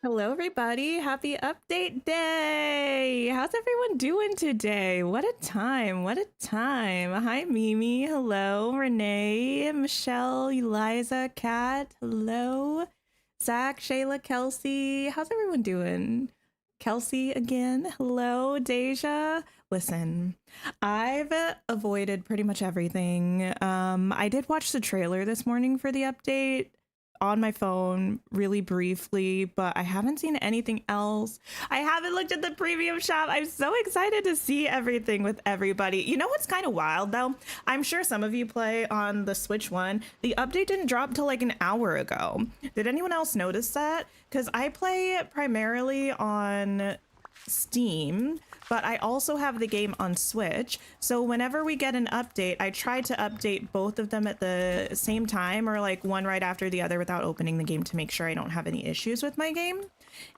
Hello, everybody. Happy update day. How's everyone doing today? What a time. What a time. Hi, Mimi. Hello, Renee, Michelle, Eliza, Kat. Hello, Zach, Shayla, Kelsey. How's everyone doing? Kelsey again. Hello, Deja. Listen, I've avoided pretty much everything. I did watch the trailer this morning for the update on my phone really briefly, but I haven't seen anything else. I haven't looked at the premium shop. I'm so excited to see everything with everybody. You know what's kind of wild though? I'm sure some of you play on the Switch one. The update didn't drop till like an hour ago. Did anyone else notice that? Because I play primarily on Steam, but I also have the game on Switch. So whenever we get an update, I try to update both of them at the same time or like one right after the other without opening the game to make sure I don't have any issues with my game.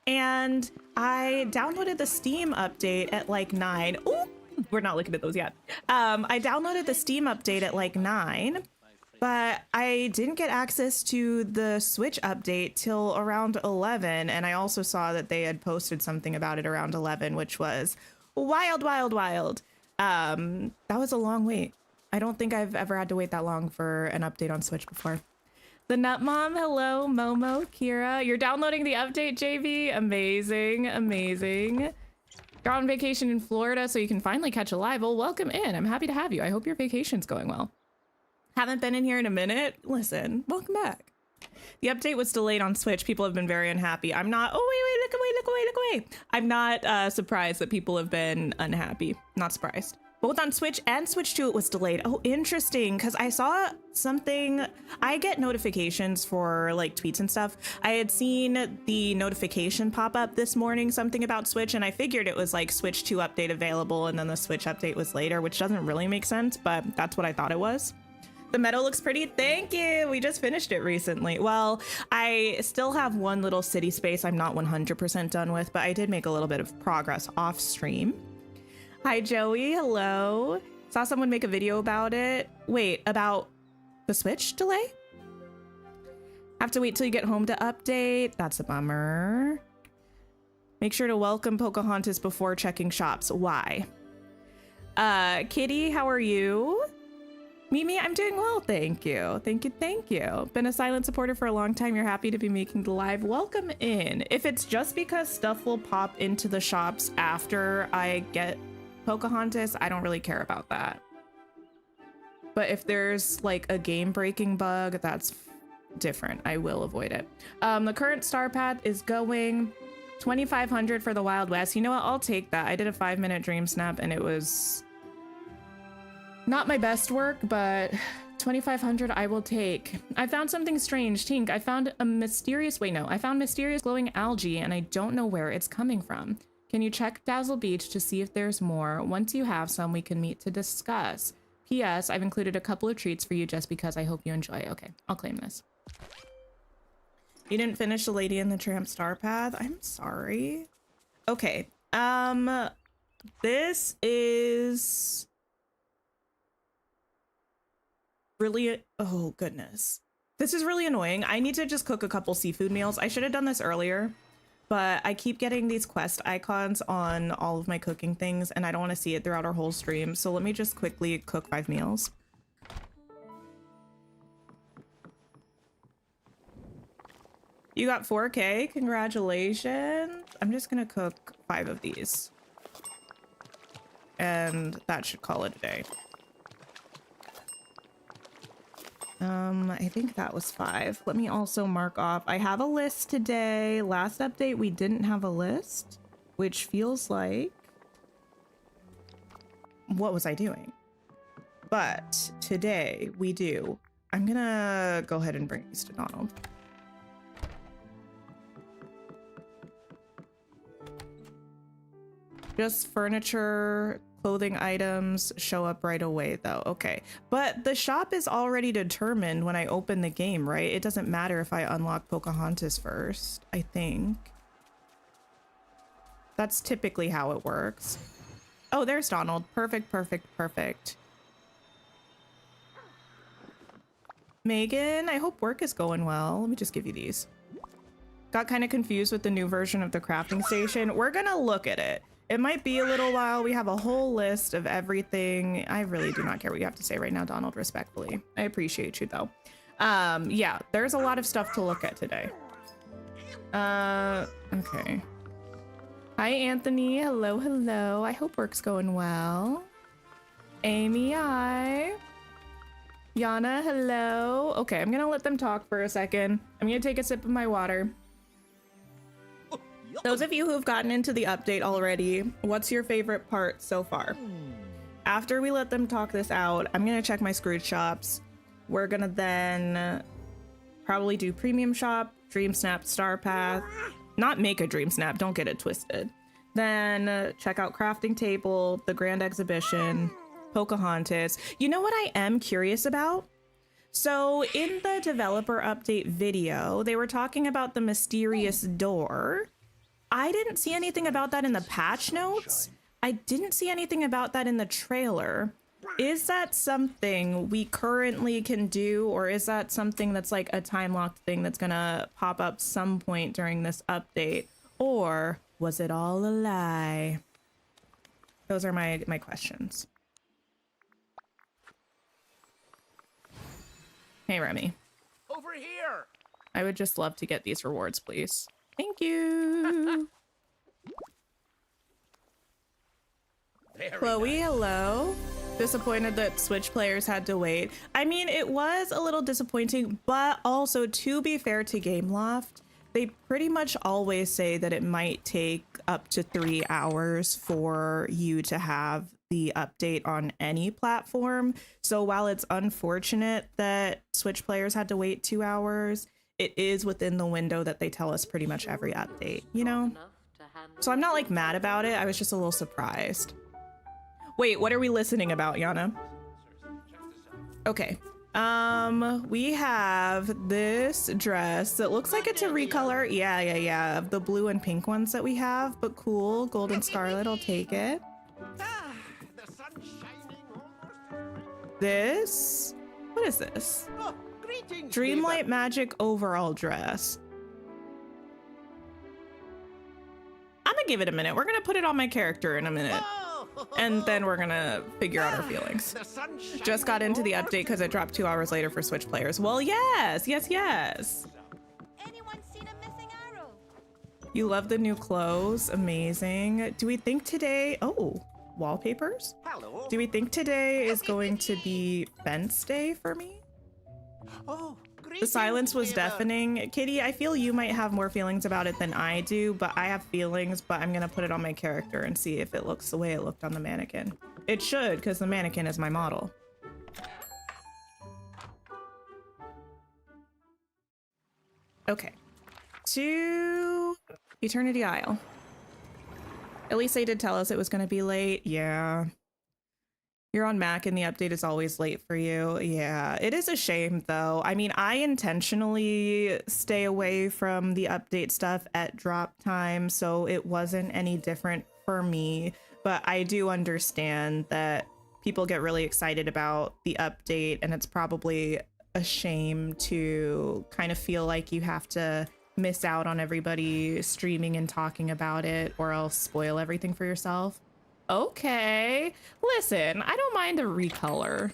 And I downloaded the Steam update at like 9. Ooh, we're not looking at those yet. I downloaded the Steam update at like 9. But I didn't get access to the Switch update till around 11, and I also saw that they had posted something about it around 11, which was wild, wild, wild. That was a long wait. I don't think I've ever had to wait that long for an update on Switch before. The Nut Mom, hello, Momo, Kira. You're downloading the update, JV? Amazing, amazing. You're on vacation in Florida, so you can finally catch a live. Well, welcome in. I'm happy to have you. I hope your vacation's going well. Haven't been in here in a minute. Listen, welcome back. The update was delayed on Switch. People have been very unhappy. I'm not, oh, wait, look away, look away, look away. I'm not surprised that people have been unhappy. Not surprised. Both on Switch and Switch 2, it was delayed. Oh, interesting, because I saw something. I get notifications for like tweets and stuff. I had seen the notification pop up this morning, something about Switch, and I figured it was like Switch 2 update available, and then the Switch update was later, which doesn't really make sense, but that's what I thought it was. The meadow looks pretty. Thank you. We just finished it recently. Well, I still have one little city space I'm not 100% done with, but I did make a little bit of progress off stream. Hi, Joey. Hello. Saw someone make a video about it. Wait, about the Switch delay? Have to wait till you get home to update. That's a bummer. Make sure to welcome Pocahontas before checking shops. Why? Kitty, how are you? Mimi, I'm doing well, thank you. Thank you, thank you. Been a silent supporter for a long time. You're happy to be making the live. Welcome in. If it's just because stuff will pop into the shops after I get Pocahontas, I don't really care about that. But if there's like a game-breaking bug, that's different. I will avoid it. The current star path is going 2,500 for the Wild West. You know what? I'll take that. I did a 5-minute dream snap and it was not my best work, but 2,500 I will take. I found something strange. Tink, I found a mysterious, I found mysterious glowing algae and I don't know where it's coming from. Can you check Dazzle Beach to see if there's more? Once you have some, we can meet to discuss. P.S. I've included a couple of treats for you just because I hope you enjoy. Okay, I'll claim this. You didn't finish the Lady and the Tramp Star Path? I'm sorry. Okay, this is really, oh goodness, this is really annoying. I need to just cook a couple seafood meals. I should have done this earlier, but I keep getting these quest icons on all of my cooking things and I don't want to see it throughout our whole stream, so let me just quickly cook 5 meals. You got 4K, congratulations. I'm just gonna cook 5 of these and that should call it a day. I think that was 5. Let me also mark off. I have a list today. Last update, we didn't have a list, which feels like, what was I doing? But today we do. I'm gonna go ahead and bring these to Donald. Just furniture, clothing items show up right away though. Okay, but the shop is already determined when I open the game, right? It doesn't matter if I unlock Pocahontas first, I think. That's typically how it works. Oh, there's Donald. Perfect, perfect, perfect. Megan, I hope work is going well. Let me just give you these. got kind of confused with the new version of the crafting station. We're gonna look at it. It might be a little while. We have a whole list of everything. I really do not care what you have to say right now, Donald, respectfully. I appreciate you though. Yeah, there's a lot of stuff to look at today. Okay. Hi, Anthony. Hello, hello. I hope work's going well. Amy, hi. Yana, hello. Okay, I'm gonna let them talk for a second. I'm gonna take a sip of my water. Those of you who've gotten into the update already, what's your favorite part so far? After we let them talk this out, I'm gonna check my Scrooge shops. We're gonna then probably do Premium Shop, Dream Snap, Star Path. Not make a Dream Snap, don't get it twisted. Then check out Crafting Table, the Grand Exhibition, Pocahontas. You know what I am curious about? So in the developer update video, they were talking about the mysterious door. I didn't see anything about that in the patch notes. I didn't see anything about that in the trailer. Is that something we currently can do, or is that something that's like a time-locked thing that's gonna pop up some point during this update? Or was it all a lie? Those are my questions. Hey, Remy. Over here. I would just love to get these rewards, please. Thank you. Chloe, Nice. Hello. Disappointed that Switch players had to wait. I mean, it was a little disappointing, but also, to be fair to Gameloft, they pretty much always say that it might take up to 3 hours for you to have the update on any platform. So while it's unfortunate that Switch players had to wait 2 hours, it is within the window that they tell us pretty much every update, you know? So I'm not like mad about it. I was just a little surprised. Wait, what are we listening about, Yana? Okay. We have this dress that looks like it's a recolor. Yeah, of the blue and pink ones that we have, but cool. Gold and scarlet, I'll take it. This, what is this? Dreamlight Magic overall dress. I'm gonna give it a minute. We're gonna put it on my character in a minute. And then we're gonna figure out our feelings. Just got into the update because it dropped 2 hours later for Switch players. Well, yes. Anyone seen a missing arrow? You love the new clothes. Amazing. Do we think today... Oh, wallpapers? Hello. Do we think today is going to be fence day for me? Oh, The silence was deafening. Kitty, I feel you might have more feelings about it than I do, but I have feelings, but I'm gonna put it on my character and see if it looks the way it looked on the mannequin. It should, because the mannequin is my model. Okay. To Eternity Isle. At least they did tell us it was gonna be late. Yeah. You're on Mac and the update is always late for you. Yeah, it is a shame though. I mean, I intentionally stay away from the update stuff at drop time, so it wasn't any different for me. But I do understand that people get really excited about the update, and it's probably a shame to kind of feel like you have to miss out on everybody streaming and talking about it, or else spoil everything for yourself. Okay, listen, I don't mind a recolor.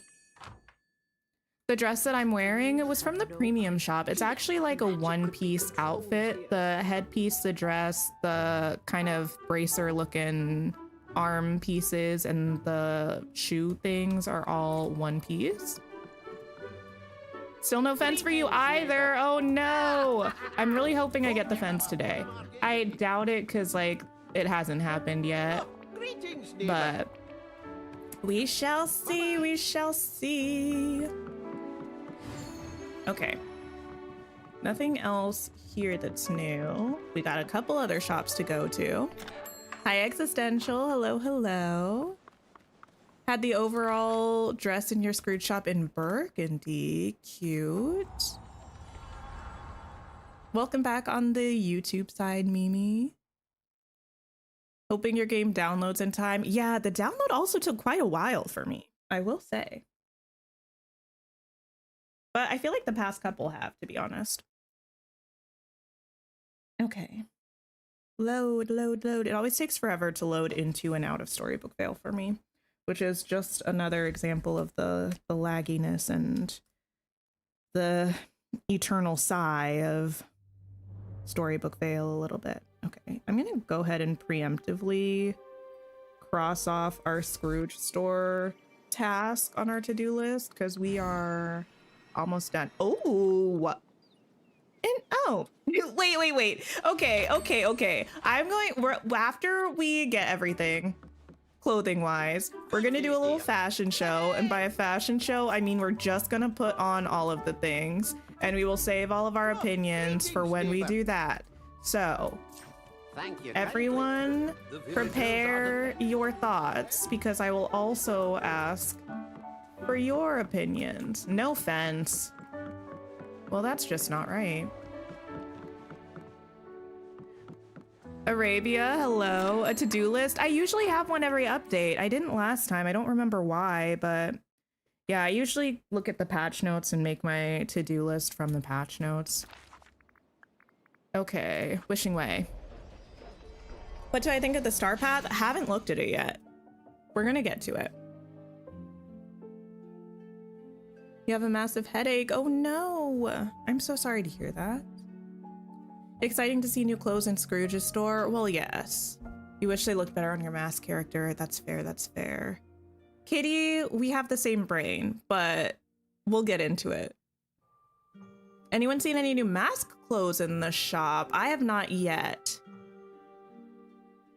The dress that I'm wearing, it was from the Premium Shop. It's actually like a one-piece outfit. The headpiece, the dress, the kind of bracer looking arm pieces, and the shoe things are all one piece. Still no fence for you either. Oh no. I'm really hoping I get the fence today. I doubt it because like it hasn't happened yet. But we shall see, we shall see. Okay. Nothing else here that's new. We got a couple other shops to go to. Hi, Existential. Hello, hello. Had the overall dress in your Scrooge shop in burgundy. Cute. Welcome back on the YouTube side, Mimi. Hoping your game downloads in time. Yeah, the download also took quite a while for me, I will say. But I feel like the past couple have, to be honest. Okay. Load, load, load. It always takes forever to load into and out of Storybook Vale for me, which is just another example of the lagginess and the eternal sigh of Storybook Vale a little bit. Okay, I'm gonna go ahead and preemptively cross off our Scrooge store task on our to-do list because we are almost done. Oh, and oh, wait. Okay. After we get everything clothing wise, we're gonna do a little fashion show. And by a fashion show, I mean we're just gonna put on all of the things and we will save all of our opinions for when we do that. So everyone prepare your thoughts because I will also ask for your opinions. No offense. Well, that's just not right. Arabia, hello. A to-do list. I usually have one every update. I didn't last time. I don't remember why, but yeah, I usually look at the patch notes and make my to-do list from the patch notes. Okay, Wishing Way. What do I think of the star path? I haven't looked at it yet. We're gonna get to it. You have a massive headache. Oh no. I'm so sorry to hear that. Exciting to see new clothes in Scrooge's store? Well, yes. You wish they looked better on your mask character. That's fair, that's fair. Kitty, we have the same brain, but we'll get into it. Anyone seen any new mask clothes in the shop? I have not yet.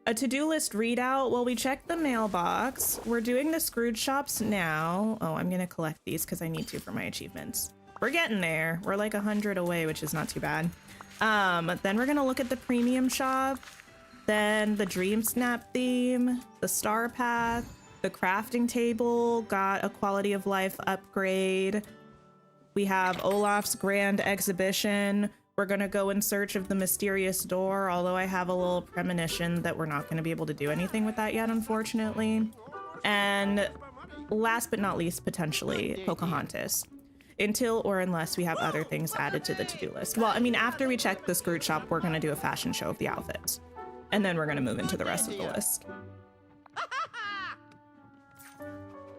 A to-do list readout. Well, we checked the mailbox. We're doing the Scrooge shops now. Oh, I'm gonna collect these because I need to for my achievements. We're getting there. We're like 100 away, which is not too bad. Then we're gonna look at the premium shop, then the Dream Snap theme, the Star Path, the crafting table got a quality of life upgrade. We have Olaf's grand exhibition. We're gonna go in search of the mysterious door, although I have a little premonition that we're not gonna be able to do anything with that yet, unfortunately. And last but not least, potentially Pocahontas. Until or unless we have other things added to the to-do list. Well, I mean, after we check the Scrooge shop, we're gonna do a fashion show of the outfits. And then we're gonna move into the rest of the list.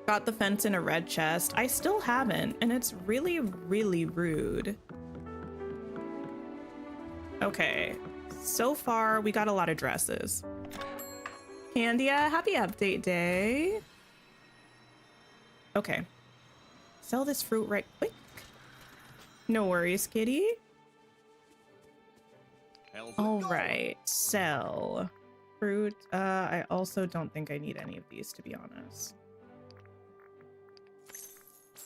Got the fence in a red chest. I still haven't, and it's really, really rude. Okay, so far we got a lot of dresses. Candia, happy update day. Okay. Sell this fruit right quick. No worries, kitty. All right, sell fruit. I also don't think I need any of these, to be honest.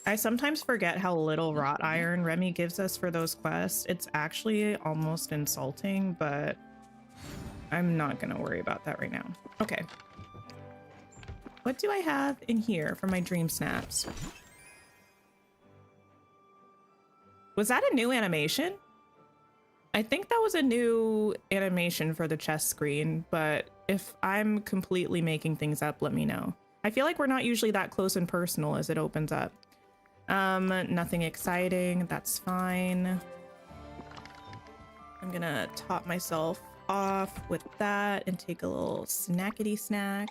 I sometimes forget how little wrought iron Remy gives us for those quests. It's actually almost insulting, but I'm not gonna worry about that right now. Okay. What do I have in here for my dream snaps? Was that a new animation? I think that was a new animation for the chest screen, but if I'm completely making things up, let me know. I feel like we're not usually that close and personal as it opens up. Nothing exciting, that's fine. I'm gonna top myself off with that and take a little snackety snack.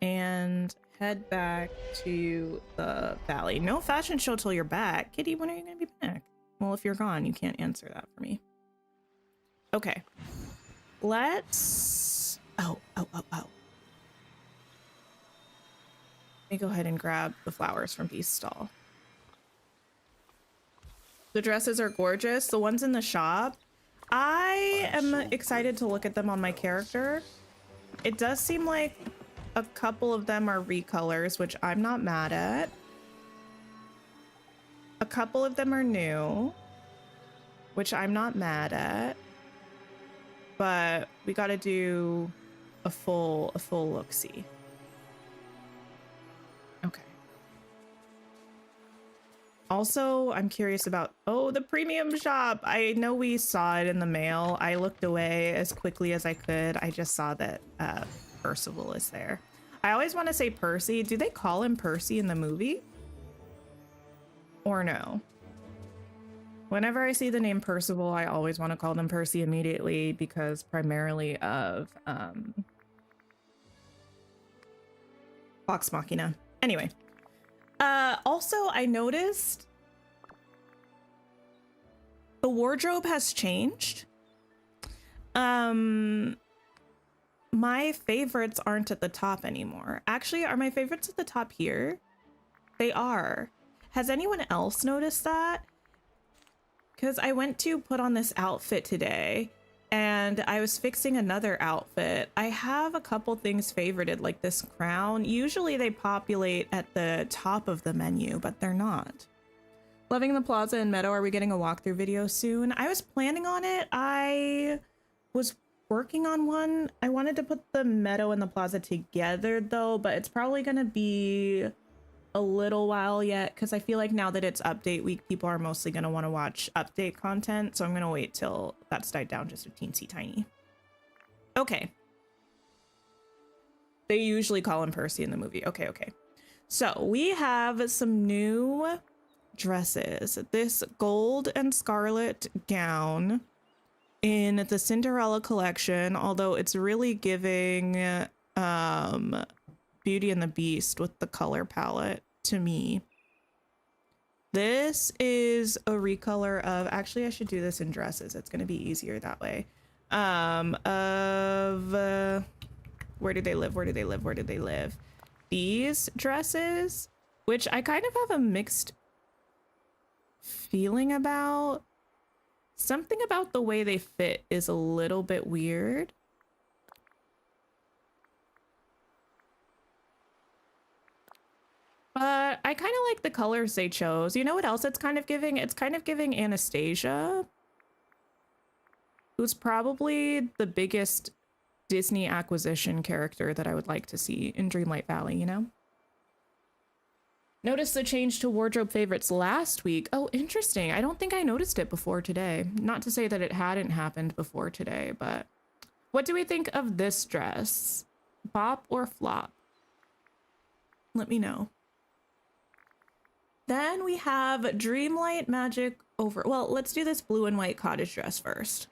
And head back to the valley. No fashion show till you're back. Kitty, when are you gonna be back? Well, if you're gone, you can't answer that for me. Okay. Let's... Oh. Let me go ahead and grab the flowers from Beast's stall. The dresses are gorgeous. The ones in the shop, I am excited to look at them on my character. It does seem like a couple of them are recolors, which I'm not mad at. A couple of them are new, which I'm not mad at. But we got to do a full look-see. Okay. Also, I'm curious about, oh, the premium shop. I know we saw it in the mail. I looked away as quickly as I could. I just saw that Percival is there. I always want to say Percy. Do they call him Percy in the movie? Or no? Whenever I see the name Percival, I always want to call them Percy immediately because primarily of Vox Machina. Anyway, also I noticed the wardrobe has changed. My favorites aren't at the top anymore. Actually, are my favorites at the top here? They are. Has anyone else noticed that? Because I went to put on this outfit today and I was fixing another outfit. I have a couple things favorited, like this crown. Usually they populate at the top of the menu, but they're not. Loving the plaza and meadow. Are we getting a walkthrough video soon? I was planning on it. I was working on one. I wanted to put the meadow and the plaza together though, but it's probably gonna be a little while yet because I feel like now that it's update week, people are mostly going to want to watch update content, so I'm going to wait till that's died down just a teensy tiny. Okay, they usually call him Percy in the movie. Okay, so we have some new dresses. This gold and scarlet gown in the Cinderella collection, although it's really giving Beauty and the Beast with the color palette to me. This is a recolor of, actually I should do this in dresses, it's going to be easier that way, where do they live? These dresses, which I kind of have a mixed feeling about. Something about the way they fit is a little bit weird. But I kind of like the colors they chose. You know what else it's kind of giving? It's kind of giving Anastasia, who's probably the biggest Disney acquisition character that I would like to see in Dreamlight Valley, you know? Noticed the change to wardrobe favorites last week. Oh, interesting. I don't think I noticed it before today. Not to say that it hadn't happened before today, but what do we think of this dress? Bop or flop? Let me know. Then we have Dreamlight Magic over. Well, let's do this blue and white cottage dress first.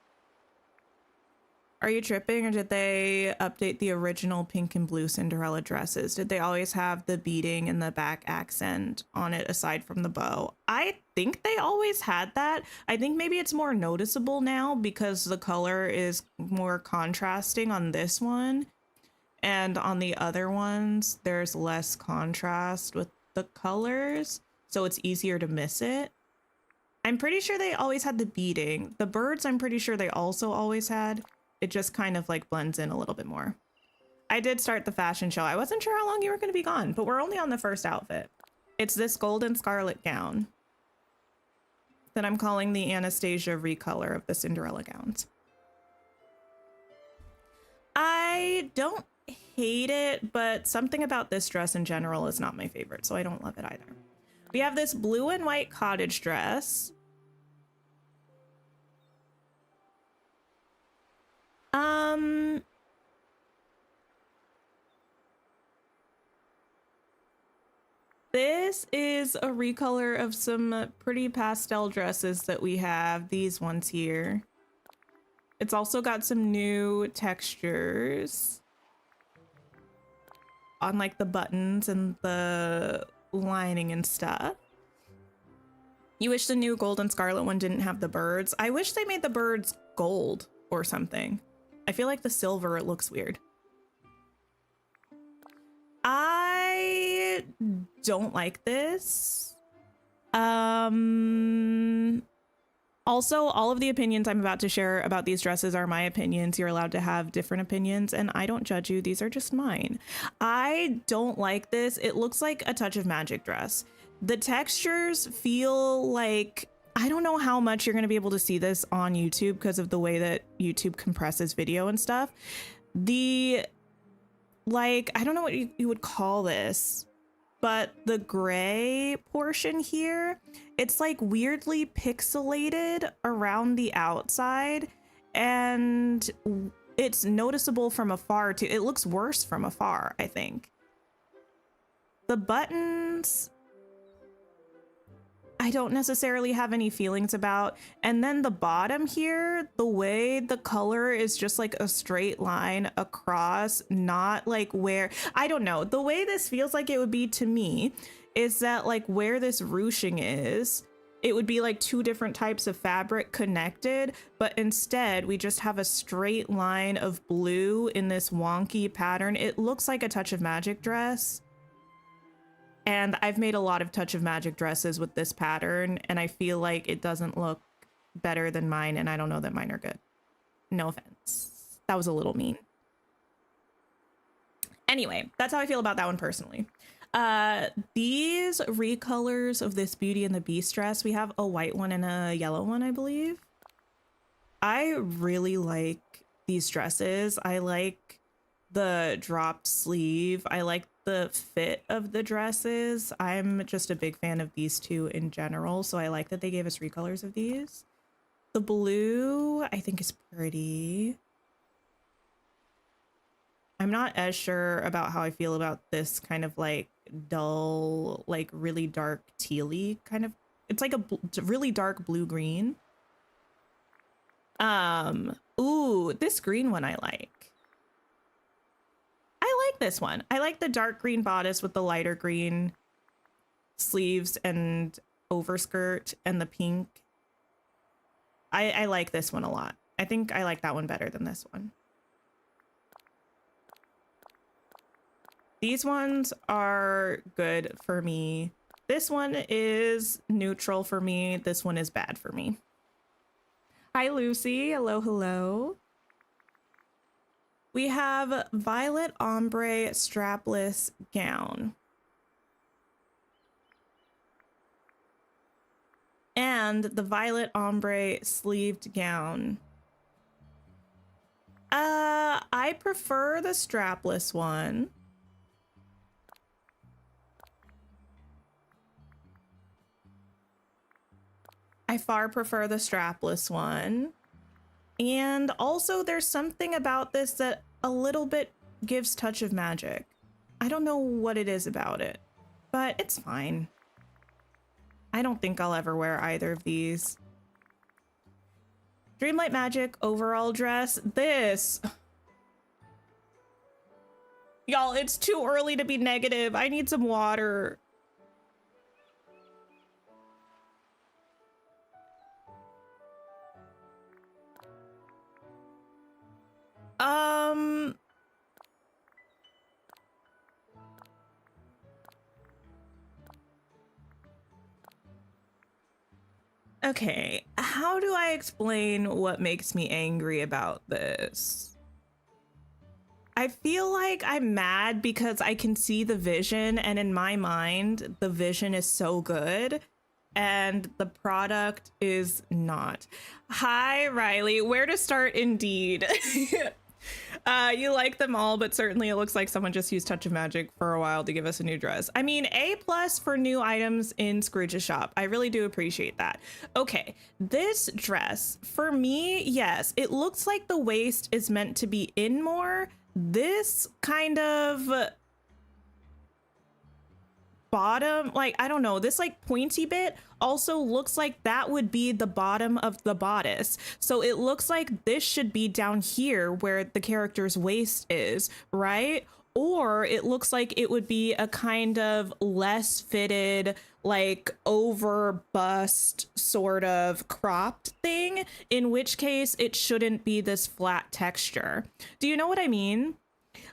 Are you tripping, or did they update the original pink and blue Cinderella dresses? Did they always have the beading and the back accent on it aside from the bow? I think they always had that. I think maybe it's more noticeable now because the color is more contrasting on this one. And on the other ones, there's less contrast with the colors, so it's easier to miss it. I'm pretty sure they always had the beading. The birds, I'm pretty sure they also always had. It just kind of like blends in a little bit more. I did start the fashion show. I wasn't sure how long you were going to be gone, but we're only on the first outfit. It's this gold and scarlet gown that I'm calling the Anastasia recolor of the Cinderella gowns. I don't hate it, but something about this dress in general is not my favorite, so I don't love it either. We have this blue and white cottage dress. This is a recolor of some pretty pastel dresses that we have, these ones here. It's also got some new textures on like the buttons and the lining and stuff. You wish the new gold and scarlet one didn't have the birds. I wish they made the birds gold or something. I feel like the silver, it looks weird. I don't like this. Also, all of the opinions I'm about to share about these dresses are my opinions. You're allowed to have different opinions, and I don't judge you. These are just mine. I don't like this. It looks like a Touch of Magic dress. The textures feel like, I don't know how much you're going to be able to see this on YouTube because of the way that YouTube compresses video and stuff. Like, I don't know what you would call this, but the gray portion here, it's like weirdly pixelated around the outside, and it's noticeable from afar too. It looks worse from afar, I think. The buttons, I don't necessarily have any feelings about. And then the bottom here, the way the color is just like a straight line across, not like where, I don't know. The way this feels like it would be to me is that like where this ruching is, it would be like two different types of fabric connected, but instead we just have a straight line of blue in this wonky pattern. It looks like a Touch of Magic dress. And I've made a lot of Touch of Magic dresses with this pattern, and I feel like it doesn't look better than mine, and I don't know that mine are good. No offense. That was a little mean. Anyway, that's how I feel about that one personally. These recolors of this Beauty and the Beast dress, we have a white one and a yellow one, I believe. I really like these dresses. I like the dropped sleeve. I like the fit of the dresses. I'm just a big fan of these two in general, so I like that they gave us recolors of these. The blue I think is pretty. I'm not as sure about how I feel about this kind of like dull, like really dark tealy kind of, it's like a really dark blue green. Ooh, this green one I like. I like this one. I like the dark green bodice with the lighter green sleeves and overskirt and the pink. I like this one a lot. I think I like that one better than this one. These ones are good for me. This one is neutral for me. This one is bad for me. Hi, Lucy. Hello, hello. We have violet ombre strapless gown. And the violet ombre sleeved gown. I prefer the strapless one. I far prefer the strapless one. And also there's something about this that a little bit gives Touch of Magic. I don't know what it is about it, but it's fine. I don't think I'll ever wear either of these. Dreamlight Magic overall dress. This. Y'all, it's too early to be negative. I need some water. Okay, how do I explain what makes me angry about this? I feel like I'm mad because I can see the vision, and in my mind, the vision is so good and the product is not. Hi, Riley. Where to start indeed. You like them all, but certainly it looks like someone just used Touch of Magic for a while to give us a new dress. I mean, A+ for new items in Scrooge's shop. I really do appreciate that. Okay, this dress, for me, yes, it looks like the waist is meant to be in more. This kind of bottom, like, I don't know, this like pointy bit also looks like that would be the bottom of the bodice. So it looks like this should be down here where the character's waist is, right? Or it looks like it would be a kind of less fitted, like over bust sort of cropped thing, in which case it shouldn't be this flat texture. Do you know what I mean?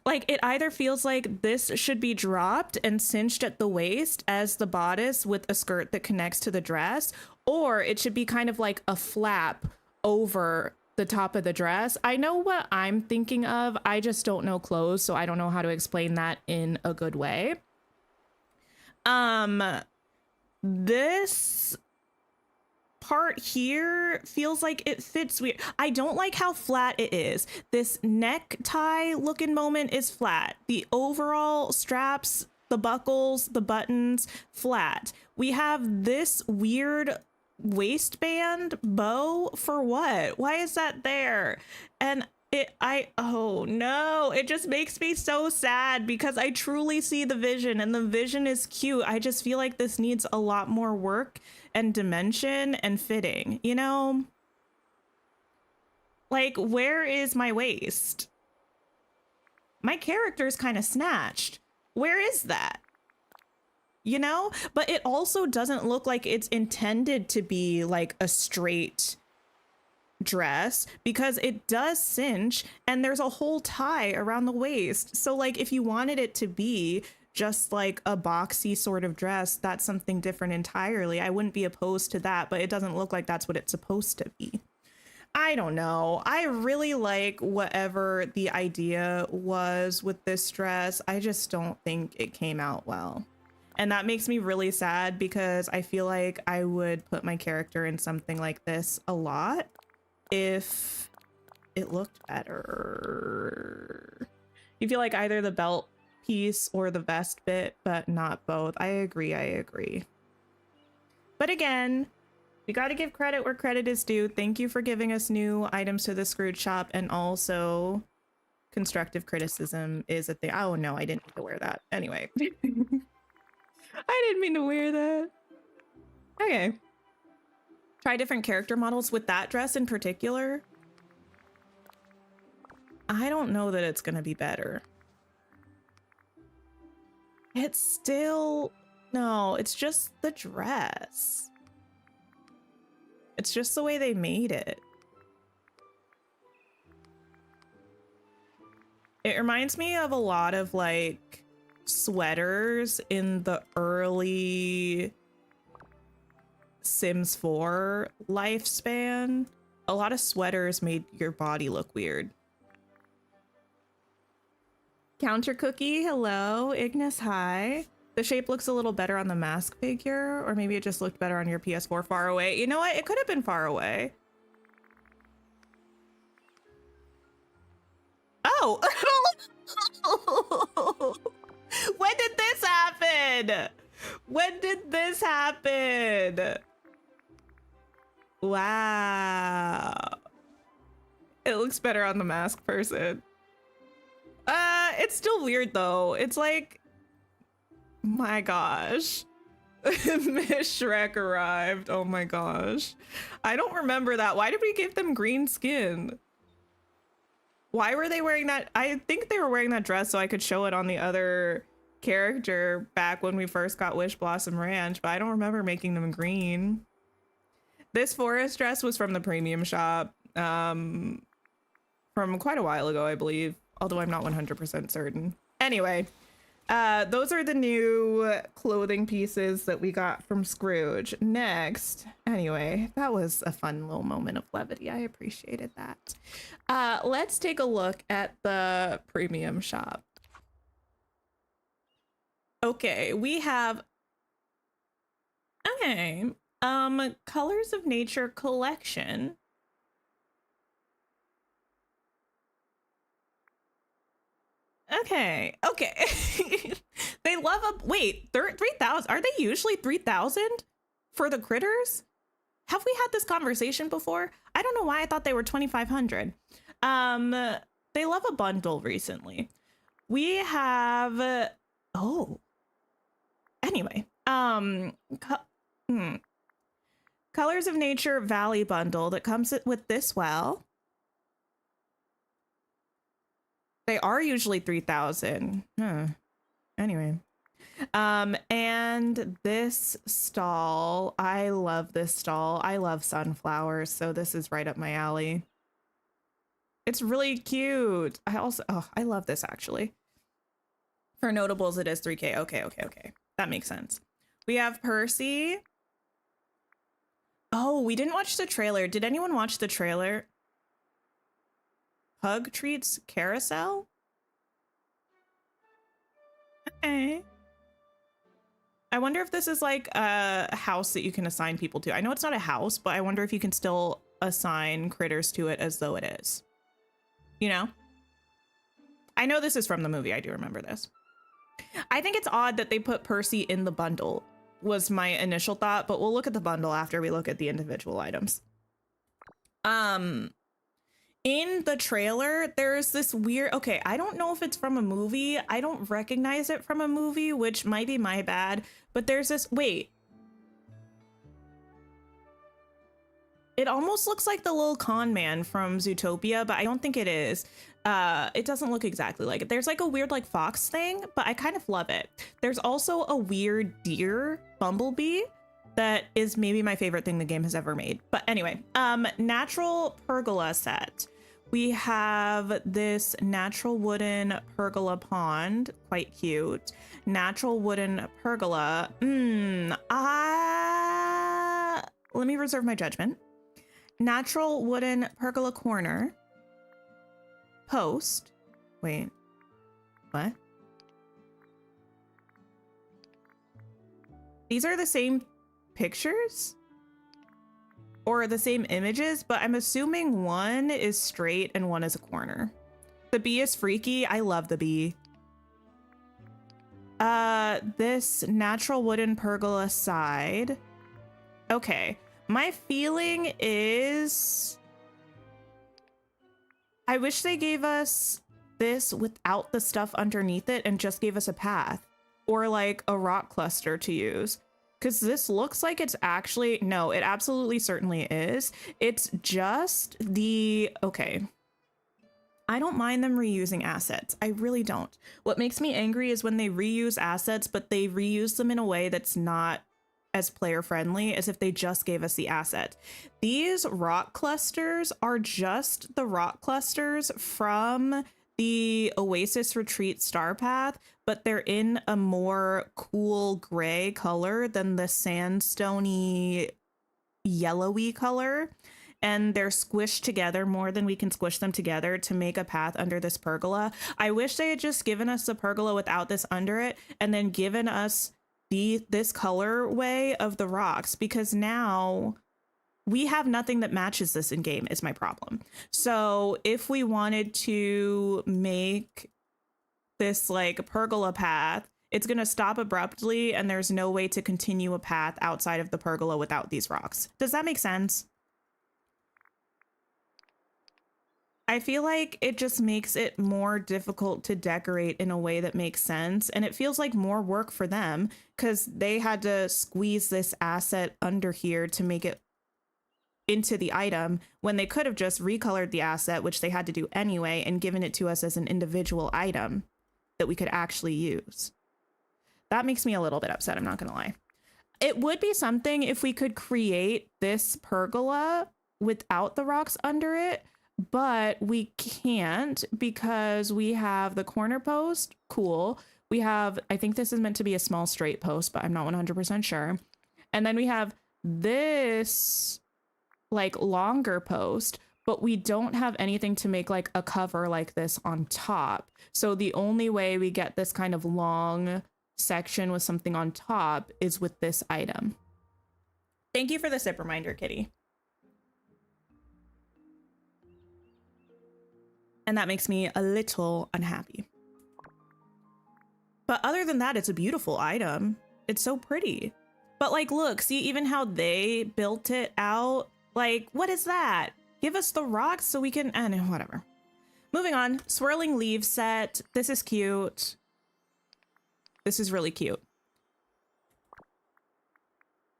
Like, it either feels like this should be dropped and cinched at the waist as the bodice with a skirt that connects to the dress, or it should be kind of like a flap over the top of the dress. I know what I'm thinking of. I just don't know clothes, so I don't know how to explain that in a good way. This part here feels like it fits weird. I don't like how flat it is. This necktie looking moment is flat. The overall straps, the buckles, the buttons, flat. We have this weird waistband bow for what? Why is that there? And Oh no, it just makes me so sad because I truly see the vision and the vision is cute. I just feel like this needs a lot more work and dimension and fitting, you know? Like, where is my waist? My character's kind of snatched. Where is that? You know? But it also doesn't look like it's intended to be like a straight dress because it does cinch and there's a whole tie around the waist. So like if you wanted it to be just like a boxy sort of dress, that's something different entirely. I wouldn't be opposed to that, but it doesn't look like that's what it's supposed to be. I don't know. I really like whatever the idea was with this dress. I just don't think it came out well. And that makes me really sad because I feel like I would put my character in something like this a lot if it looked better. You feel like either the belt piece or the vest bit, but not both. I agree. But again, we got to give credit where credit is due. Thank you for giving us new items to the Scrooge shop, and also constructive criticism is a thing. Oh no, I didn't mean to wear that. Anyway. I didn't mean to wear that. Okay. Try different character models with that dress in particular. I don't know that it's going to be better. It's still... No, it's just the dress. It's just the way they made it. It reminds me of a lot of like sweaters in the early Sims 4 lifespan. A lot of sweaters made your body look weird. Counter Cookie, hello. Ignis, hi. The shape looks a little better on the mask figure, or maybe it just looked better on your PS4 far away. You know what? It could have been far away. Oh! When did this happen? When did this happen? Wow. It looks better on the mask person. It's still weird though. It's like, my gosh. Miss Shrek arrived. Oh my gosh. I don't remember that. Why did we give them green skin? Why were they wearing that? I think they were wearing that dress so I could show it on the other character back when we first got Wish Blossom Ranch, but I don't remember making them green. This forest dress was from the premium shop from quite a while ago, I believe, although I'm not 100% certain. Anyway, those are the new clothing pieces that we got from Scrooge. Next, anyway, that was a fun little moment of levity. I appreciated that. Let's take a look at the premium shop. Okay, we have, okay, Colors of Nature collection. Okay. They love a, wait, 3,000. Are they usually 3,000 for the critters? Have we had this conversation before? I don't know why I thought they were 2,500. They love a bundle recently. We have, oh, anyway, Colors of Nature Valley bundle that comes with this well. They are usually 3,000. Anyway. And this stall, I love this stall. I love sunflowers, so this is right up my alley. It's really cute. I also, oh, I love this actually. For notables, it is 3K. Okay. That makes sense. We have Percy. Oh, we didn't watch the trailer. Did anyone watch the trailer? Pug Treats Carousel? Okay. I wonder if this is like a house that you can assign people to. I know it's not a house, but I wonder if you can still assign critters to it as though it is. You know? I know this is from the movie. I do remember this. I think it's odd that they put Percy in the bundle, was my initial thought, but we'll look at the bundle after we look at the individual items. In the trailer, there's this weird, okay, I don't know if it's from a movie. I don't recognize it from a movie, which might be my bad, but there's this, wait. It almost looks like the little con man from Zootopia, but I don't think it is. It doesn't look exactly like it. There's like a weird like fox thing, but I kind of love it. There's also a weird deer bumblebee that is maybe my favorite thing the game has ever made. But anyway, natural pergola set. We have this natural wooden pergola pond, quite cute. Natural wooden pergola. Let me reserve my judgment. Natural wooden pergola corner. Post. Wait, what? These are the same pictures? Or the same images, but I'm assuming one is straight and one is a corner. The bee is freaky. I love the bee. This natural wooden pergola side. Okay. My feeling is I wish they gave us this without the stuff underneath it and just gave us a path or like a rock cluster to use. Because this looks like it's actually, no, it absolutely certainly is. It's just the, okay. I don't mind them reusing assets. I really don't. What makes me angry is when they reuse assets, but they reuse them in a way that's not as player friendly as if they just gave us the asset. These rock clusters are just the rock clusters from the Oasis Retreat Star Path, but they're in a more cool gray color than the sandstony yellowy color. And they're squished together more than we can squish them together to make a path under this pergola. I wish they had just given us the pergola without this under it and then given us this colorway of the rocks, because now we have nothing that matches this in game is my problem. So if we wanted to make this like pergola path, it's going to stop abruptly and there's no way to continue a path outside of the pergola without these rocks. Does that make sense? I feel like it just makes it more difficult to decorate in a way that makes sense. And it feels like more work for them because they had to squeeze this asset under here to make it into the item when they could have just recolored the asset, which they had to do anyway, and given it to us as an individual item that we could actually use. That makes me a little bit upset, I'm not gonna lie. It would be something if we could create this pergola without the rocks under it, but we can't because we have the corner post. Cool. We have, I think this is meant to be a small straight post, but I'm not 100% sure. And then we have this like longer post, but we don't have anything to make like a cover like this on top. So the only way we get this kind of long section with something on top is with this item. Thank you for the sip reminder, Kitty. And that makes me a little unhappy. But other than that, it's a beautiful item. It's so pretty. But like, look, see even how they built it out? Like, what is that? Give us the rocks so we can, whatever. Moving on, swirling leaves set. This is cute. This is really cute.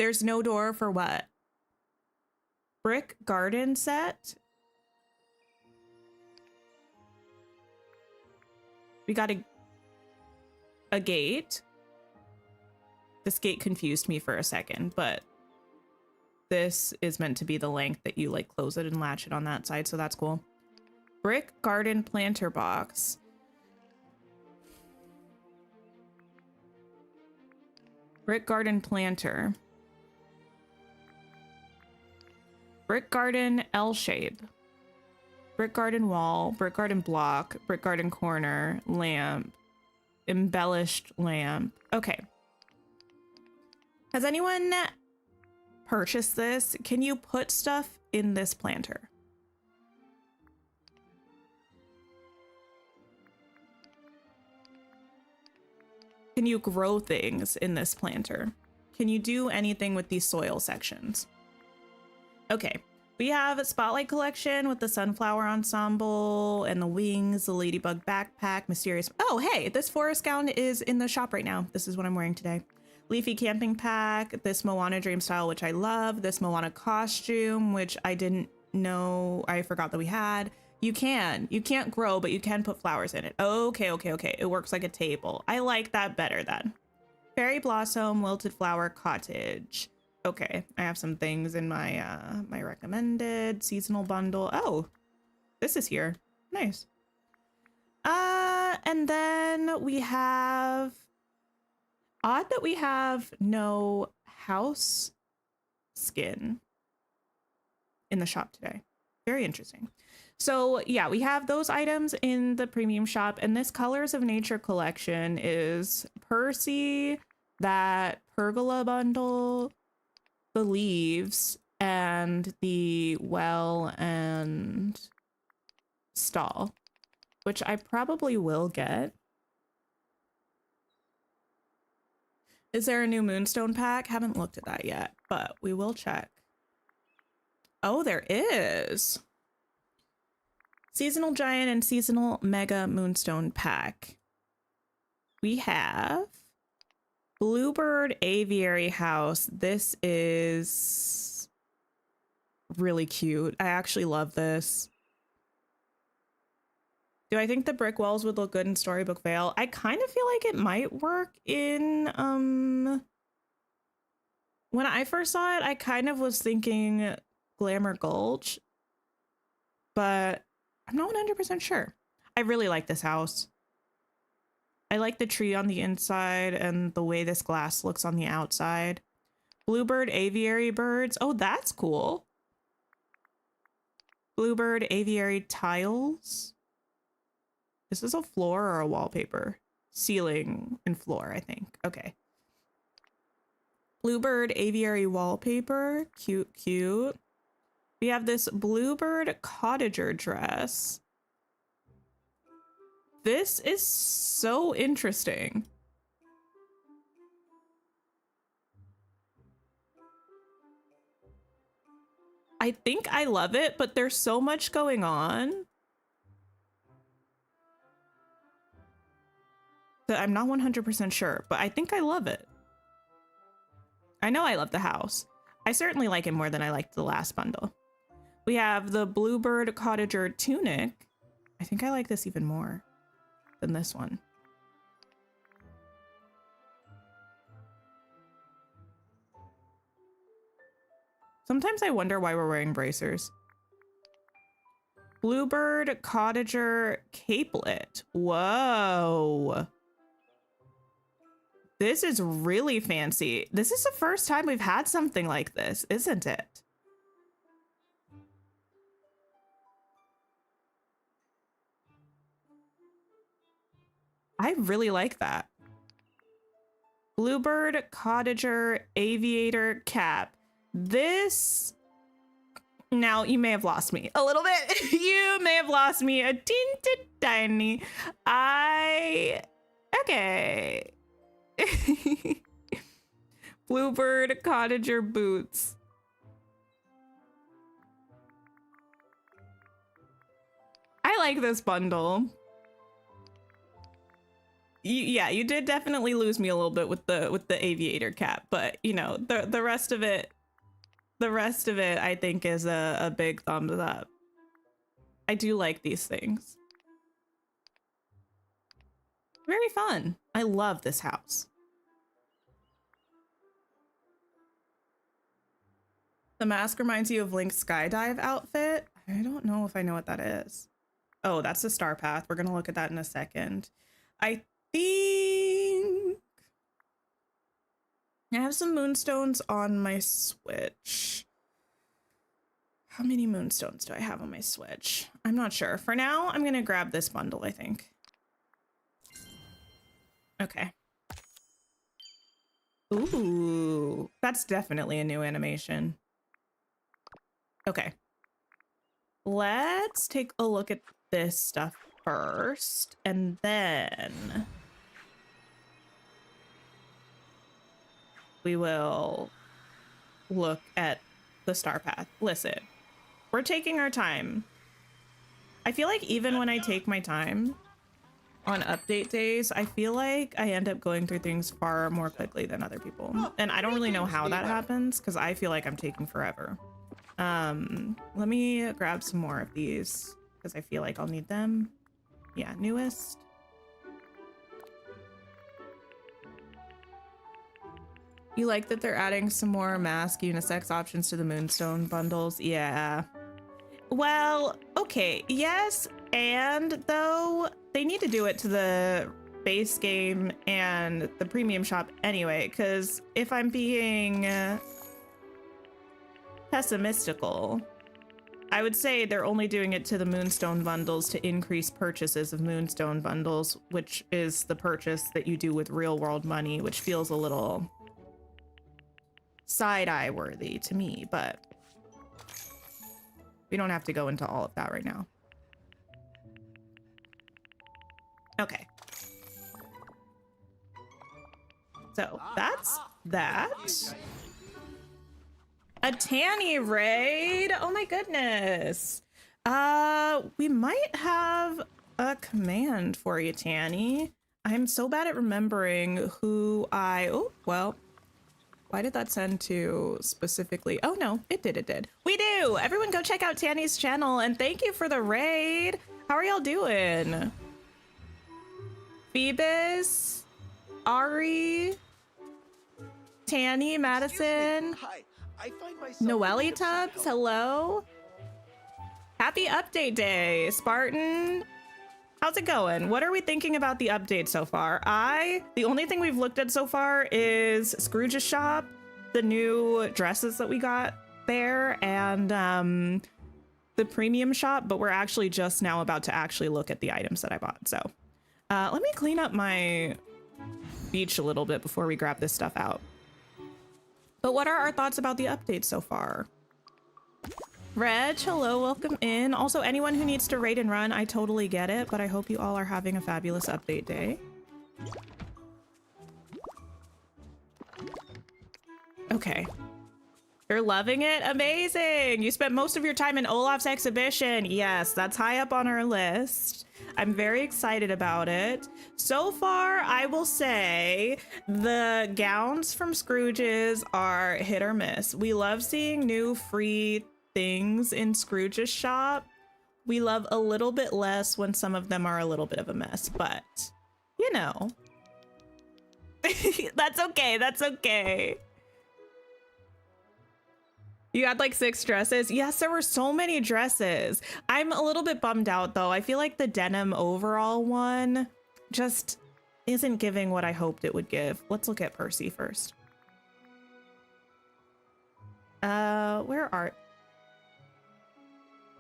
There's no door for what? Brick garden set. We got a gate. This gate confused me for a second, but this is meant to be the length that you like close it and latch it on that side, so that's cool. Brick garden planter box. Brick garden planter. Brick garden L shape. Brick garden wall, brick garden block, brick garden corner, lamp, embellished lamp. Okay. Has anyone purchased this? Can you put stuff in this planter? Can you grow things in this planter? Can you do anything with these soil sections? Okay. We have a Spotlight collection with the sunflower ensemble and the wings, the ladybug backpack, mysterious. Oh, hey, this forest gown is in the shop right now. This is what I'm wearing today. Leafy camping pack, this Moana dream style, which I love. This Moana costume, which I didn't know. I forgot that we had. You can't grow, but you can put flowers in it. Okay. It works like a table. I like that better then. Fairy blossom, wilted flower, cottage. Okay, I have some things in my my recommended seasonal bundle. Oh, this is here. Nice. And then we have odd that we have no house skin in the shop today. Very interesting. So yeah, we have those items in the premium shop, and this Colors of Nature collection is Percy, that pergola bundle, the leaves, and the well and stall, which I probably will get. Is there a new Moonstone pack? Haven't looked at that yet, but we will check. Oh, there is. Seasonal Giant and Seasonal Mega Moonstone pack. We have Bluebird Aviary House. This is really cute. I actually love this. Do I think the brick walls would look good in Storybook Vale? I kind of feel like it might work in, when I first saw it, I kind of was thinking Glamour Gulch, but I'm not 100% sure. I really like this house. I like the tree on the inside and the way this glass looks on the outside. Bluebird Aviary birds. Oh, that's cool. Bluebird Aviary tiles. This is a floor or a wallpaper? Ceiling and floor, I think. Okay. Bluebird Aviary wallpaper. Cute, cute. We have this Bluebird cottager dress. This is so interesting. I think I love it, but there's so much going on that I'm not 100% sure, but I think I love it. I know I love the house. I certainly like it more than I liked the last bundle. We have the Bluebird cottager tunic. I think I like this even more than this one. Sometimes I wonder why we're wearing bracers. Bluebird cottager capelet. Whoa. This is really fancy. This is the first time we've had something like this, isn't it? I really like that. Bluebird cottager aviator cap. This, now you may have lost me a little bit. You may have lost me a teeny tiny. Okay. Bluebird cottager boots. I like this bundle. Yeah, you did definitely lose me a little bit with the aviator cap, but you know, the rest of it I think is a big thumbs up. I do like these things. Very fun. I love this house. The mask reminds you of Link's skydive outfit. I don't know if I know what that is. Oh, that's the star path. We're gonna look at that in a second. I think I have some moonstones on my Switch. How many moonstones do I have on my Switch? I'm not sure. For now, I'm gonna grab this bundle, I think. Okay. Ooh, that's definitely a new animation. Okay. Let's take a look at this stuff first, and then we will look at the star path. Listen, We're taking our time. I feel like even when I take my time on update days, I feel like I end up going through things far more quickly than other people. And I don't really know how that happens because I feel like I'm taking forever. Let me grab some more of these because I feel like I'll need them. Yeah, newest. You like that they're adding some more mask unisex options to the Moonstone bundles? Yeah. Well, okay, yes, and though they need to do it to the base game and the premium shop anyway, because if I'm being pessimistical, I would say they're only doing it to the Moonstone bundles to increase purchases of Moonstone bundles, which is the purchase that you do with real world money, which feels a little side-eye worthy to me, but we don't have to go into all of that right now. Okay. So that's that. A Tanny raid. Oh my goodness. We might have a command for you, Tanny. I'm so bad at remembering who oh, well, why did that send to specifically? Oh no, it did. We do. Everyone go check out Tanny's channel and thank you for the raid. How are y'all doing? Phoebus, Ari, Tanny, Madison, Hi. I find myself Noelle in Tubbs, hello. Happy update day, Spartan. How's it going? What are we thinking about the update so far? The only thing we've looked at so far is Scrooge's shop, the new dresses that we got there, and the premium shop, but we're actually just now about to actually look at the items that I bought. So let me clean up my beach a little bit before we grab this stuff out. But what are our thoughts about the update so far? Reg, hello, welcome in. Also, anyone who needs to raid and run, I totally get it, but I hope you all are having a fabulous update day. Okay. You're loving it? Amazing! You spent most of your time in Olaf's exhibition. Yes, that's high up on our list. I'm very excited about it. So far, I will say the gowns from Scrooge's are hit or miss. We love seeing new free things in Scrooge's shop. We love a little bit less when some of them are a little bit of a mess, but you know. That's okay, that's okay. You had like 6 dresses? Yes, there were so many dresses. I'm a little bit bummed out though. I feel like the denim overall one just isn't giving what I hoped it would give. Let's look at Percy first. Where are...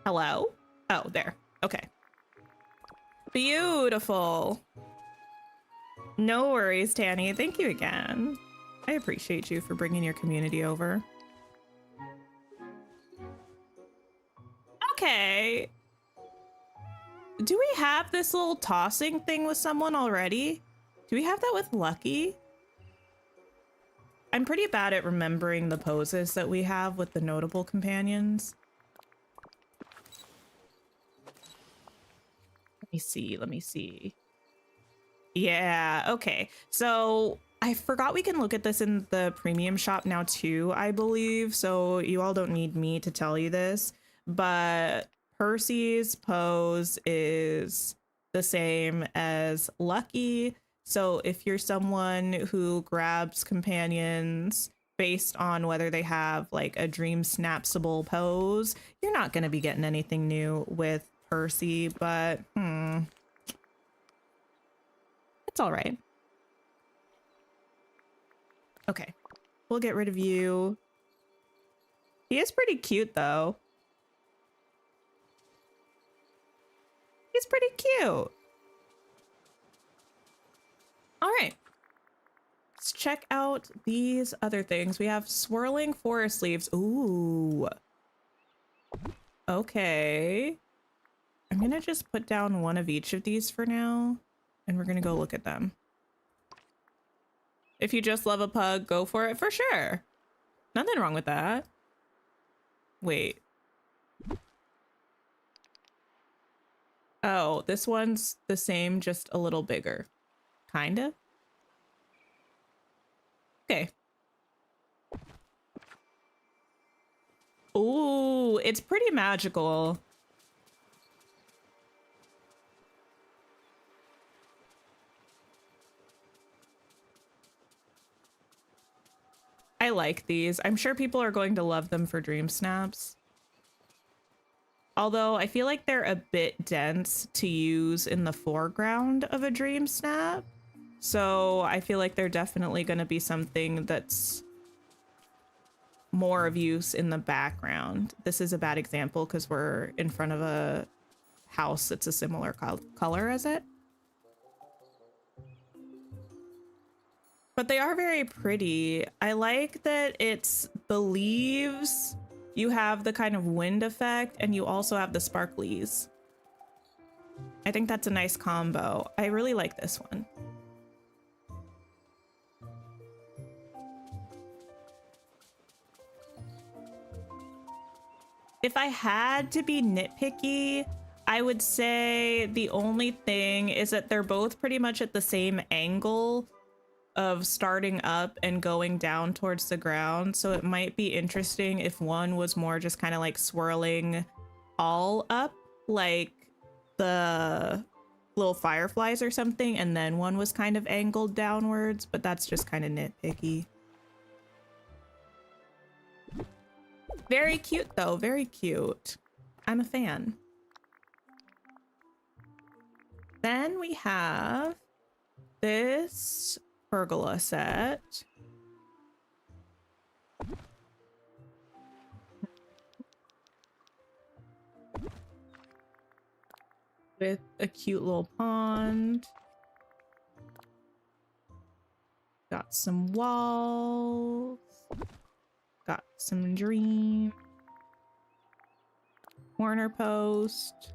Hello? Oh, there. Okay. Beautiful. No worries, Tanny. Thank you again. I appreciate you for bringing your community over. Okay. Do we have this little tossing thing with someone already? Do we have that with Lucky? I'm pretty bad at remembering the poses that we have with the notable companions. Let me see. Yeah, okay. So I forgot we can look at this in the premium shop now too, I believe. So you all don't need me to tell you this, but Percy's pose is the same as Lucky. So if you're someone who grabs companions based on whether they have like a dream snapsable pose, you're not going to be getting anything new with Percy, but it's all right. Okay, we'll get rid of you. He is pretty cute though. He's pretty cute. All right. Let's check out these other things. We have swirling forest leaves. Ooh. Okay. I'm gonna just put down one of each of these for now, and we're gonna go look at them. If you just love a pug, go for it for sure. Nothing wrong with that. Wait. Oh, this one's the same, just a little bigger. Kind of. Okay. Ooh, it's pretty magical. I like these. I'm sure people are going to love them for dream snaps. Although I feel like they're a bit dense to use in the foreground of a dream snap. So I feel like they're definitely going to be something that's more of use in the background. This is a bad example because we're in front of a house that's a similar color as it. But they are very pretty. I like that it's the leaves, you have the kind of wind effect, and you also have the sparklies. I think that's a nice combo. I really like this one. If I had to be nitpicky, I would say the only thing is that they're both pretty much at the same angle of starting up and going down towards the ground. So it might be interesting if one was more just kind of like swirling all up, like the little fireflies or something, and then one was kind of angled downwards, but that's just kind of nitpicky. Very cute though, very cute. I'm a fan. Then we have this pergola set. With a cute little pond. Got some walls. Got some dream. Corner post.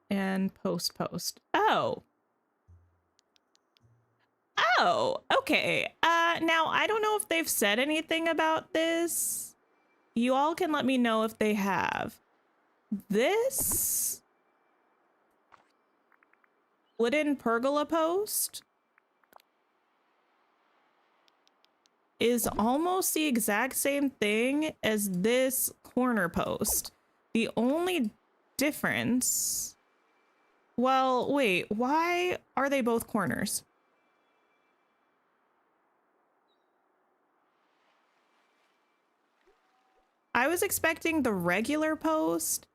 And post. Oh. Oh, okay. Now I don't know if they've said anything about this. You all can let me know if they have. This wooden pergola post is almost the exact same thing as this corner post. The only difference... Well, wait, why are they both corners? I was expecting the regular post.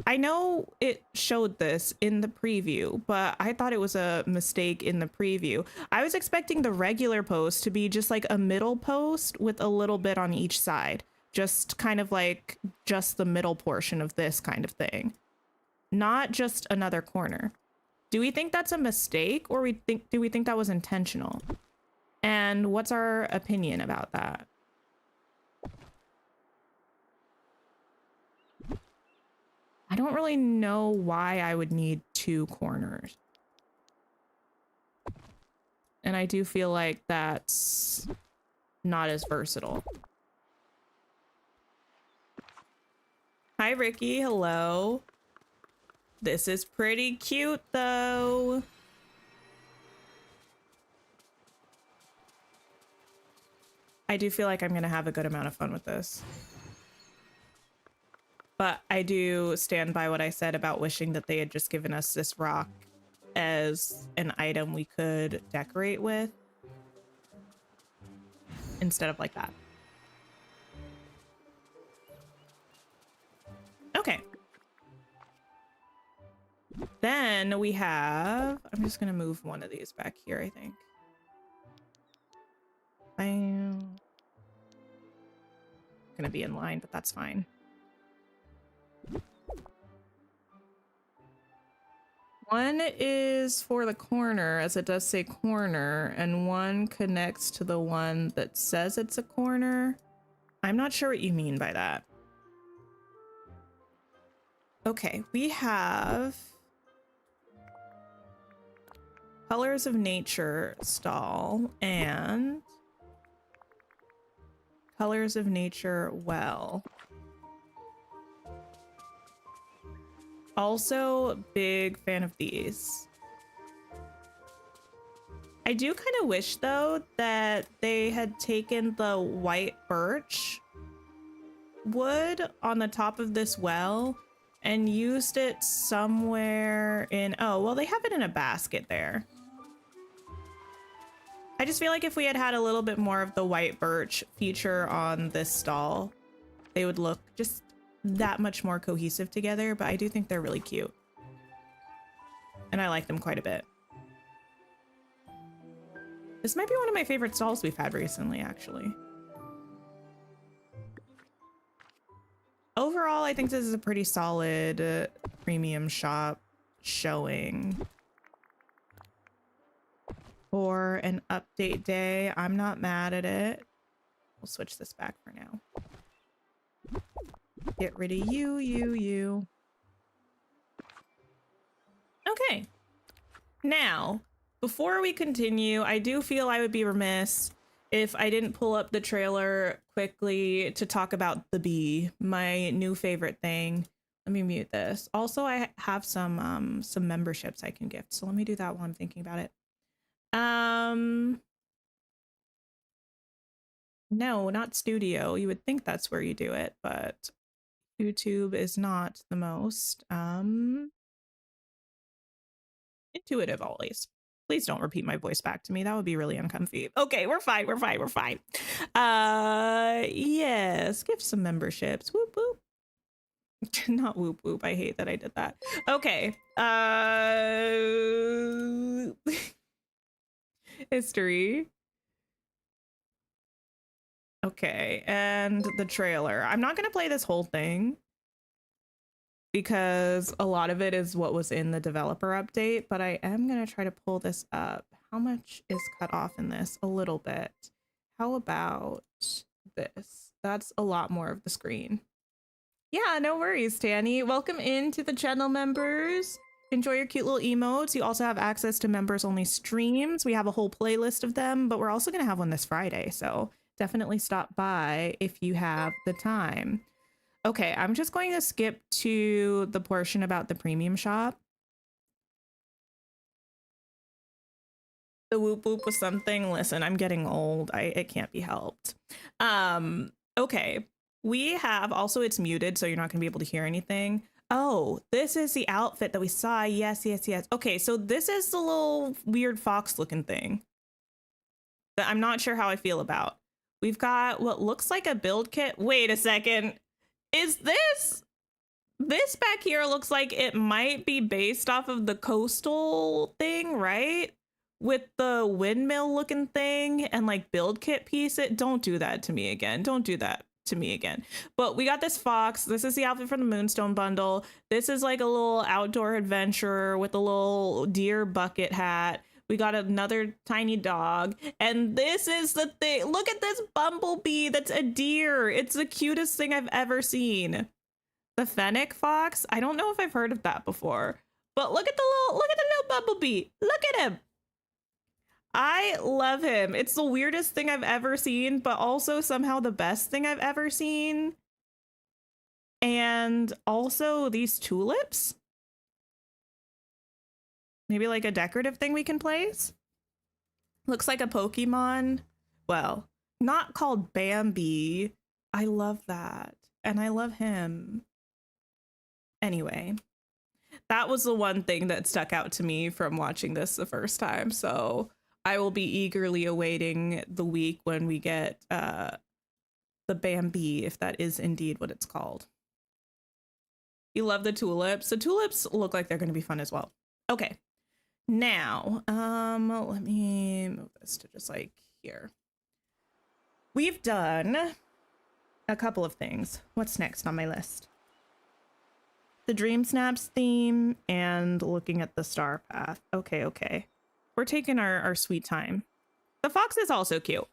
I know it showed this in the preview, but I thought it was a mistake in the preview. I was expecting the regular post to be just like a middle post with a little bit on each side. Just kind of like just the middle portion of this kind of thing. Not just another corner. Do we think that's a mistake, or do we think that was intentional? And what's our opinion about that? I don't really know why I would need two corners. And I do feel like that's not as versatile. Hi, Ricky. Hello. This is pretty cute, though. I do feel like I'm going to have a good amount of fun with this. But I do stand by what I said about wishing that they had just given us this rock as an item we could decorate with instead of like that. Okay. Then we have, I'm just going to move one of these back here, I think. I'm going to be in line, but that's fine. One is for the corner, as it does say corner, and one connects to the one that says it's a corner. I'm not sure what you mean by that. Okay, we have Colors of Nature stall and Colors of Nature well. Also, big fan of these. I do kind of wish, though, that they had taken the white birch wood on the top of this well and used it somewhere in... Oh, well, they have it in a basket there. I just feel like if we had had a little bit more of the white birch feature on this stall, they would look just that much more cohesive together, but I do think they're really cute. And I like them quite a bit. This might be one of my favorite stalls we've had recently, actually. Overall, I think this is a pretty solid premium shop showing. For an update day, I'm not mad at it. We'll switch this back for now. Get rid of you. Okay. Now, before we continue, I do feel I would be remiss if I didn't pull up the trailer quickly to talk about the bee, my new favorite thing. Let me mute this. Also, I have some memberships I can gift, so let me do that while I'm thinking about it. No, not studio. You would think that's where you do it, but YouTube is not the most intuitive always. Please don't repeat my voice back to me. That would be really uncomfy. Okay, we're fine. Yes, give some memberships. Whoop whoop. Not whoop whoop. I hate that I did that. Okay. History. Okay, and the trailer. I'm not gonna play this whole thing because a lot of it is what was in the developer update, but I am gonna try to pull this up. How much is cut off in this? A little bit. How about this? That's a lot more of the screen. Yeah, no worries, Tanny. Welcome into the channel, members. Enjoy your cute little emotes. You also have access to members only streams. We have a whole playlist of them, but we're also gonna have one this Friday, so definitely stop by if you have the time. Okay, I'm just going to skip to the portion about the premium shop. The whoop whoop was something. Listen, I'm getting old. It can't be helped. Okay. We have also, it's muted, so you're not gonna be able to hear anything. Oh, this is the outfit that we saw. Yes. Okay, so this is the little weird fox looking thing that I'm not sure how I feel about. We've got what looks like a build kit. Wait a second. Is this back here looks like it might be based off of the coastal thing, right? With the windmill looking thing and like build kit piece. Don't do that to me again. Don't do that to me again. But we got this fox. This is the outfit from the Moonstone bundle. This is like a little outdoor adventurer with a little deer bucket hat. We got another tiny dog, and this is the thing. Look at this bumblebee that's a deer. It's the cutest thing I've ever seen. The fennec fox. I don't know if I've heard of that before, but look at the little bumblebee. Look at him. I love him. It's the weirdest thing I've ever seen, but also somehow the best thing I've ever seen. And also these tulips. Maybe like a decorative thing we can place. Looks like a Pokemon. Well, not called Bambi. I love that. And I love him. Anyway, that was the one thing that stuck out to me from watching this the first time. So I will be eagerly awaiting the week when we get the Bambi, if that is indeed what it's called. You love the tulips. The tulips look like they're going to be fun as well. Okay. Now, let me move this to just like here. We've done a couple of things. What's next on my list? The Dream Snaps theme and looking at the star path. Okay. We're taking our sweet time. The fox is also cute.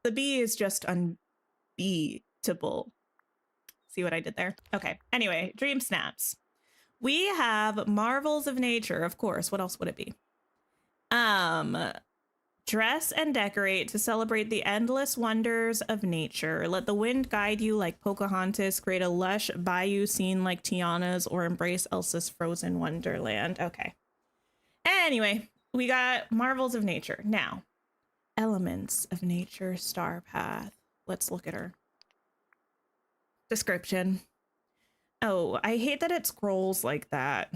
The bee is just unbeatable. See what I did there? Okay. Anyway, Dream Snaps. We have marvels of nature, of course. What else would it be? Dress and decorate to celebrate the endless wonders of nature. Let the wind guide you like Pocahontas. Create a lush bayou scene like Tiana's, or embrace Elsa's frozen wonderland. Okay. Anyway, we got marvels of nature. Now, elements of nature star path. Let's look at her description. Oh, I hate that it scrolls like that.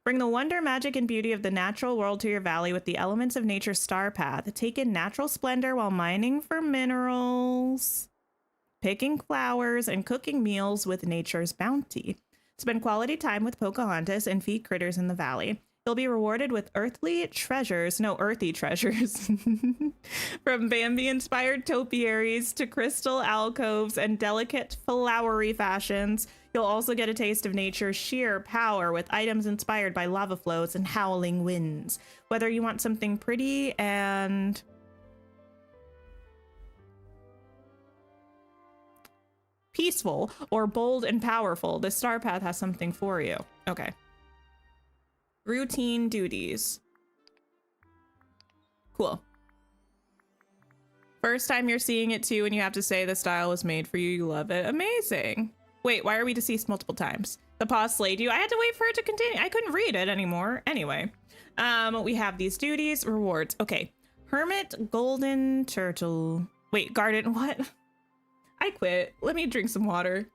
Bring the wonder, magic, and beauty of the natural world to your valley with the elements of nature's star path. Take in natural splendor while mining for minerals, picking flowers, and cooking meals with nature's bounty. Spend quality time with Pocahontas and feed critters in the valley. You'll be rewarded with earthy treasures, from Bambi-inspired topiaries to crystal alcoves and delicate flowery fashions. You'll also get a taste of nature's sheer power with items inspired by lava flows and howling winds. Whether you want something pretty and peaceful or bold and powerful, the star path has something for you. Okay. Routine duties. Cool. First time you're seeing it too, and you have to say the style was made for you. You love it. Amazing. Wait, why are we deceased multiple times? The pause slayed you. I had to wait for it to continue. I couldn't read it anymore. Anyway, we have these duties, rewards. Okay. Hermit golden turtle. Wait, garden. What? I quit. Let me drink some water.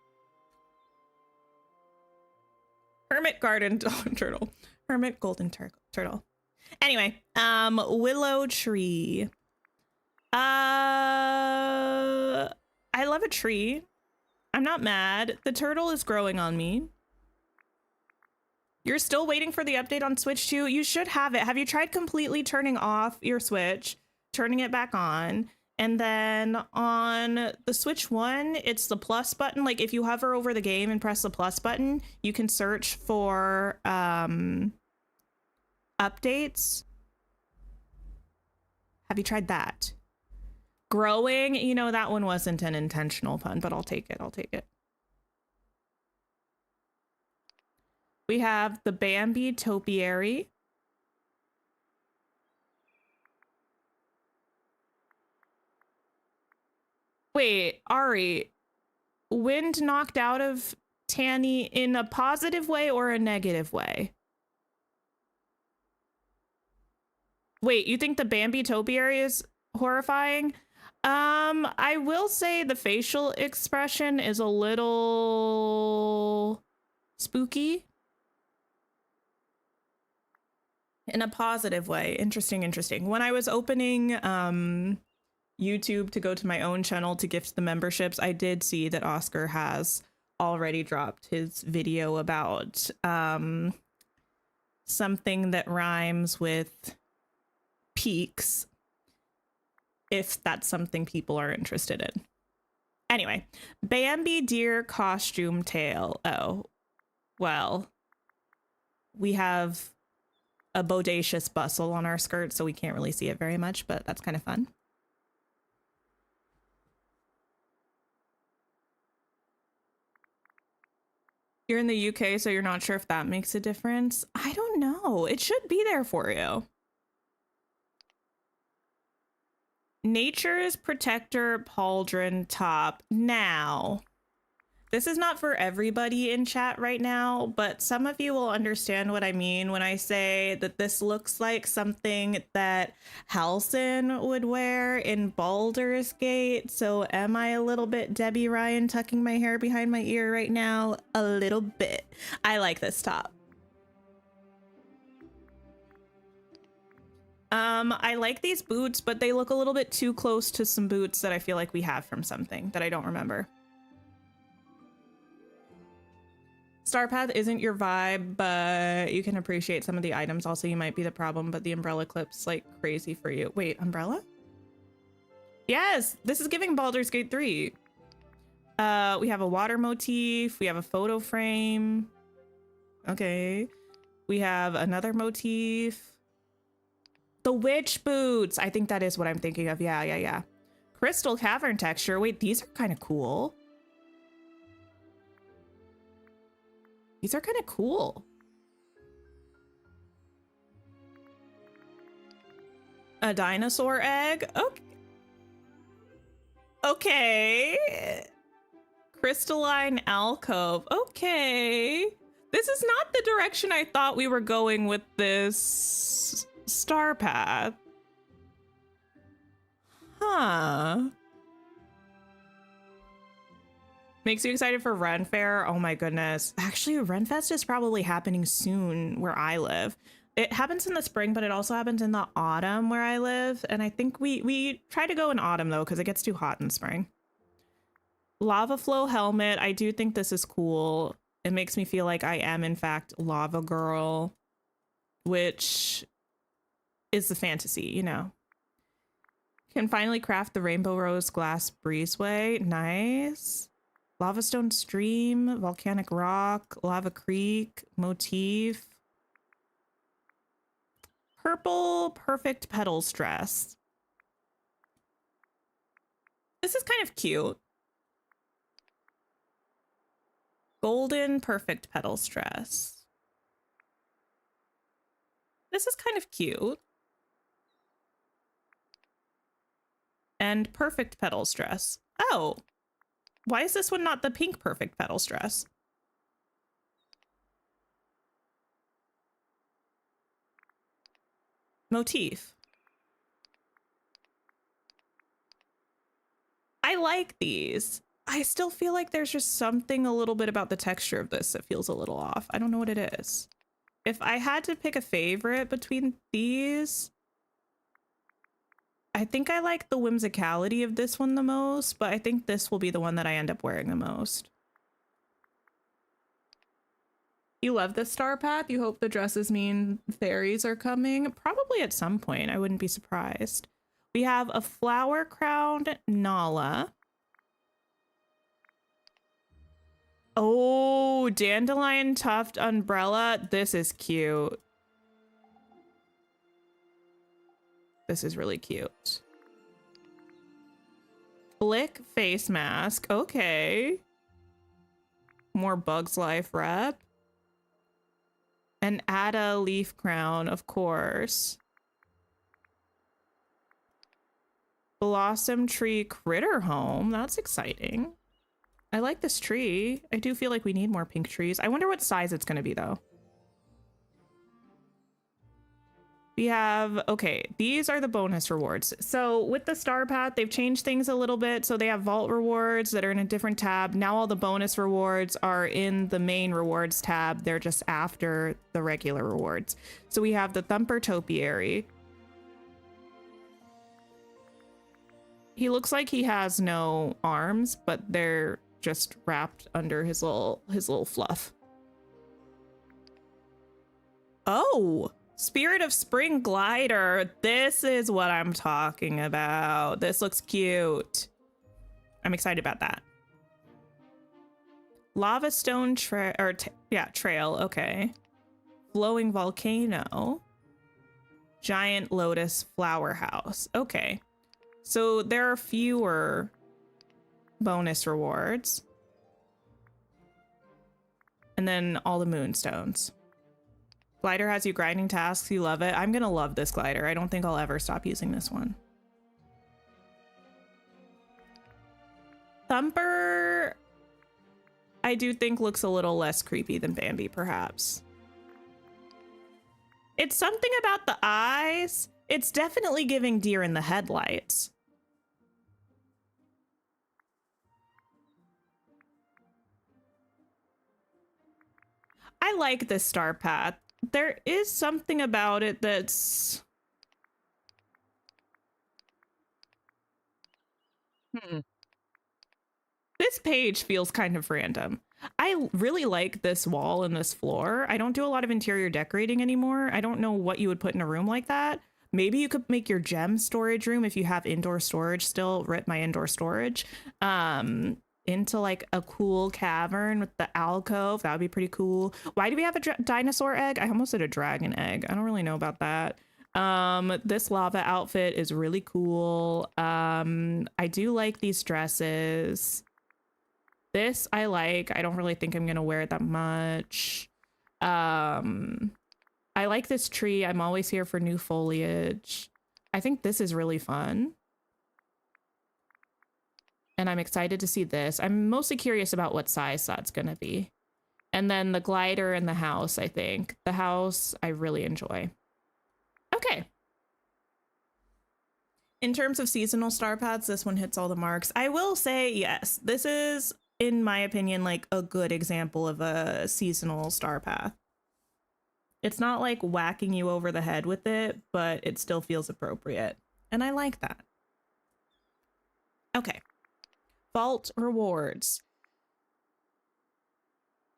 Hermit garden turtle. Hermit golden turtle. Anyway, willow tree. I love a tree. I'm not mad. The turtle is growing on me. You're still waiting for the update on Switch 2? You should have it. Have you tried completely turning off your Switch, turning it back on, and then on the Switch 1, it's the plus button. Like if you hover over the game and press the plus button, you can search for updates. Have you tried that? Growing, you know, that one wasn't an intentional pun, but I'll take it. I'll take it. We have the Bambi topiary. Wait, Ari, wind knocked out of Tanny in a positive way or a negative way? Wait, you think the Bambi topiary is horrifying? I will say the facial expression is a little spooky. In a positive way. Interesting, interesting. When I was opening YouTube to go to my own channel to gift the memberships, I did see that Oscar has already dropped his video about something that rhymes with peaks, if that's something people are interested in. Anyway, Bambi deer costume tail. Oh, well, we have a bodacious bustle on our skirt, so we can't really see it very much, but that's kind of fun. You're in the UK, so you're not sure if that makes a difference. I don't know. It should be there for you. Nature's Protector pauldron top. Now, this is not for everybody in chat right now, but some of you will understand what I mean when I say that this looks like something that Halcyon would wear in Baldur's Gate. So am I a little bit Debbie Ryan tucking my hair behind my ear right now? A little bit. I like this top. I like these boots, but they look a little bit too close to some boots that I feel like we have from something that I don't remember. Starpath isn't your vibe, but you can appreciate some of the items. Also, you might be the problem, but the umbrella clip's like crazy for you. Wait, umbrella? Yes, this is giving Baldur's Gate 3. We have a water motif. We have a photo frame. Okay. We have another motif. The witch boots. I think that is what I'm thinking of. Yeah. Crystal cavern texture. Wait, these are kind of cool. These are kind of cool. A dinosaur egg? Okay. Okay. Crystalline alcove. Okay. This is not the direction I thought we were going with this star path. Huh. Makes you excited for Ren Fair? Oh my goodness. Actually, Ren Fest is probably happening soon where I live. It happens in the spring, but it also happens in the autumn where I live. And I think we try to go in autumn though, because it gets too hot in spring. Lava flow helmet. I do think this is cool. It makes me feel like I am in fact lava girl, which is the fantasy, you know. Can finally craft the rainbow rose glass breezeway. Nice. Lava stone stream, volcanic rock, lava creek, motif. Purple perfect petals dress. This is kind of cute. Golden perfect petals dress. This is kind of cute. And perfect petals dress. Oh, why is this one not the pink perfect petals dress? Motif. I like these. I still feel like there's just something a little bit about the texture of this that feels a little off. I don't know what it is. If I had to pick a favorite between these, I think I like the whimsicality of this one the most, but I think this will be the one that I end up wearing the most. You love this star path? You hope the dresses mean fairies are coming? Probably at some point. I wouldn't be surprised. We have a flower crowned Nala. Oh, dandelion tuft umbrella. This is cute. This is really cute. Flick face mask. Okay. More Bugs Life rep. An Ada leaf crown, of course. Blossom tree critter home. That's exciting. I like this tree. I do feel like we need more pink trees. I wonder what size it's going to be, though. We have, okay, these are the bonus rewards. So with the star path, they've changed things a little bit. So they have vault rewards that are in a different tab. Now all the bonus rewards are in the main rewards tab. They're just after the regular rewards. So we have the Thumper Topiary. He looks like he has no arms, but they're just wrapped under his little fluff. Oh, Spirit of Spring glider. This is what I'm talking about. This looks cute. I'm excited about that. Lava stone trail. Okay. Flowing volcano. Giant lotus flower house. Okay. So there are fewer bonus rewards. And then all the moonstones. Glider has you grinding tasks. You love it. I'm going to love this glider. I don't think I'll ever stop using this one. Thumper, I do think looks a little less creepy than Bambi, perhaps. It's something about the eyes. It's definitely giving deer in the headlights. I like this star path. There is something about it that's... This page feels kind of random. I really like this wall and this floor. I don't do a lot of interior decorating anymore. I don't know what you would put in a room like that. Maybe you could make your gem storage room if you have indoor storage still. Rip my indoor storage. Into like a cool cavern with the alcove. That would be pretty cool. Why do we have a dinosaur egg? I almost said a dragon egg. I don't really know about that. This lava outfit is really cool. I do like these dresses. This I like. I don't really think I'm gonna wear it that much. I like this tree. I'm always here for new foliage. I think this is really fun. And I'm excited to see this. I'm mostly curious about what size that's gonna be. And then the glider and the house, I think. The house, I really enjoy. Okay. In terms of seasonal star paths, this one hits all the marks. I will say, yes, this is, in my opinion, like a good example of a seasonal star path. It's not like whacking you over the head with it, but it still feels appropriate. And I like that. Okay. Vault rewards.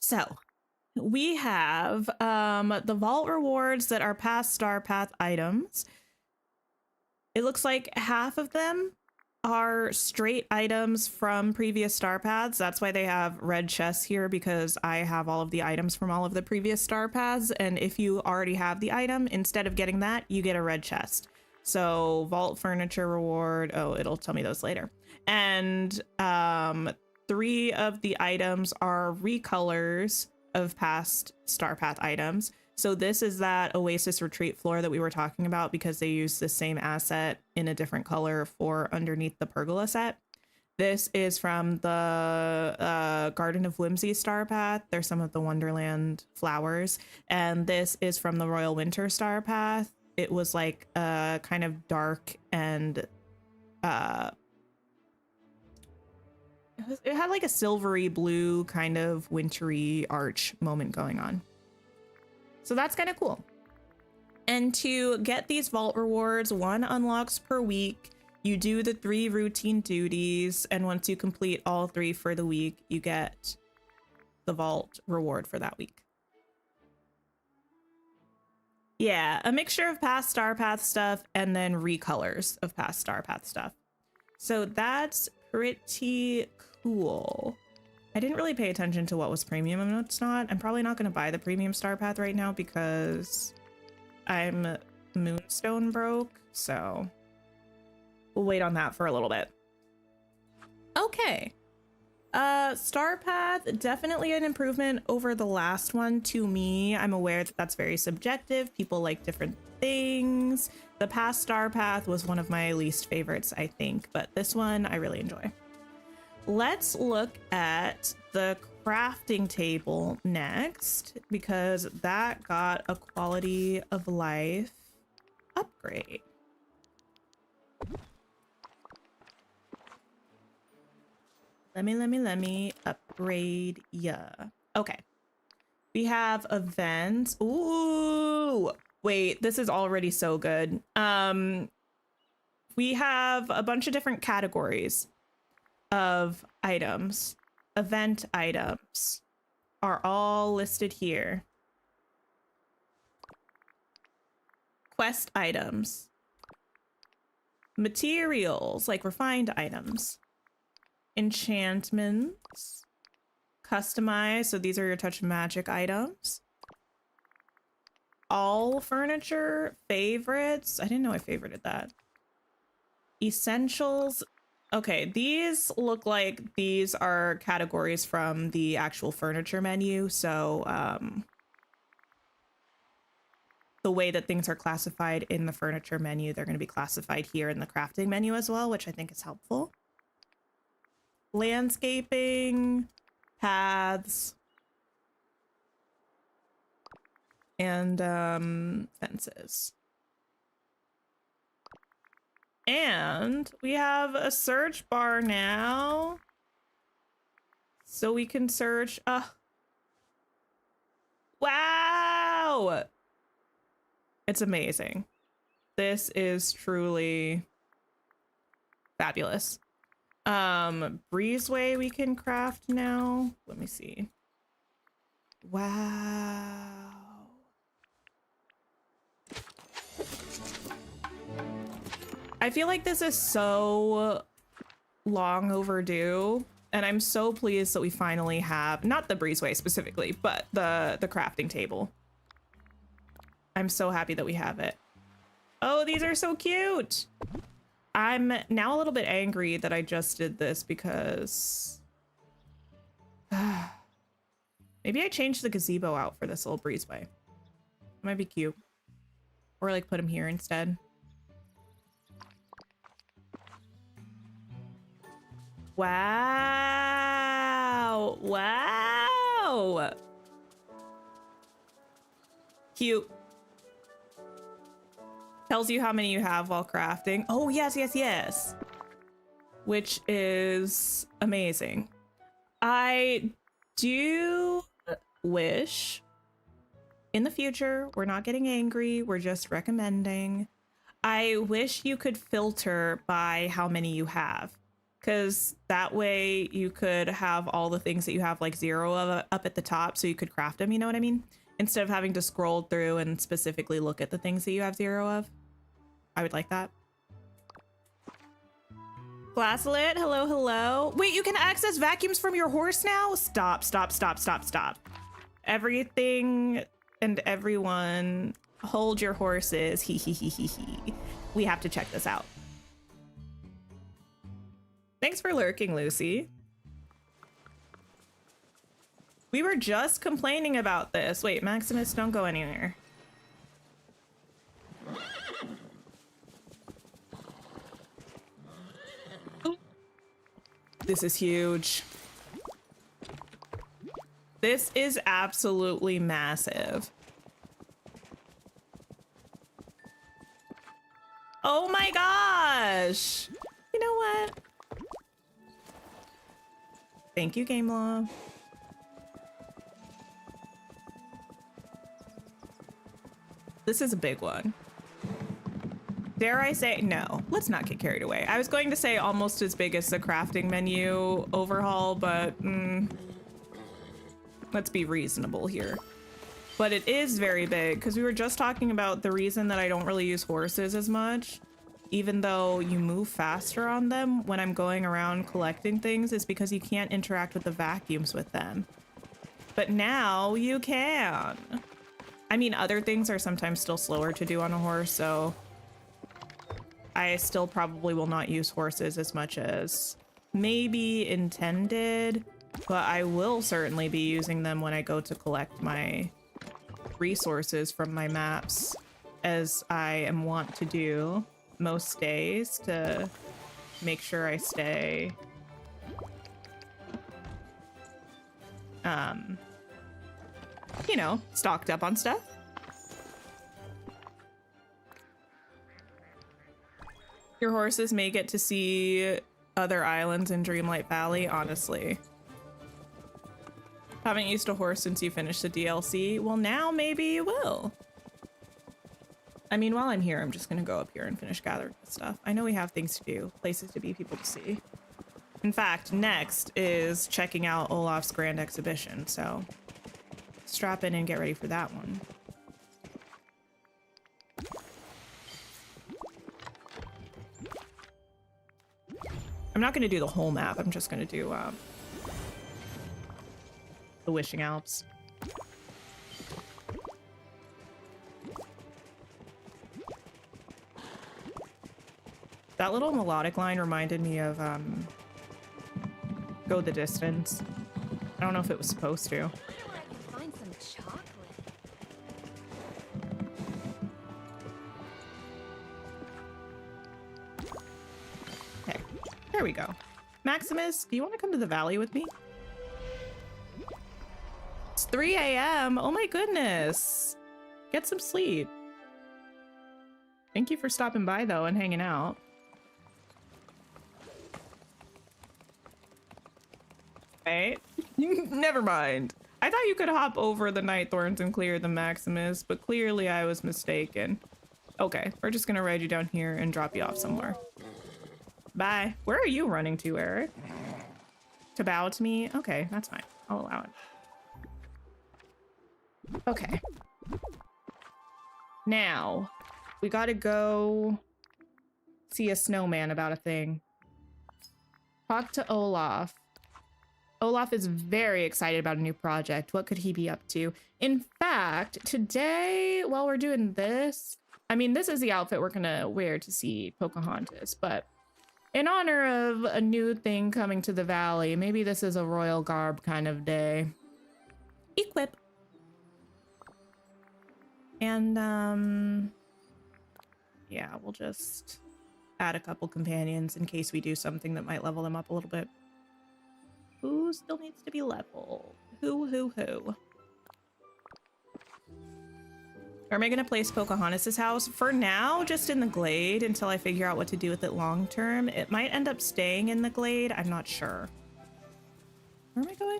So we have the vault rewards that are past star path items. It looks like half of them are straight items from previous star paths. That's why they have red chests here, because I have all of the items from all of the previous star paths. And if you already have the item, instead of getting that, you get a red chest. So vault furniture reward. Oh, it'll tell me those later. And 3 of the items are recolors of past star path items. So this is that Oasis retreat floor that we were talking about, because they use the same asset in a different color for underneath the pergola set. This is from the Garden of Whimsy star path. There's some of the Wonderland flowers. And this is from the Royal Winter star path. It was like kind of dark and it had like a silvery blue kind of wintry arch moment going on. So that's kind of cool. And to get these vault rewards, 1 unlocks per week. You do the 3 routine duties, and once you complete all 3 for the week, you get the vault reward for that week. Yeah, a mixture of past star path stuff and then recolors of past star path stuff. So that's pretty cool. I didn't really pay attention to what was premium and what's not. I'm probably not going to buy the premium star path right now because I'm moonstone broke. So we'll wait on that for a little bit. Okay. Star path, definitely an improvement over the last one to me. I'm aware that that's very subjective. People like different things. The past star path was one of my least favorites, I think, but this one I really enjoy. Let's look at the crafting table next, because that got a quality of life upgrade. Let me upgrade ya. Okay. We have events. Ooh, wait, this is already so good. We have a bunch of different categories of items. Event items are all listed here. Quest items. Materials, like refined items. Enchantments. Customize, so these are your touch magic items. All furniture. Favorites. I didn't know I favorited that. Essentials. Okay, these look like these are categories from the actual furniture menu. So the way that things are classified in the furniture menu, they're going to be classified here in the crafting menu as well, which I think is helpful. Landscaping, paths, and fences. And we have a search bar now, so we can search. Wow, it's amazing. This is truly fabulous. Breezeway we can craft now. Let me see. Wow. I feel like this is so long overdue, and I'm so pleased that we finally have, not the breezeway specifically, but the crafting table. I'm so happy that we have it. Oh, these are so cute. I'm now a little bit angry that I just did this because Maybe I changed the gazebo out for this little breezeway. It might be cute. Or like put him here instead. Wow. Wow. Cute. Tells you how many you have while crafting. Oh, yes, yes, yes. Which is amazing. I do wish in the future, we're not getting angry, we're just recommending. I wish you could filter by how many you have, because that way you could have all the things that you have like 0 of up at the top so you could craft them, you know what I mean? Instead of having to scroll through and specifically look at the things that you have 0 of. I would like that. Glasslit, hello, hello. Wait, you can access vacuums from your horse now? Stop, stop, stop, stop, stop. Everything and everyone, hold your horses. Hee hee hee hee hee. We have to check this out. Thanks for lurking, Lucy. We were just complaining about this. Wait, Maximus, don't go anywhere. This is huge. This is absolutely massive. Oh my gosh. You know what? Thank you, Game Law. This is a big one. Dare I say, no, let's not get carried away. I was going to say almost as big as the crafting menu overhaul, but let's be reasonable here. But it is very big because we were just talking about the reason that I don't really use horses as much, even though you move faster on them when I'm going around collecting things, is because you can't interact with the vacuums with them. But now you can. I mean, other things are sometimes still slower to do on a horse, so I still probably will not use horses as much as maybe intended, but I will certainly be using them when I go to collect my resources from my maps, as I am wont to do most days to make sure I stay you know, stocked up on stuff. Your horses may get to see other islands in Dreamlight Valley, honestly. Haven't used a horse since you finished the DLC. Well, now maybe you will. I mean, while I'm here, I'm just gonna go up here and finish gathering this stuff. I know we have things to do, places to be, people to see. In fact, next is checking out Olaf's Grand Exhibition, so strap in and get ready for that one. I'm not going to do the whole map. I'm just going to do the Wishing Alps. That little melodic line reminded me of Go the Distance. I don't know if it was supposed to. There we go. Maximus, do you want to come to the valley with me? It's 3 a.m. Oh my goodness. Get some sleep. Thank you for stopping by though and hanging out. Right? Never mind. I thought you could hop over the night thorns and clear the Maximus, but clearly I was mistaken. Okay, we're just gonna ride you down here and drop you off somewhere. Bye. Where are you running to, Eric? To bow to me? Okay, that's fine. I'll allow it. Okay. Now, we gotta go see a snowman about a thing. Talk to Olaf. Olaf is very excited about a new project. What could he be up to? In fact, today, while we're doing this, I mean, this is the outfit we're gonna wear to see Pocahontas, but In honor of a new thing coming to the valley, maybe this is a royal garb kind of day. Equip. And, yeah, we'll just add a couple companions in case we do something that might level them up a little bit. Who still needs to be leveled? Who? Or am I going to place Pocahontas' house? For now, just in the glade until I figure out what to do with it long term. It might end up staying in the glade. I'm not sure. Where am I going?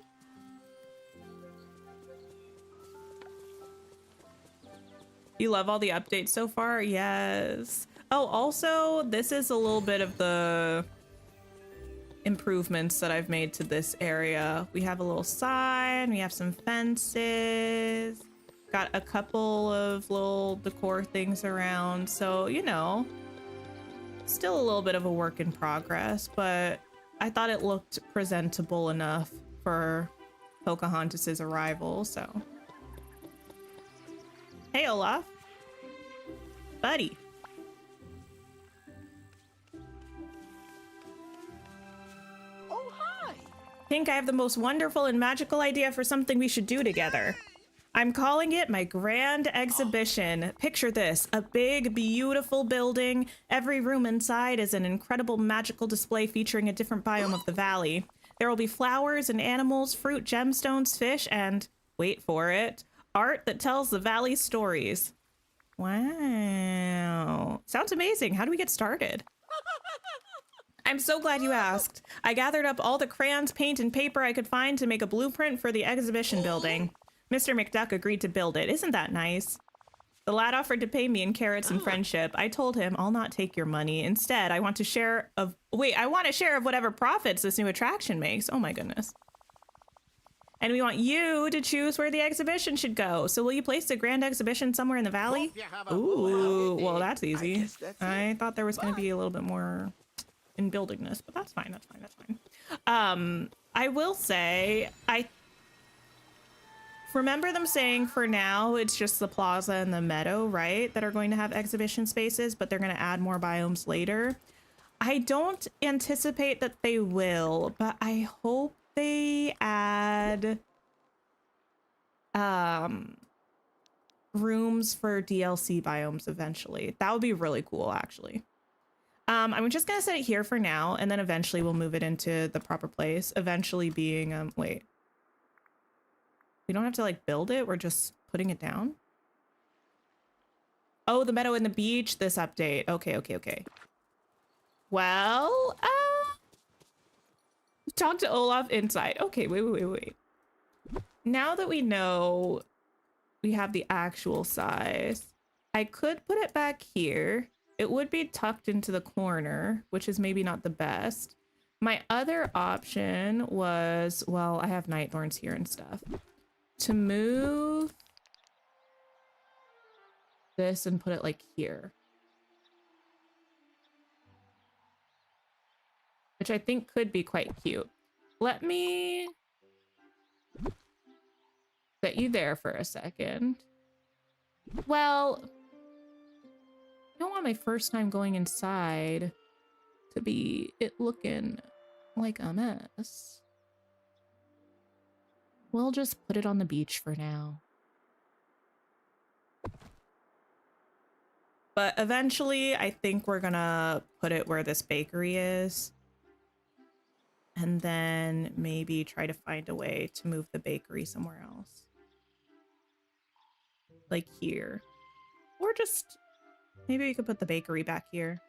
You love all the updates so far? Yes. Oh, also, this is a little bit of the improvements that I've made to this area. We have a little sign. We have some fences. Got a couple of little decor things around. So, you know, still a little bit of a work in progress, but I thought it looked presentable enough for Pocahontas' arrival, so. Hey, Olaf. Buddy. Oh, hi. Think I have the most wonderful and magical idea for something we should do together. I'm calling it my grand exhibition. Picture this, a big, beautiful building. Every room inside is an incredible magical display featuring a different biome of the valley. There will be flowers and animals, fruit, gemstones, fish, and, wait for it, art that tells the valley's stories. Wow. Sounds amazing. How do we get started? I'm so glad you asked. I gathered up all the crayons, paint, and paper I could find to make a blueprint for the exhibition building. Mr. McDuck agreed to build it. Isn't that nice? The lad offered to pay me in carrots and friendship. I told him I'll not take your money. Instead, I want a share of whatever profits this new attraction makes. Oh my goodness. And we want you to choose where the exhibition should go. So will you place the grand exhibition somewhere in the valley? Ooh, well, that's easy. I thought there was going to be a little bit more in buildingness, but that's fine. That's fine. I will say, I remember them saying for now it's just the plaza and the meadow, right, that are going to have exhibition spaces, but they're going to add more biomes later. I don't anticipate that they will, but I hope they add rooms for DLC biomes eventually. That would be really cool, actually. I'm just gonna set it here for now, and then eventually we'll move it into the proper place. Eventually being wait. We don't have to like build it, we're just putting it down. Oh, the meadow and the beach, this update. Okay. Well, talk to Olaf inside. Okay, wait. Now that we know we have the actual size, I could put it back here. It would be tucked into the corner, which is maybe not the best. My other option was, well, I have night thorns here and stuff. To move this and put it like here. Which I think could be quite cute. Let me set you there for a second. Well, I don't want my first time going inside to be it looking like a mess. We'll just put it on the beach for now. But eventually, I think we're gonna put it where this bakery is. And then maybe try to find a way to move the bakery somewhere else. Like here. Or just, maybe we could put the bakery back here.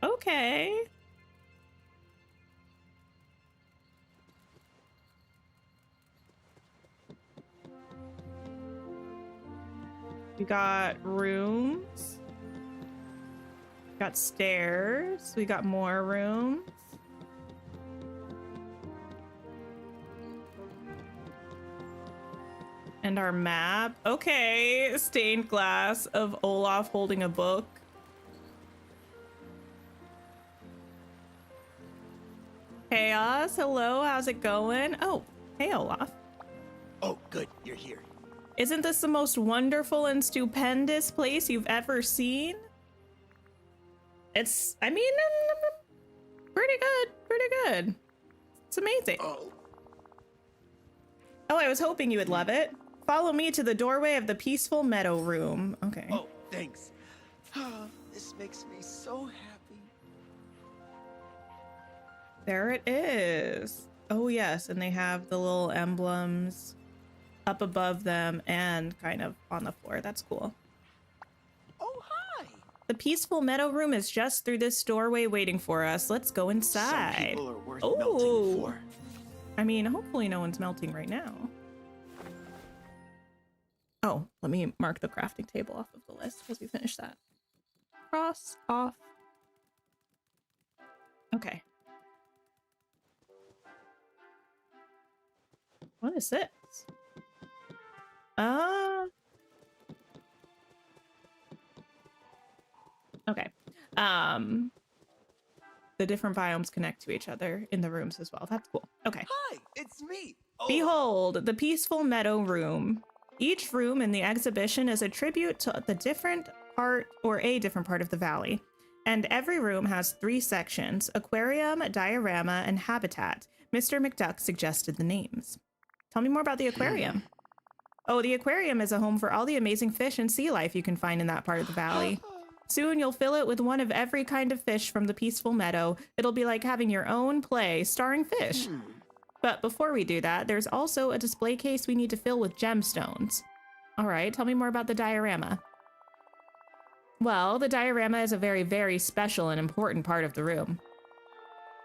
Okay. We got rooms. We got stairs. We got more rooms. And our map. Okay, stained glass of Olaf holding a book. Chaos, hello, how's it going? Oh, hey Olaf. Oh, good, you're here. Isn't this the most wonderful and stupendous place you've ever seen? It's, I mean, pretty good. It's amazing. Oh, Oh, I was hoping you would love it. Follow me to the doorway of the peaceful meadow room. Okay. oh, thanks. This makes me so happy. There it is. Oh yes, and they have the little emblems up above them and kind of on the floor. That's cool. Oh, hi. The peaceful meadow room is just through this doorway waiting for us. Let's go Some inside. people are worth melting for. I mean, hopefully no one's melting right now. Oh, let me mark the crafting table off of the list because we finished that. Cross off. Okay. What is this? Okay. The different biomes connect to each other in the rooms as well. That's cool. Okay. Hi, it's me. Oh, Behold, the peaceful meadow room. Each room in the exhibition is a tribute to the different part or a different part of the valley. And every room has 3 sections: aquarium, diorama, and habitat. Mr. McDuck suggested the names. Tell me more about the aquarium. Oh, the aquarium is a home for all the amazing fish and sea life you can find in that part of the valley. Soon you'll fill it with one of every kind of fish from the peaceful meadow. It'll be like having your own play starring fish. But before we do that, there's also a display case we need to fill with gemstones. All right, tell me more about the diorama. Well, the diorama is a very, very special and important part of the room.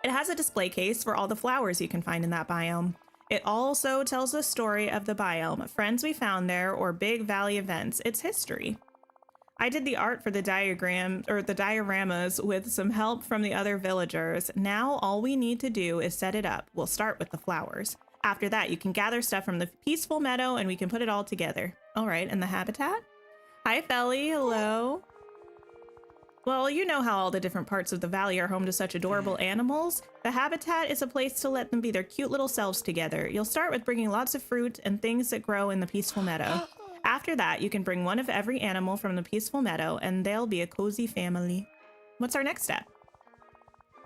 It has a display case for all the flowers you can find in that biome. It also tells the story of the biome, friends we found there, or big valley events. It's history. I did the art for the dioramas with some help from the other villagers. Now all we need to do is set it up. We'll start with the flowers. After that, you can gather stuff from the peaceful meadow and we can put it all together. All right, and the habitat? Hi, Felly, hello. Well, you know how all the different parts of the valley are home to such adorable animals. The habitat is a place to let them be their cute little selves together. You'll start with bringing lots of fruit and things that grow in the peaceful meadow. After that, you can bring one of every animal from the peaceful meadow and they'll be a cozy family. What's our next step?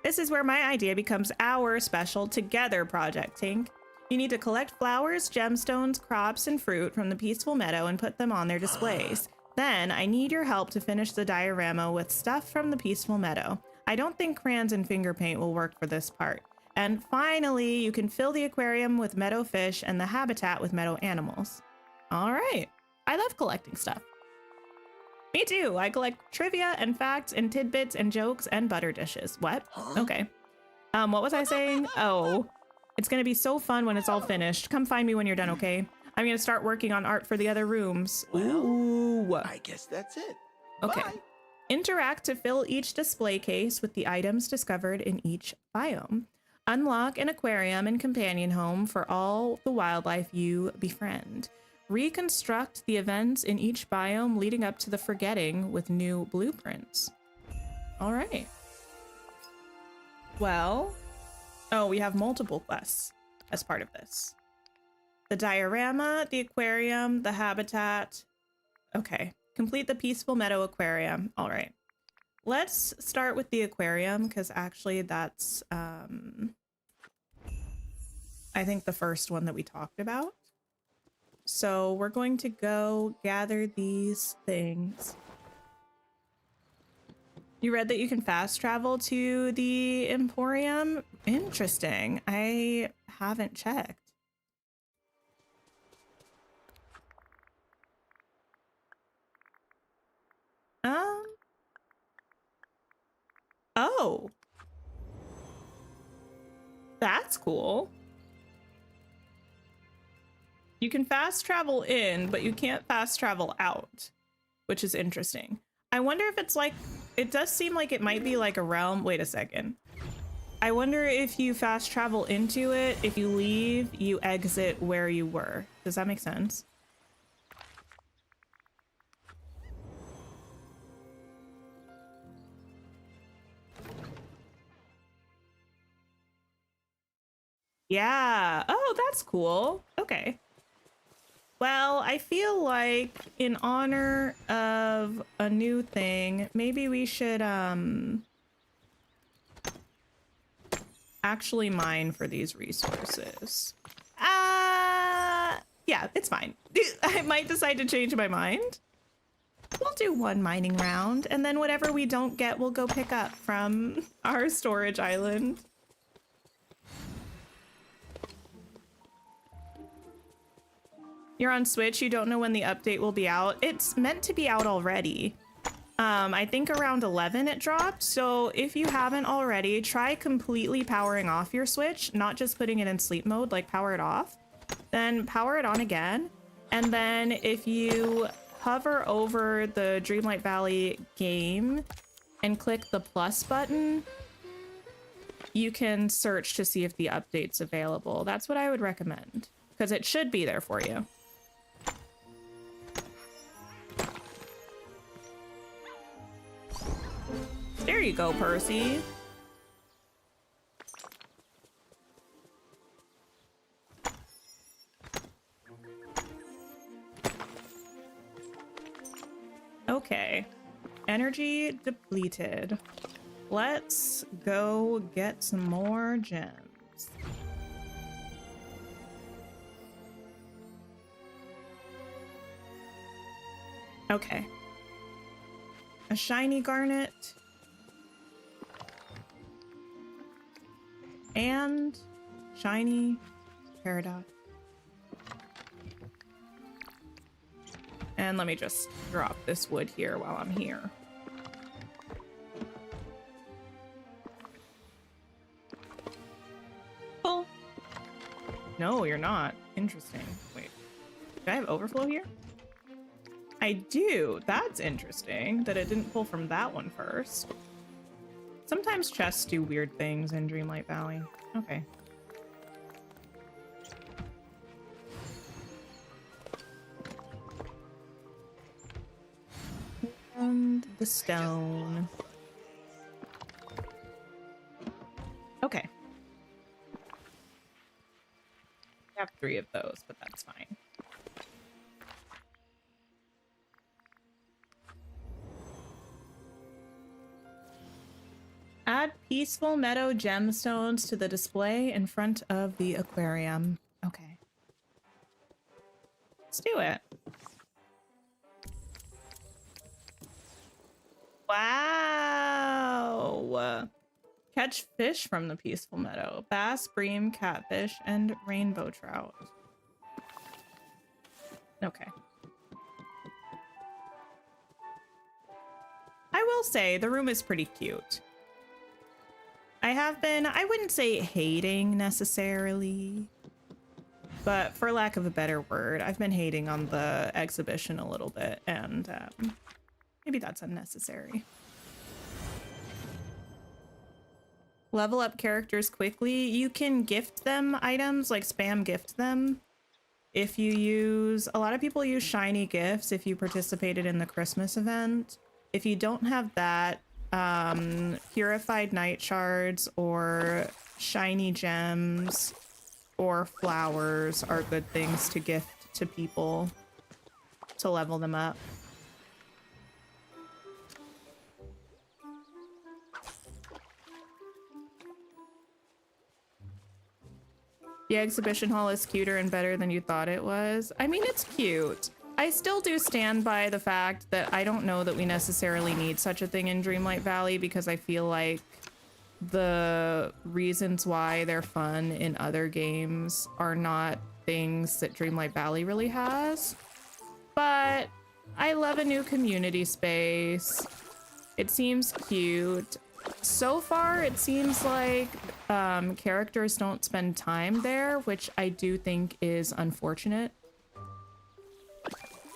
This is where my idea becomes our special together project, Tink. You need to collect flowers, gemstones, crops, and fruit from the peaceful meadow and put them on their displays. Then I need your help to finish the diorama with stuff from the peaceful meadow. I don't think crayons and finger paint will work for this part. And finally, you can fill the aquarium with meadow fish and the habitat with meadow animals. All right. I love collecting stuff. Me too. I collect trivia and facts and tidbits and jokes and butter dishes. What? Okay. What was I saying? Oh, it's going to be so fun when it's all finished. Come find me when you're done, okay? I'm going to start working on art for the other rooms. Ooh. I guess that's it. Okay. Bye. Interact to fill each display case with the items discovered in each biome. Unlock an aquarium and companion home for all the wildlife you befriend. Reconstruct the events in each biome leading up to the forgetting with new blueprints. All right. Well, oh, we have multiple quests as part of this. The diorama, the aquarium, the habitat. Okay. Complete the peaceful meadow aquarium. All right. Let's start with the aquarium because actually that's, I think the first one that we talked about. So we're going to go gather these things. You read that you can fast travel to the Emporium? Interesting. I haven't checked. Oh. That's cool. You can fast travel in, but you can't fast travel out, which is interesting. I wonder if it's like, it does seem like it might be like a realm. Wait a second. I wonder if you fast travel into it, if you leave, you exit where you were. Does that make sense? Yeah. Oh, that's cool. Okay. Well, I feel like in honor of a new thing, maybe we should actually mine for these resources. Yeah, it's fine. I might decide to change my mind. We'll do one mining round, and then whatever we don't get, we'll go pick up from our storage island. You're on Switch, you don't know when the update will be out. It's meant to be out already. I think around 11 it dropped, so if you haven't already, try completely powering off your Switch, not just putting it in sleep mode, like power it off. Then power it on again, and then if you hover over the Dreamlight Valley game and click the plus button, you can search to see if the update's available. That's what I would recommend, because it should be there for you. There you go, Percy. Okay. Energy depleted. Let's go get some more gems. Okay. A shiny garnet. And shiny peridot. And let me just drop this wood here while I'm here. Oh. No, you're not. Interesting. Wait. Do I have overflow here? I do. That's interesting that it didn't pull from that one first. Sometimes chests do weird things in Dreamlight Valley. Okay. And the stone. Okay. I have 3 of those, but that's fine. Add peaceful meadow gemstones to the display in front of the aquarium. Okay. Let's do it. Wow. Catch fish from the peaceful meadow. Bass, bream, catfish, and rainbow trout. Okay. I will say the room is pretty cute. I have been, I wouldn't say hating necessarily, but for lack of a better word, I've been hating on the exhibition a little bit, and maybe that's unnecessary. Level up characters quickly. You can gift them items, like spam gift them. If you use, a lot of people use shiny gifts if you participated in the Christmas event. If you don't have that, purified night shards or shiny gems or flowers are good things to gift to people to level them up. The exhibition hall is cuter and better than you thought it was. I mean, it's cute. I still do stand by the fact that I don't know that we necessarily need such a thing in Dreamlight Valley, because I feel like the reasons why they're fun in other games are not things that Dreamlight Valley really has. But I love a new community space. It seems cute. So far, it seems like characters don't spend time there, which I do think is unfortunate.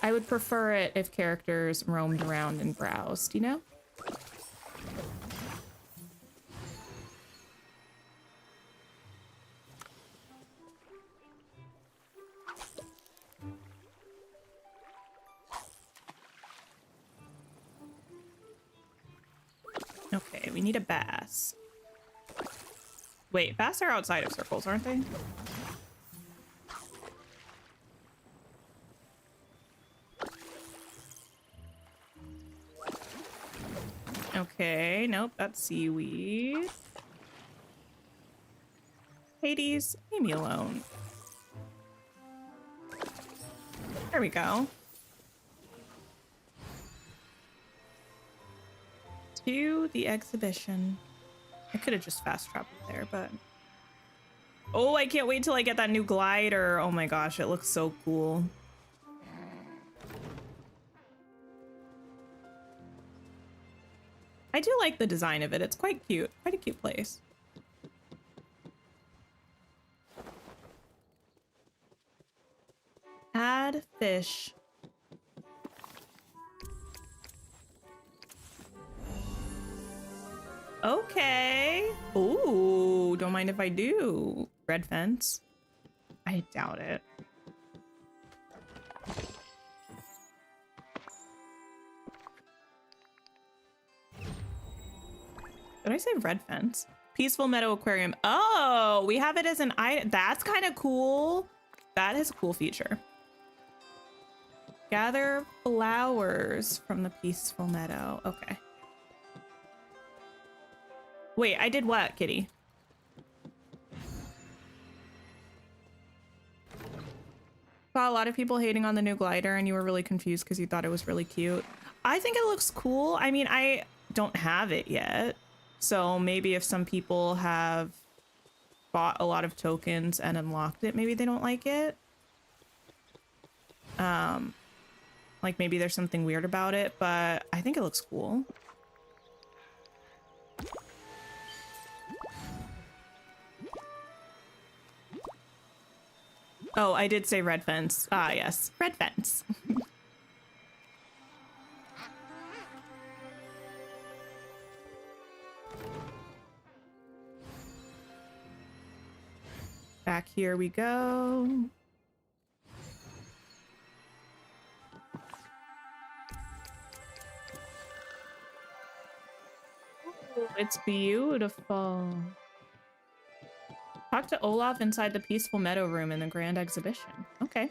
I would prefer it if characters roamed around and browsed, you know? Okay, we need a bass. Wait, bats are outside of circles, aren't they? Okay, nope, that's seaweed. Hades, leave me alone. There we go. To the exhibition. I could have just fast traveled there, but... Oh, I can't wait till I get that new glider. Oh my gosh, it looks so cool. I do like the design of it. It's quite cute. Quite a cute place. Add fish. Okay. Ooh, don't mind if I do. Red fence. I doubt it. Did I say red fence? Peaceful Meadow Aquarium. Oh, we have it as an item. That's kind of cool. That is a cool feature. Gather flowers from the peaceful meadow. Okay. Wait, I did what, kitty? Saw a lot of people hating on the new glider and you were really confused because you thought it was really cute. I think it looks cool. I mean, I don't have it yet. So maybe if some people have bought a lot of tokens and unlocked it, maybe they don't like it. Like maybe there's something weird about it, but I think it looks cool. Oh, I did say red fence. Ah, yes, red fence. Back here we go. Ooh, it's beautiful. Talk to Olaf inside the Peaceful Meadow room in the Grand Exhibition. Okay.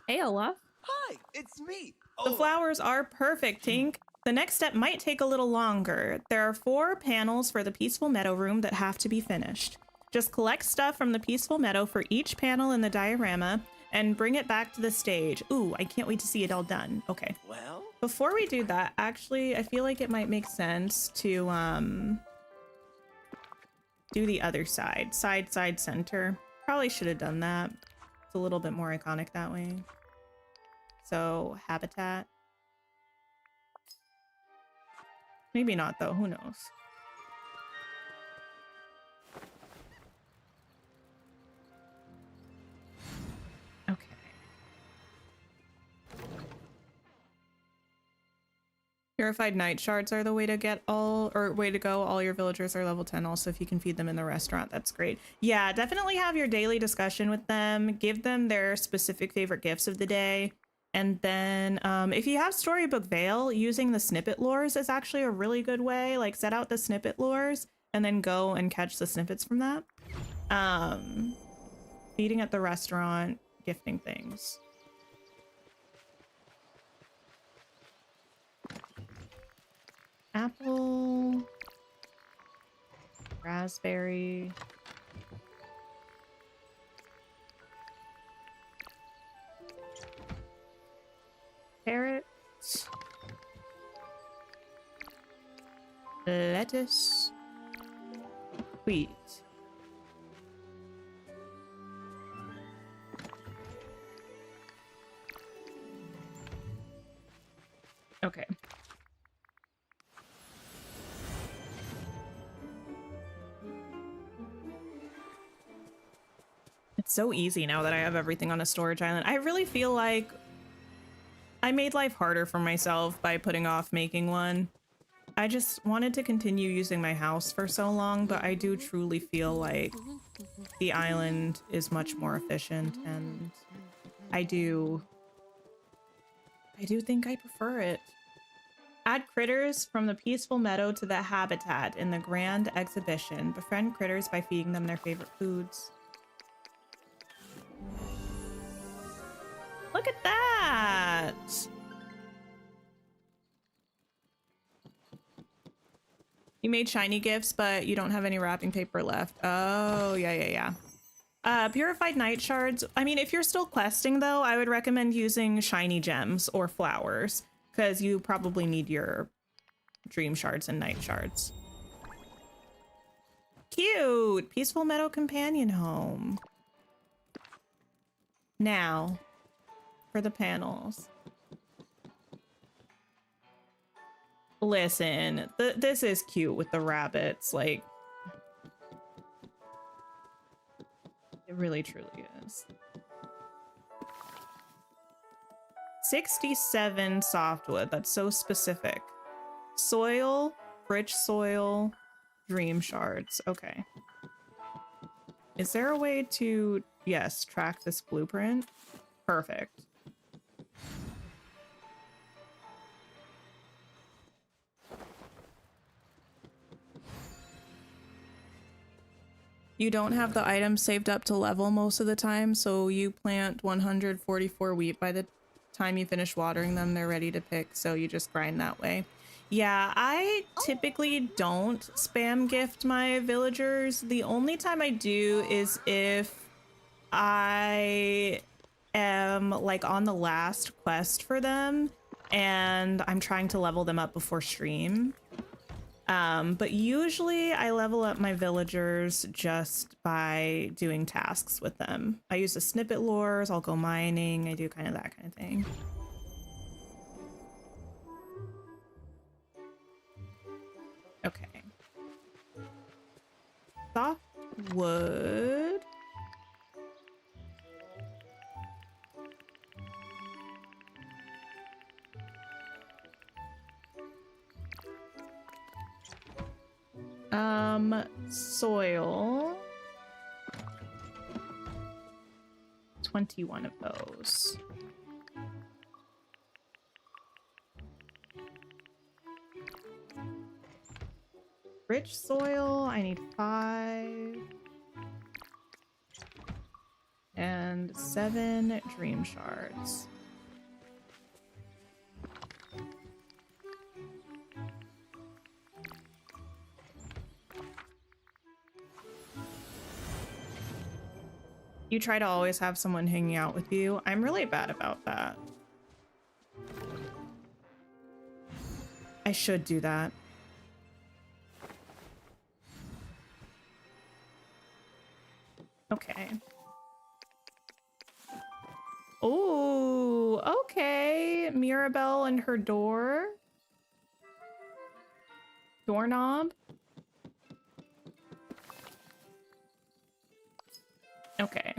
Hey, Olaf. Hi, it's me. The flowers are perfect, Tink. The next step might take a little longer. There are 4 panels for the Peaceful Meadow room that have to be finished. Just collect stuff from the Peaceful Meadow for each panel in the diorama and bring it back to the stage. Ooh, I can't wait to see it all done. Okay. Well, before we do that, actually, I feel like it might make sense to do the other side. Side, side, center. Probably should have done that. It's a little bit more iconic that way. So, habitat. Maybe not, though. Who knows? Okay. Purified night shards are the way to get all, or way to go. All your villagers are level 10. Also, if you can feed them in the restaurant, that's great. Yeah, definitely have your daily discussion with them. Give them their specific favorite gifts of the day. And then if you have Storybook Vale, using the snippet lures is actually a really good way. Like, set out the snippet lures and then go and catch the snippets from that. Feeding at the restaurant, gifting things. Apple, raspberry. Carrot, lettuce, wheat. Okay. It's so easy now that I have everything on a storage island. I really feel like I made life harder for myself by putting off making one. I just wanted to continue using my house for so long, but I do truly feel like the island is much more efficient, and I do think I prefer it. Add critters from the peaceful meadow to the habitat in the grand exhibition. Befriend critters by feeding them their favorite foods. Look at that! You made shiny gifts, but you don't have any wrapping paper left. Oh, yeah. Purified night shards. I mean, if you're still questing, though, I would recommend using shiny gems or flowers, because you probably need your dream shards and night shards. Cute! Peaceful Meadow Companion Home. Now, for the panels. Listen, this is cute with the rabbits, like... It really, truly is. 67 softwood. That's so specific. Soil, rich soil, dream shards. Okay. Is there a way to, yes, track this blueprint? Perfect. You don't have the items saved up to level most of the time, so you plant 144 wheat. By the time you finish watering them, they're ready to pick, so you just grind that way. Yeah, I typically don't spam gift my villagers. The only time I do is if I am like on the last quest for them and I'm trying to level them up before stream. But usually I level up my villagers just by doing tasks with them. I use the snippet lures, I'll go mining, I do kind of that kind of thing. Okay. Softwood. Soil. 21 of those. Rich soil, I need 5. And 7 dream shards. You try to always have someone hanging out with you. I'm really bad about that. I should do that. Okay. Oh, okay. Mirabelle and her doorknob. Okay.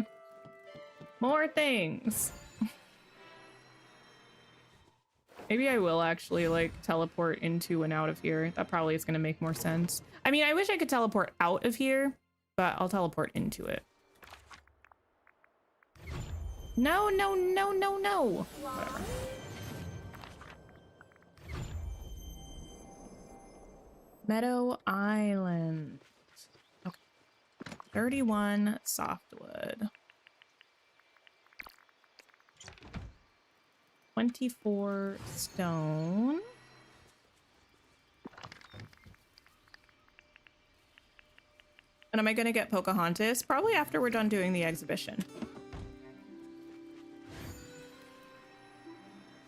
More things. Maybe I will actually like teleport into and out of here. That probably is going to make more sense. I mean, I wish I could teleport out of here, but I'll teleport into it. No. Whatever. Meadow Island. Okay. 31 softwood. 24 stone. And am I going to get Pocahontas? Probably after we're done doing the exhibition.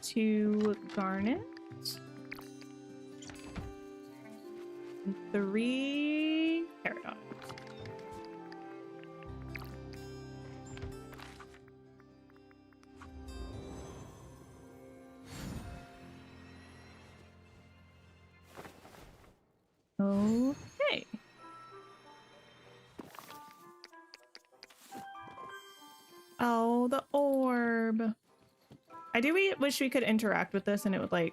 2 garnet. 3 paradox. Okay. Oh, the orb. I do wish we could interact with this and it would like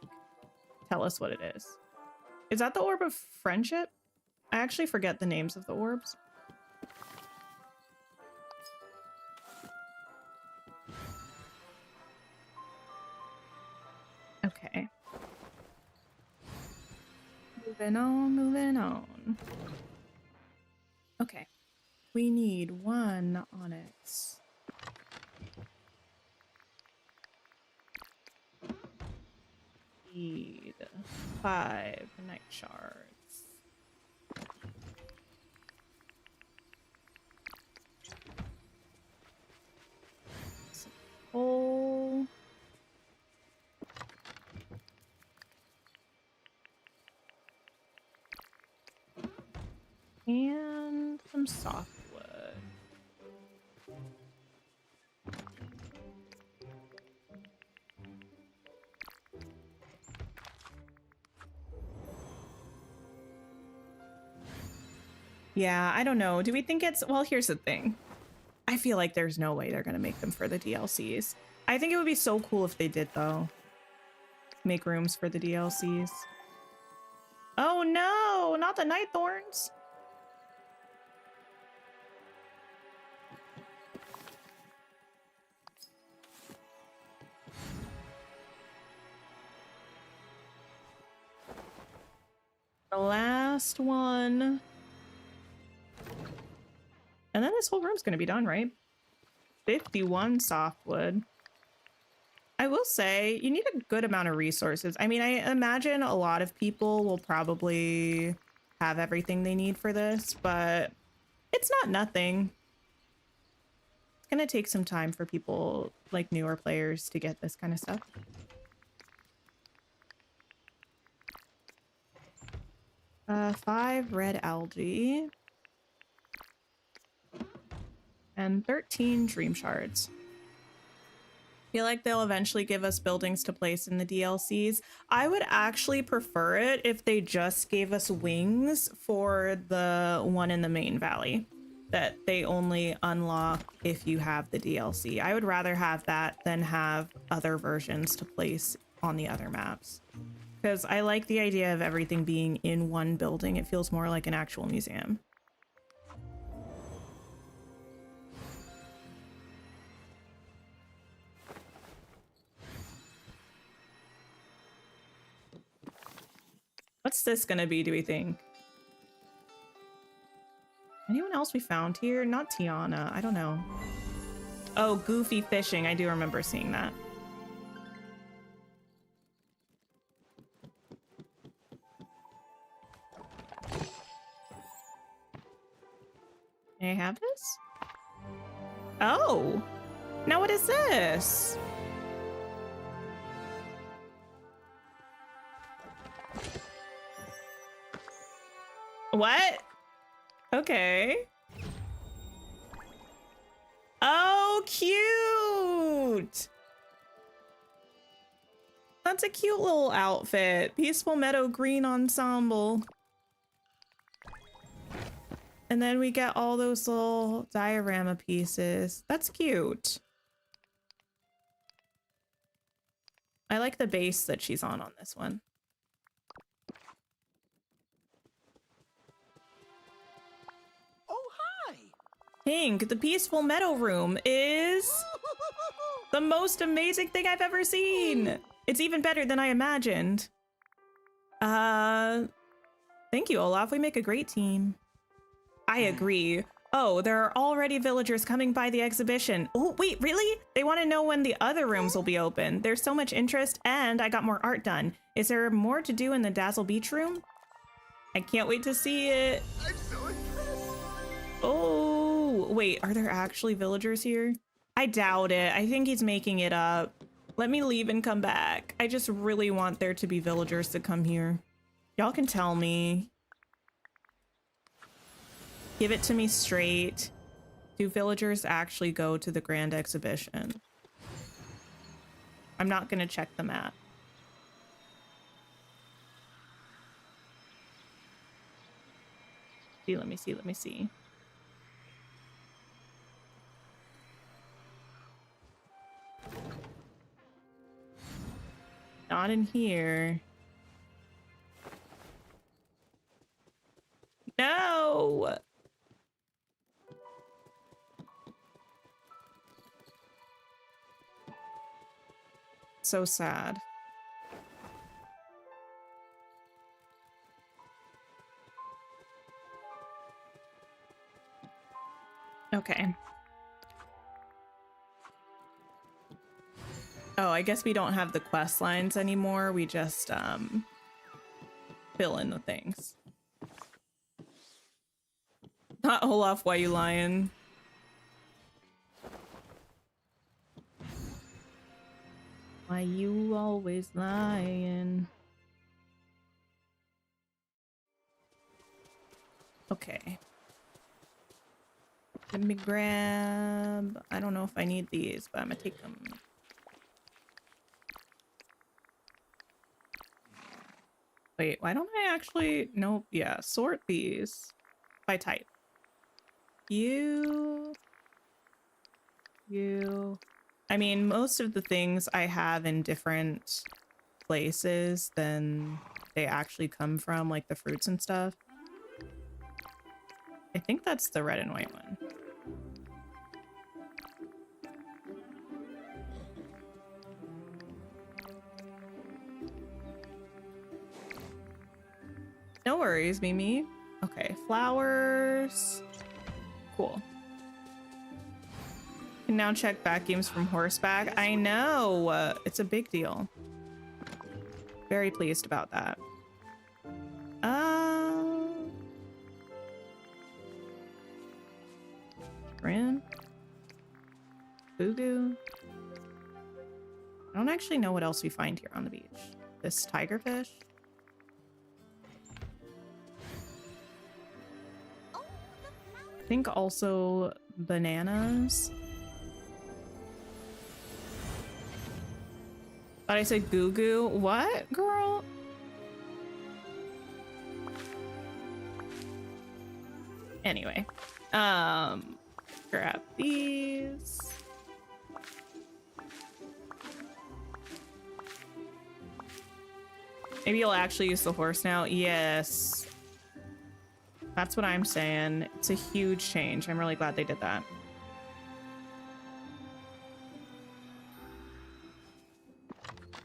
tell us what it is. Is that the orb of friendship? I actually forget the names of the orbs. Okay. Moving on, moving on. Okay. We need 1 onyx. Need 5 night shards. Some coal. And some softwood. Yeah, I don't know. Do we think it's... Well, here's the thing. I feel like there's no way they're going to make them for the DLCs. I think it would be so cool if they did, though. Make rooms for the DLCs. Oh, no! Not the night thorns! The last one. And then this whole room's gonna be done, right? 51 softwood. I will say, you need a good amount of resources. I mean, I imagine a lot of people will probably have everything they need for this, but it's not nothing. It's gonna take some time for people, like newer players, to get this kind of stuff. Five red algae. And 13 dream shards. Feel like they'll eventually give us buildings to place in the DLCs. I would actually prefer it if they just gave us wings for the one in the main valley that they only unlock if you have the DLC. I would rather have that than have other versions to place on the other maps. Because I like the idea of everything being in one building. It feels more like an actual museum. What's this gonna be, do we think? Anyone else we found here? Not Tiana. I don't know. Oh, Goofy Fishing. I do remember seeing that. May I have this? Oh! Now what is this? What? Okay. Oh, cute! That's a cute little outfit. Peaceful Meadow Green Ensemble. And then we get all those little diorama pieces. That's cute. I like the base that she's on this one. Pink, the Peaceful Meadow Room is the most amazing thing I've ever seen. It's even better than I imagined. Thank you, Olaf. We make a great team. I agree. Oh, there are already villagers coming by the exhibition. Oh, wait, really? They want to know when the other rooms will be open. There's so much interest, and I got more art done. Is there more to do in the Dazzle Beach room? I can't wait to see it. I'm so impressed. Oh, wait, are there actually villagers here? I doubt it. I think he's making it up. Let me leave and come back. I just really want there to be villagers to come here. Y'all can tell me. Give it to me straight. Do villagers actually go to the grand exhibition? I'm not gonna check the map. See, let me see, let me see. Not in here. No! So sad. Okay. Oh, I guess we don't have the quest lines anymore. We just fill in the things. Not Olaf, why you lying? Why you always lying? Okay. Let me grab... I don't know if I need these, but I'm gonna take them. Wait, why don't I actually... Nope, yeah. Sort these by type. You... I mean, most of the things I have in different places than they actually come from, like the fruits and stuff. I think that's the red and white one. No worries, Mimi. Okay, flowers. Cool. Can now check vacuums from horseback. I know. It's a big deal. Very pleased about that. Shrimp. Fugu. I don't actually know what else we find here on the beach. This tigerfish. I think also bananas. Thought I said goo goo. What, girl? Anyway, grab these. Maybe you'll actually use the horse now. Yes. That's what I'm saying. It's a huge change. I'm really glad they did that.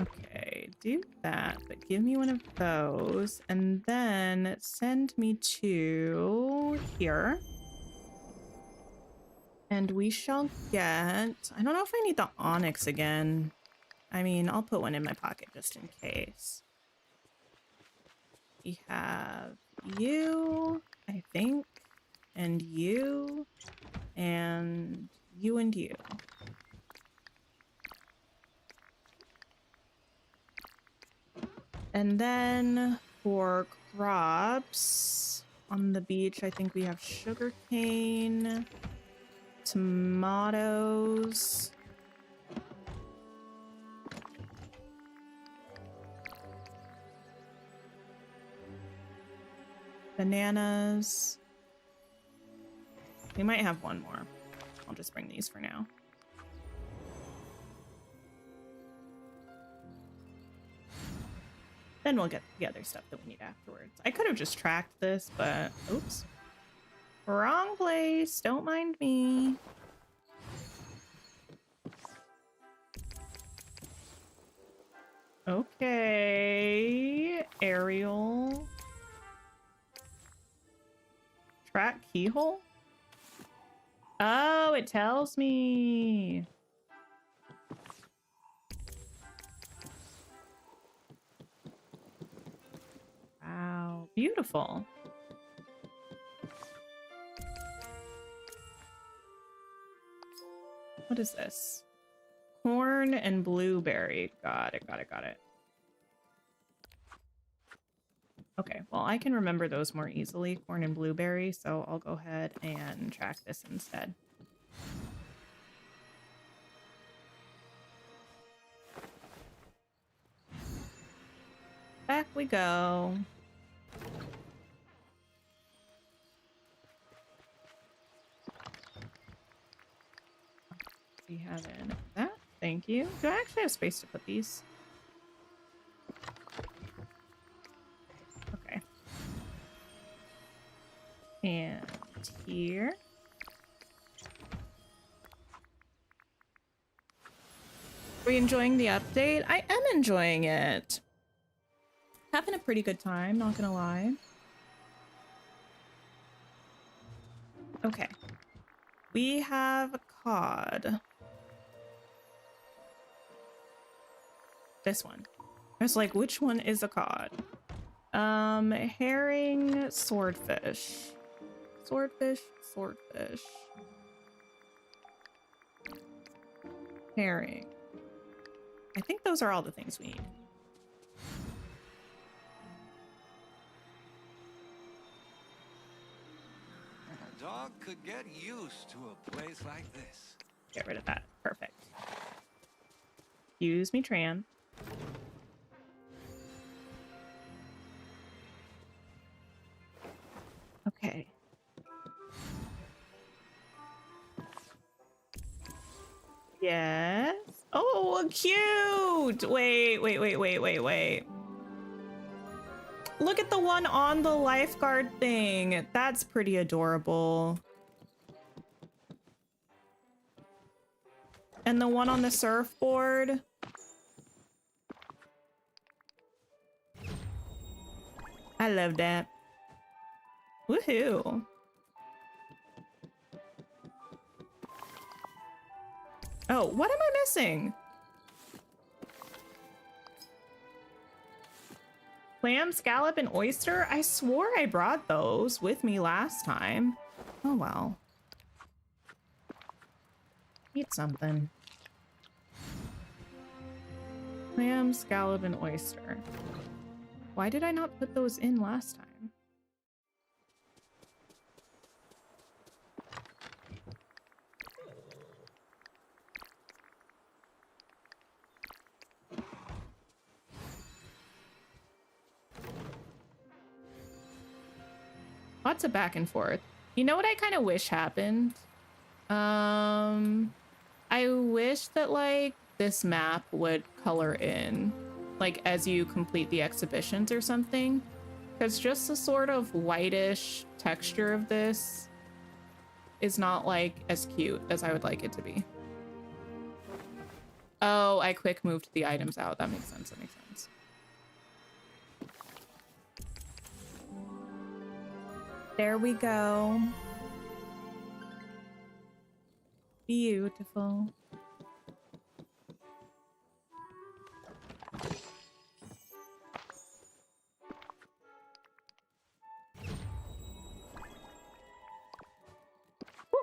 Okay, do that, but give me one of those and then send me to here. And we shall get... I don't know if I need the onyx again. I mean, I'll put one in my pocket just in case. We have you, I think, and you, and you and you. And then for crops on the beach, I think we have sugarcane, tomatoes, bananas. We might have one more. I'll just bring these for now. Then we'll get the other stuff that we need afterwards. I could have just tracked this, but oops. Wrong place. Don't mind me. Okay. Aerial. Track keyhole? Oh, it tells me. Wow, beautiful. What is this? Corn and blueberry. Got it, got it, got it. Okay, well, I can remember those more easily, corn and blueberry, so I'll go ahead and track this instead. Back we go. We have in that. Thank you. Do I actually have space to put these? Okay. And here. Are we enjoying the update? I am enjoying it. Having a pretty good time, not gonna lie. Okay. We have a cod. This one. I was like, which one is a cod? Herring, swordfish. Swordfish, swordfish. Herring. I think those are all the things we need. A dog could get used to a place like this. Get rid of that. Perfect. Excuse me, Tran. Okay. Yes. Oh, cute. Wait. Look at the one on the lifeguard thing. That's pretty adorable. And the one on the surfboard. I love that. Woohoo. Oh, what am I missing? Clam, scallop, and oyster? I swore I brought those with me last time. Oh, well. Eat something. Clam, scallop, and oyster. Why did I not put those in last time? Lots of back and forth. You know what I kind of wish happened? I wish that like this map would color in like as you complete the exhibitions or something, because just the sort of whitish texture of this is not like as cute as I would like it to be. Oh, I quick moved the items out. That makes sense. That makes sense. There we go. Beautiful. Woo.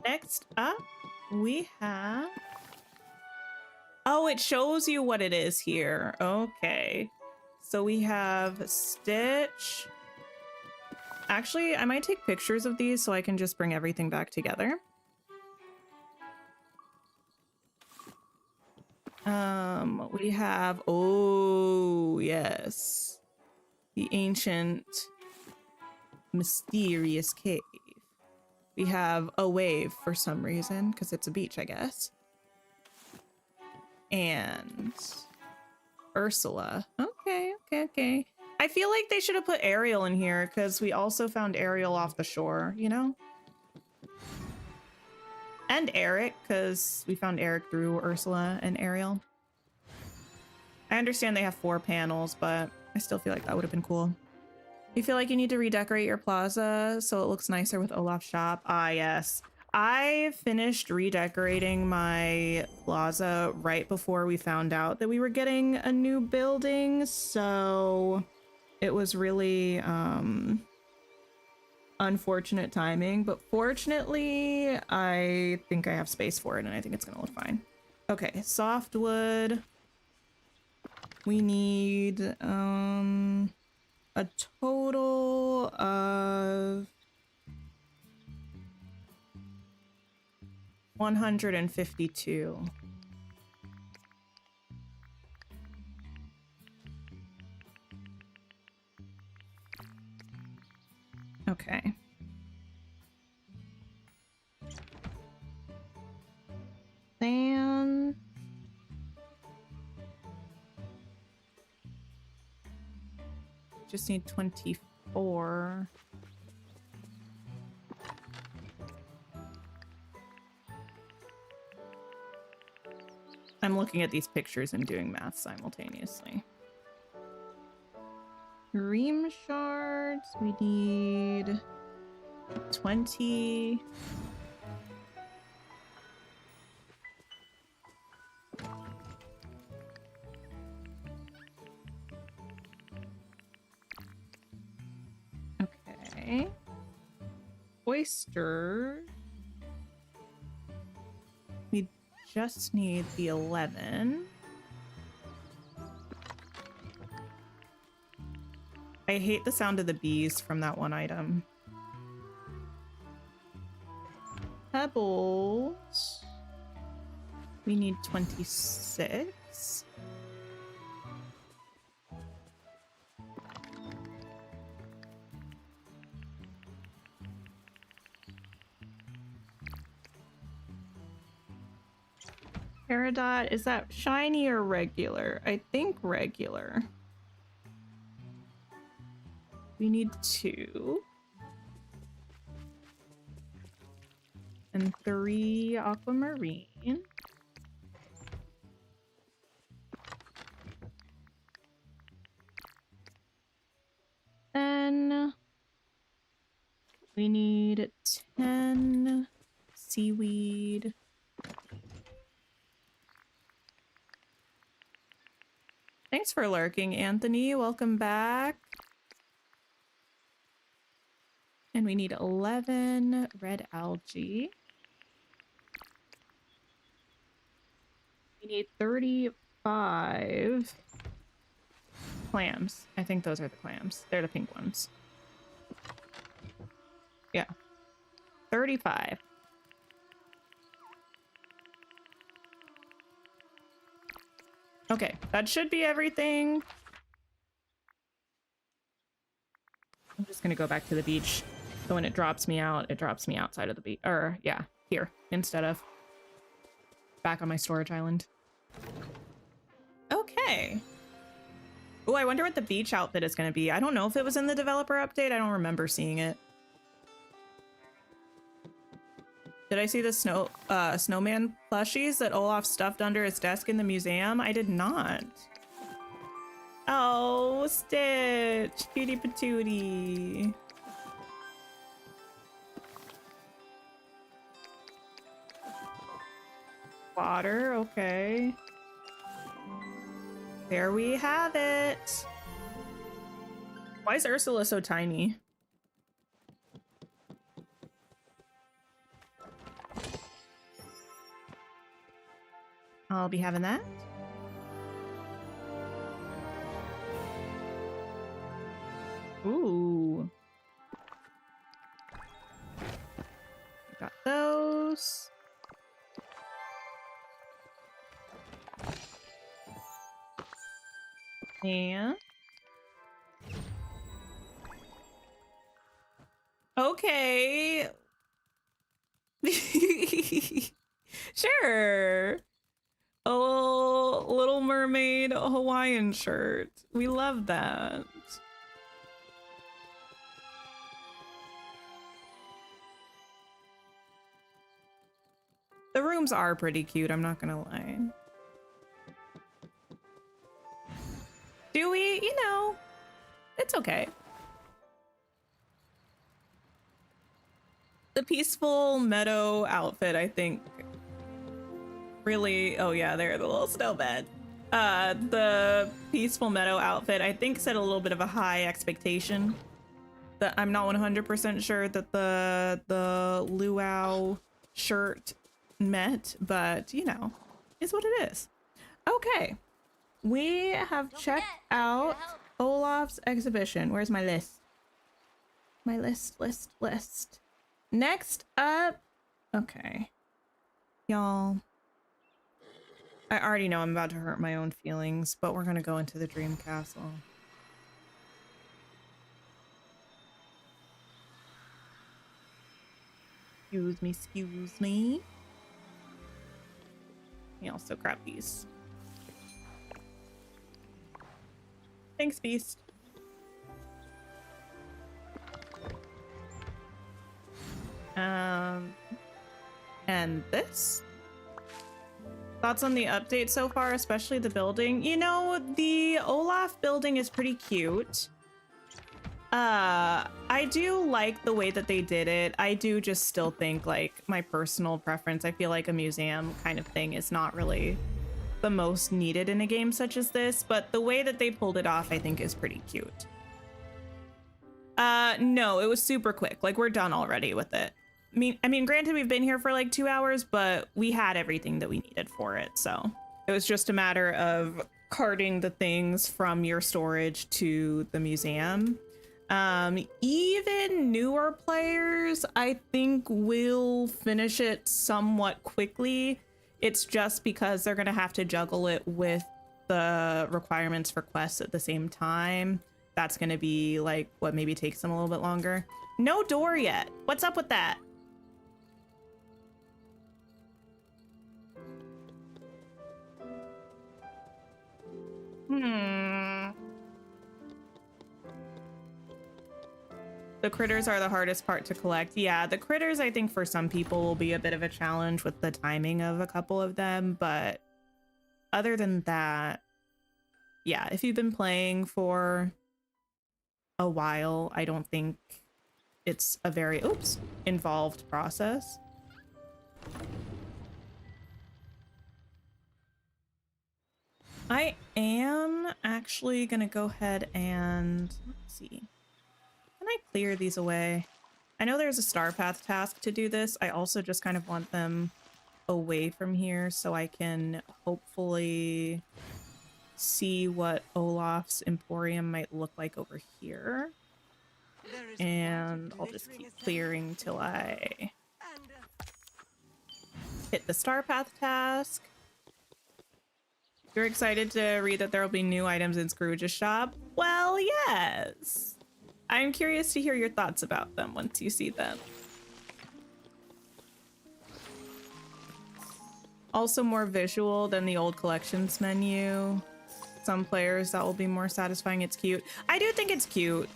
Next up, we have... Oh, it shows you what it is here. Okay. So we have Stitch. Actually, I might take pictures of these so I can just bring everything back together. We have, oh, yes. The ancient, mysterious cave. We have a wave for some reason, because it's a beach, I guess. And Ursula. Okay. I feel like they should have put Ariel in here because we also found Ariel off the shore, you know? And Eric, because we found Eric through Ursula and Ariel. I understand they have 4 panels, but I still feel like that would have been cool. You feel like you need to redecorate your plaza so it looks nicer with Olaf's shop? Ah, yes. I finished redecorating my plaza right before we found out that we were getting a new building, so it was really unfortunate timing, but fortunately I think I have space for it and I think it's gonna look fine. Okay, softwood. We need a total of 152. Okay. Then just need 24. I'm looking at these pictures and doing math simultaneously. Dream shards, we need 20. Okay. Oyster. We just need the 11. I hate the sound of the bees from that one item. Pebbles. We need 26. Peridot, is that shiny or regular? I think regular. We need 2. And 3 aquamarine. Then we need 10 seaweed. Thanks for lurking, Anthony. Welcome back. And we need 11 red algae. We need 35 clams. I think those are the clams. They're the pink ones. Yeah. 35. Okay, that should be everything. I'm just gonna go back to the beach. So when it drops me out, it drops me outside of the beach. Or, yeah, here, instead of back on my storage island. Okay. Oh, I wonder what the beach outfit is gonna be. I don't know if it was in the developer update. I don't remember seeing it. Did I see the snowman plushies that Olaf stuffed under his desk in the museum? I did not. Oh, Stitch. Cutie patootie. Water, okay. There we have it. Why is Ursula so tiny? I'll be having that. Ooh. Got those. And okay. Sure. Oh, Little Mermaid Hawaiian shirt. We love that. The rooms are pretty cute, I'm not gonna lie. Do we? You know, it's okay. The peaceful meadow outfit, I think, really, oh yeah, there, the little snowman. The peaceful meadow outfit, I think, set a little bit of a high expectation that I'm not 100% sure that the luau shirt met, but you know, is what it is. Okay, we have checked out Olaf's exhibition. Where's my list? My list. Next up, okay, y'all. I already know I'm about to hurt my own feelings, but we're gonna go into the dream castle. Excuse me. Let me also grab these. Thanks, Beast. And this? Thoughts on the update so far, especially the building? You know, the Olaf building is pretty cute. I do like the way that they did it. I do just still think, like, my personal preference, I feel like a museum kind of thing is not really the most needed in a game such as this, but the way that they pulled it off, I think, is pretty cute. No, it was super quick. Like, we're done already with it. I mean, granted, we've been here for like 2 hours, but we had everything that we needed for it. So it was just a matter of carting the things from your storage to the museum. Even newer players, I think, will finish it somewhat quickly. It's just because they're going to have to juggle it with the requirements for quests at the same time. That's going to be like what maybe takes them a little bit longer. No door yet. What's up with that? The critters are the hardest part to collect. Yeah, the critters, I think for some people will be a bit of a challenge with the timing of a couple of them, but other than that, yeah, if you've been playing for a while, I don't think it's a very, involved process. I am actually gonna go ahead and, let's see. Can I clear these away? I know there's a star path task to do this. I also just kind of want them away from here so I can hopefully see what Olaf's Emporium might look like over here. And I'll just keep clearing till I hit the star path task. You're excited to read that there will be new items in Scrooge's shop? Well, yes. I'm curious to hear your thoughts about them once you see them. Also more visual than the old collections menu. Some players that will be more satisfying. It's cute. I do think it's cute.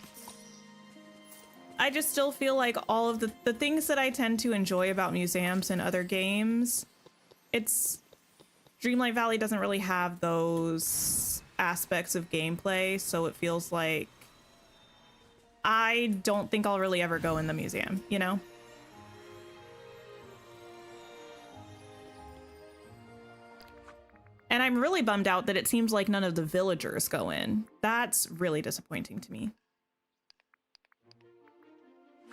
I just still feel like all of the things that I tend to enjoy about museums and other games, Dreamlight Valley doesn't really have those aspects of gameplay, so it feels like I don't think I'll really ever go in the museum, you know? And I'm really bummed out that it seems like none of the villagers go in. That's really disappointing to me.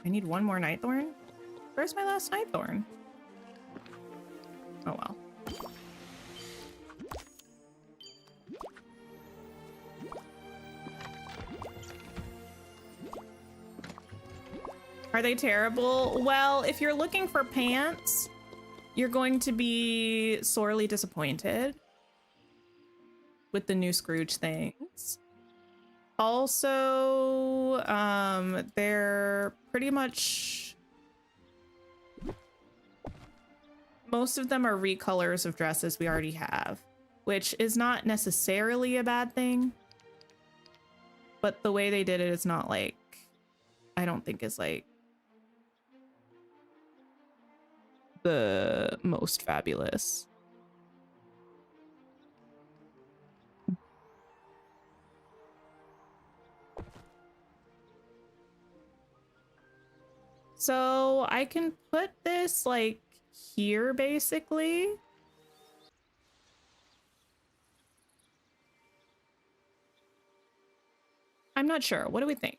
I need one more Nightthorn? Where's my last Nightthorn? Oh well. Are they terrible? Well, if you're looking for pants, you're going to be sorely disappointed with the new Scrooge things. Also, they're pretty much... most of them are recolors of dresses we already have, which is not necessarily a bad thing. But the way they did it is not like... I don't think is like... the most fabulous. So I can put this like here basically. I'm not sure. What do we think?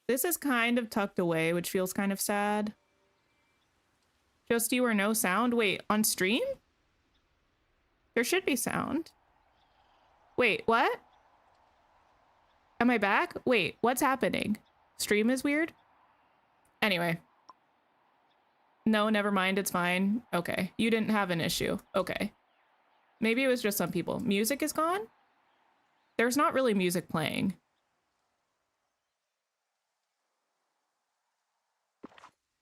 This is kind of tucked away, which feels kind of sad. Just you or no sound? Wait, on stream? There should be sound. Wait, what? Am I back? Wait, what's happening? Stream is weird? Anyway. No, never mind, it's fine. Okay, you didn't have an issue. Okay. Maybe it was just some people. Music is gone? There's not really music playing.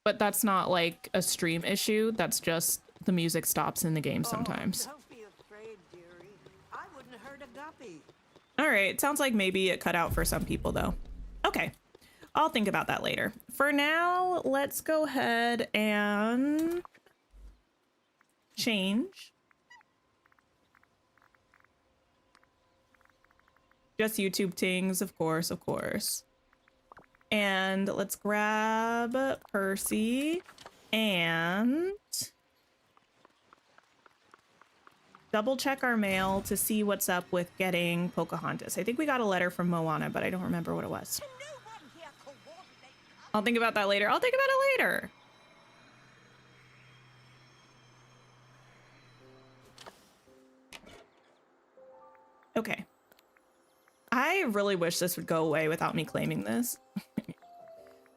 But that's not like a stream issue. That's just the music stops in the game sometimes. Oh, don't be afraid, dearie. I wouldn't hurt a guppy. All right, sounds like maybe it cut out for some people though. Okay, I'll think about that later. For now, let's go ahead and change. Just YouTube tings, of course, of course. And let's grab Percy and double check our mail to see what's up with getting Pocahontas. I think we got a letter from Moana, but I don't remember what it was. I'll think about that later. I'll think about it later. Okay. I really wish this would go away without me claiming this.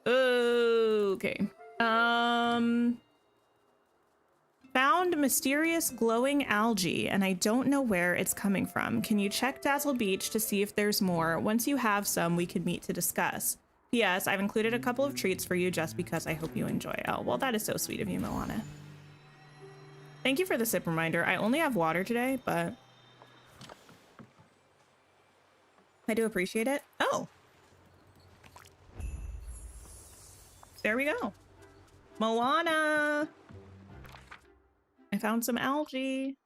Okay. Found mysterious glowing algae, and I don't know where it's coming from. Can you check Dazzle Beach to see if there's more? Once you have some, we could meet to discuss. P.S. I've included a couple of treats for you just because I hope you enjoy. Oh, well, that is so sweet of you, Moana. Thank you for the sip reminder. I only have water today, but I do appreciate it. Oh. There we go. Moana. I found some algae.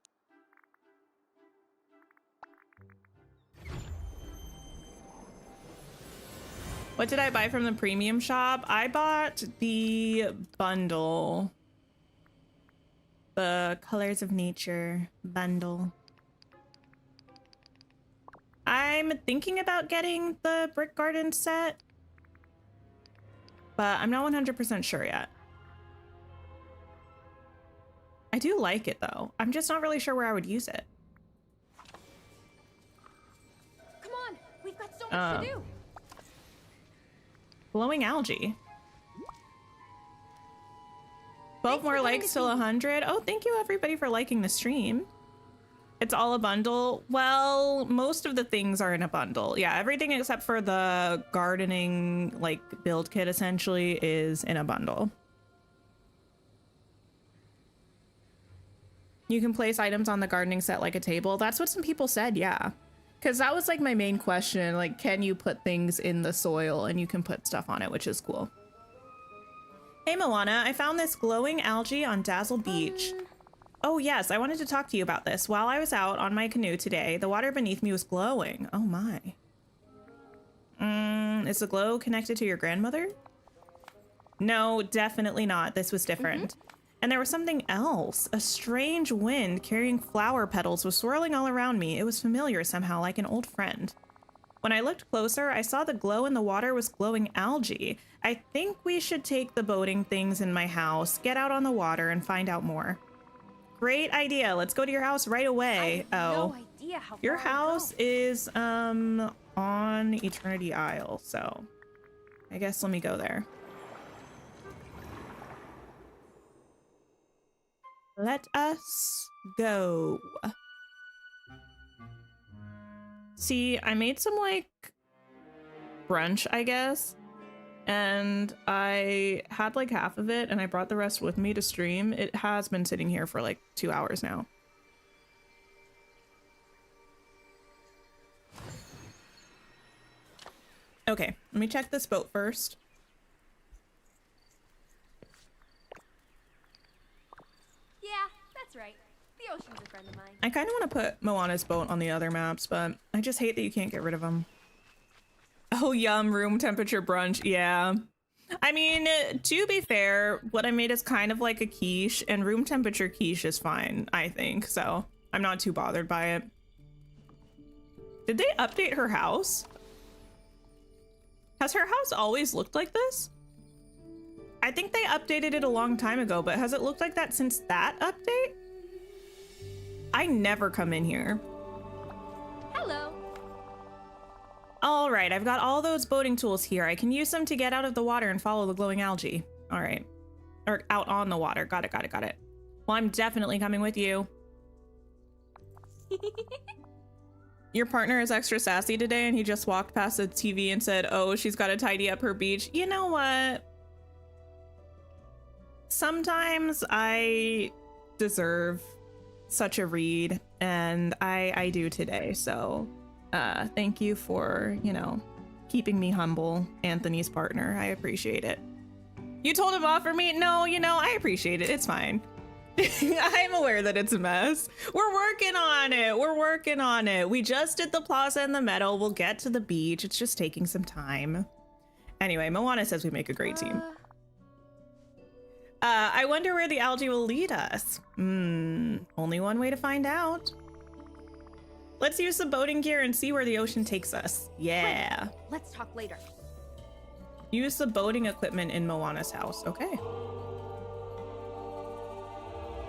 What did I buy from the premium shop? I bought the bundle. The Colors of Nature bundle. I'm thinking about getting the Brick Garden set, but I'm not 100% sure yet. I do like it though. I'm just not really sure where I would use it. Come on, we've got so much to do. Glowing algae. 12 more likes till 100. Oh, thank you everybody for liking the stream. It's all a bundle. Well, most of the things are in a bundle. Yeah, everything except for the gardening like build kit essentially is in a bundle. You can place items on the gardening set like a table. That's what some people said, yeah. Because that was like my main question, like, can you put things in the soil and you can put stuff on it, which is cool. Hey Moana, I found this glowing algae on Dazzle Beach. Oh yes, I wanted to talk to you about this. While I was out on my canoe today, the water beneath me was glowing. Oh my. Is the glow connected to your grandmother? No, definitely not. This was different. And there was something else. A strange wind carrying flower petals was swirling all around me. It was familiar somehow, like an old friend. When I looked closer, I saw the glow in the water was glowing algae. I think we should take the boating things in my house, get out on the water, and find out more. Great idea. Let's go to your house right away. I have no idea how your far house is on Eternity Isle, so I guess let me go there. Let us go. See, I made some like brunch, I guess, and I had like half of it and I brought the rest with me to stream. It has been sitting here for like 2 hours now. Okay, let me check this boat first. Yeah, that's right. The ocean's a friend of mine. I kind of want to put Moana's boat on the other maps, but I just hate that you can't get rid of them. Oh, yum, room temperature brunch. Yeah. I mean, to be fair, what I made is kind of like a quiche, and room temperature quiche is fine, I think. So I'm not too bothered by it. Did they update her house? Has her house always looked like this? I think they updated it a long time ago, but has it looked like that since that update? I never come in here. Hello. All right, I've got all those boating tools here. I can use them to get out of the water and follow the glowing algae. All right. Or out on the water. Got it, got it, got it. Well, I'm definitely coming with you. Your partner is extra sassy today and he just walked past the TV and said, oh, she's got to tidy up her beach. You know what? Sometimes I deserve such a read, and I do today. So thank you for, you know, keeping me humble, Anthony's partner. I appreciate it. You told him off for me? No, you know, I appreciate it. It's fine. I'm aware that it's a mess. We're working on it. We're working on it. We just did the plaza and the meadow. We'll get to the beach. It's just taking some time. Anyway, Moana says we make a great team. I wonder where the algae will lead us. Only one way to find out. Let's use the boating gear and see where the ocean takes us. Yeah. Wait, let's talk later. Use the boating equipment in Moana's house. Okay.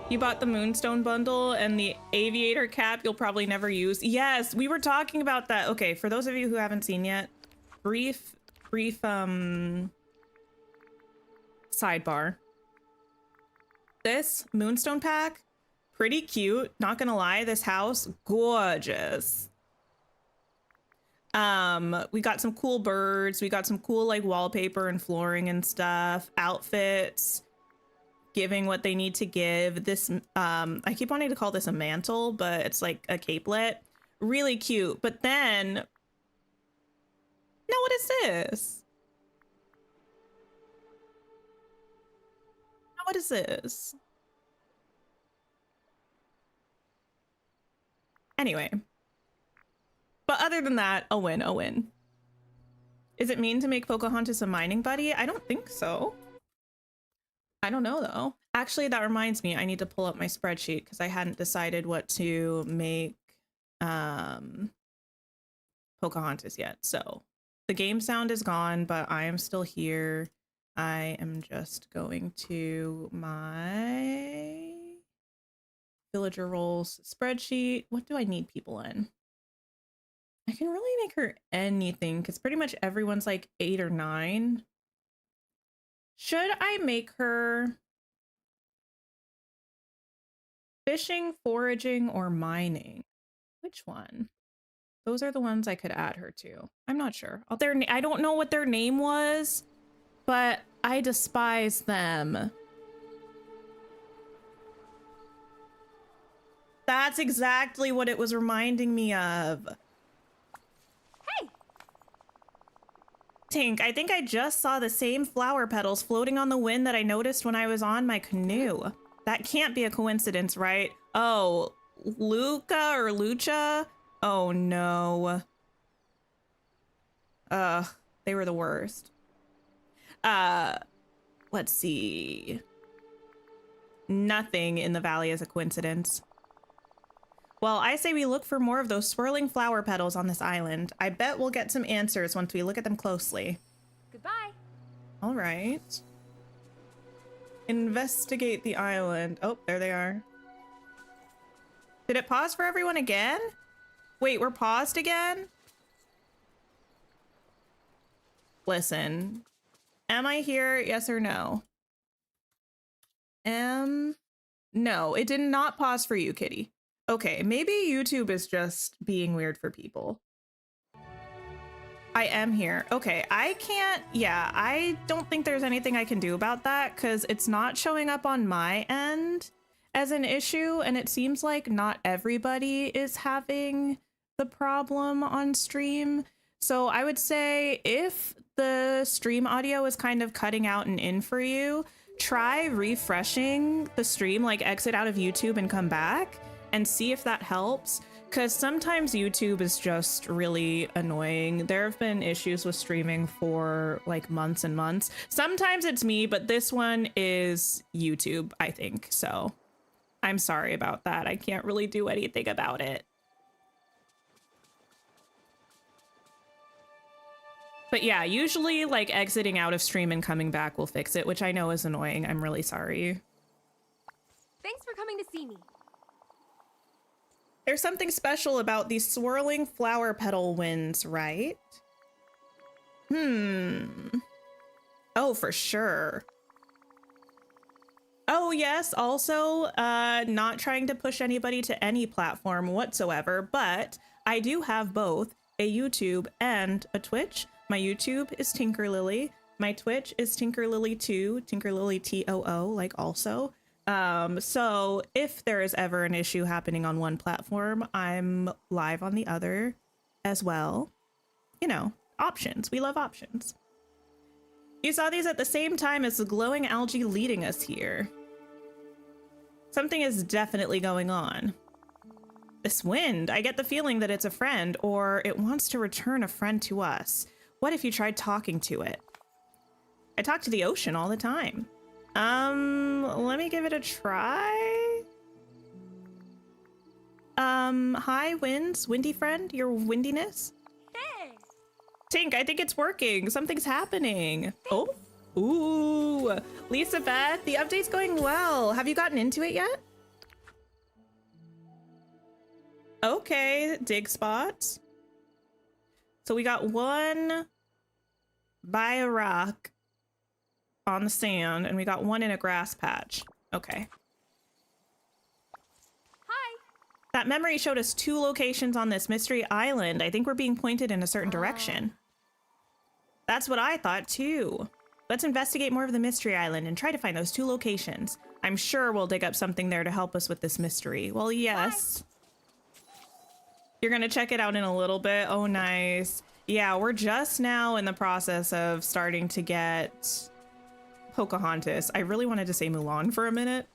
You bought the Moonstone bundle and the aviator cap you'll probably never use. Yes, we were talking about that. Okay, for those of you who haven't seen yet, brief sidebar. This Moonstone pack, pretty cute. Not gonna lie, this house, gorgeous. We got some cool birds. We got some cool like wallpaper and flooring and stuff. Outfits. Giving what they need to give. This, I keep wanting to call this a mantle, but it's like a capelet. Really cute. But then, now what is this? Now what is this? Anyway. But other than that, a win, a win. Is it mean to make Pocahontas a mining buddy? I don't think so. I don't know though. Actually, that reminds me, I need to pull up my spreadsheet because I hadn't decided what to make Pocahontas yet. So the game sound is gone, but I am still here. I am just going to my villager roles spreadsheet. What do I need people in? I can really make her anything because pretty much everyone's like 8 or 9. Should I make her fishing, foraging, or mining? Which one? Those are the ones I could add her to. I'm not sure. I don't know what their name was, but I despise them. That's exactly what it was reminding me of. Tink, I think I just saw the same flower petals floating on the wind that I noticed when I was on my canoe. That can't be a coincidence, right? Oh, Luca or Lucha? Oh no. They were the worst. Let's see. Nothing in the valley is a coincidence. Well, I say we look for more of those swirling flower petals on this island. I bet we'll get some answers once we look at them closely. Goodbye. All right. Investigate the island. Oh, there they are. Did it pause for everyone again? Wait, we're paused again? Listen. Am I here? Yes or no? No, it did not pause for you, kitty. Okay, maybe YouTube is just being weird for people. I am here. Okay, I don't think there's anything I can do about that because it's not showing up on my end as an issue, and it seems like not everybody is having the problem on stream. So I would say if the stream audio is kind of cutting out and in for you, try refreshing the stream, like exit out of YouTube and come back and see if that helps, because sometimes YouTube is just really annoying. There have been issues with streaming for like months and months. Sometimes it's me, but this one is YouTube, I think. So I'm sorry about that. I can't really do anything about it. But yeah, usually like exiting out of stream and coming back will fix it, which I know is annoying. I'm really sorry. Thanks for coming to see me. There's something special about these swirling flower petal winds, right? Oh, for sure. Oh, yes. Also, not trying to push anybody to any platform whatsoever, but I do have both a YouTube and a Twitch. My YouTube is Tinkerlily. My Twitch is Tinkerlily2, Tinkerlily TOO, like also. So if there is ever an issue happening on one platform, I'm live on the other as well. You know, options. We love options. You saw these at the same time as the glowing algae leading us here. Something is definitely going on. This wind, I get the feeling that it's a friend, or it wants to return a friend to us. What if you tried talking to it? I talk to the ocean all the time. Let me give it a try. Hi, winds, windy friend, your windiness. Hey! Tink, I think it's working. Something's happening. Oh, ooh. Lisa Beth, the update's going well. Have you gotten into it yet? Okay, dig spots. So we got one by a rock on the sand, and we got one in a grass patch. Okay. Hi! That memory showed us 2 locations on this mystery island. I think we're being pointed in a certain direction. That's what I thought too. Let's investigate more of the mystery island and try to find those 2 locations. I'm sure we'll dig up something there to help us with this mystery. Well, yes. Bye. You're gonna check it out in a little bit. Oh, nice. Yeah, we're just now in the process of starting to get Pocahontas. I really wanted to say Mulan for a minute.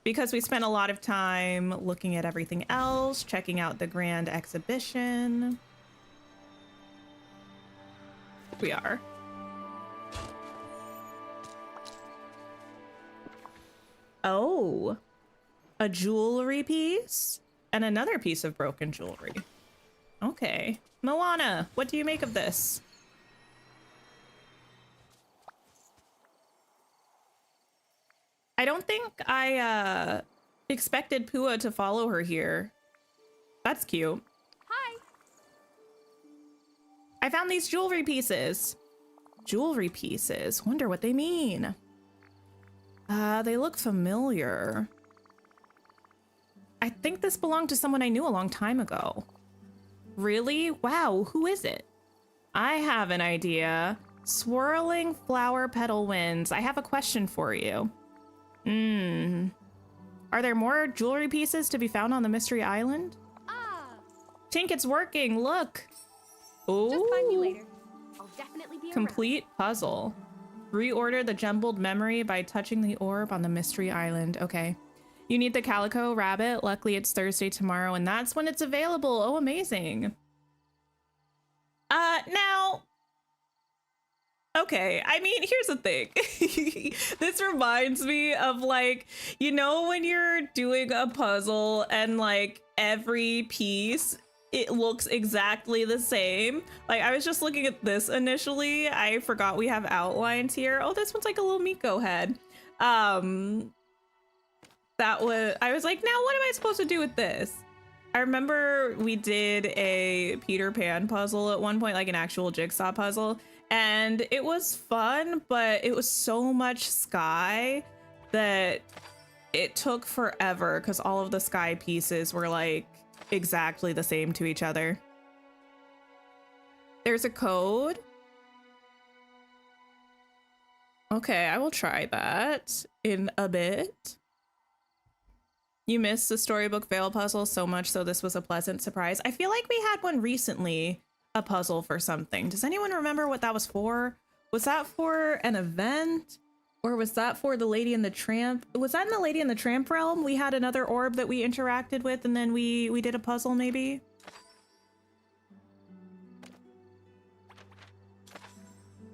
Because we spent a lot of time looking at everything else, checking out the grand exhibition. We are. Oh, a jewelry piece and another piece of broken jewelry. Okay. Moana, what do you make of this? I don't think I expected Pua to follow her here. That's cute. Hi. I found these jewelry pieces. Jewelry pieces. Wonder what they mean. They look familiar. I think this belonged to someone I knew a long time ago. Really? Wow, who is it? I have an idea. Swirling flower petal winds. I have a question for you. Are there more jewelry pieces to be found on the Mystery Island? Tink, it's working. Look. Oh. Just find me later. I'll definitely be complete around. Puzzle. Reorder the jumbled memory by touching the orb on the Mystery Island. Okay. You need the calico rabbit. Luckily, it's Thursday tomorrow, and that's when it's available. Oh, amazing. Now. Okay, I mean, here's the thing. This reminds me of, like, you know, when you're doing a puzzle and, like, every piece, it looks exactly the same. Like, I was just looking at this initially. I forgot we have outlines here. Oh, this one's like a little Miko head. I was like, now what am I supposed to do with this? I remember we did a Peter Pan puzzle at one point, like an actual jigsaw puzzle. And it was fun, but it was so much sky that it took forever because all of the sky pieces were like exactly the same to each other. There's a code. Okay, I will try that in a bit. You missed the storybook veil puzzle so much, so this was a pleasant surprise. I feel like we had one recently. A puzzle for something. Does anyone remember what that was for? Was that for an event? Or was that for the Lady and the Tramp? Was that in the Lady and the Tramp realm? We had another orb that we interacted with and then we did a puzzle maybe?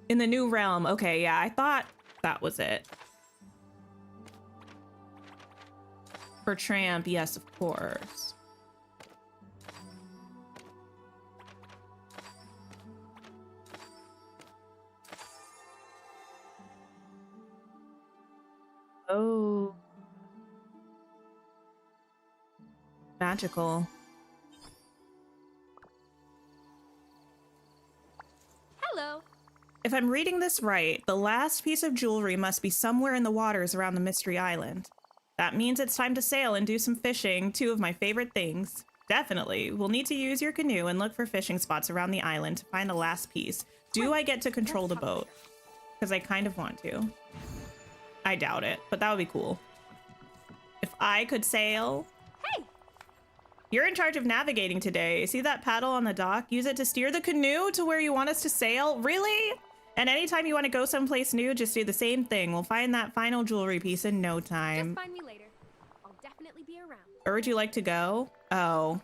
In the new realm. Okay, yeah, I thought that was it. For Tramp, yes, of course. Oh. Magical. Hello. If I'm reading this right, the last piece of jewelry must be somewhere in the waters around the Mystery Island. That means it's time to sail and do some fishing, 2 of my favorite things. Definitely. We'll need to use your canoe and look for fishing spots around the island to find the last piece. Do I get to control the boat? Because I kind of want to. I doubt it, but that would be cool. If I could sail. Hey! You're in charge of navigating today. See that paddle on the dock? Use it to steer the canoe to where you want us to sail? Really? And anytime you want to go someplace new, just do the same thing. We'll find that final jewelry piece in no time. Just find me later. I'll definitely be around. Where would you like to go? Oh,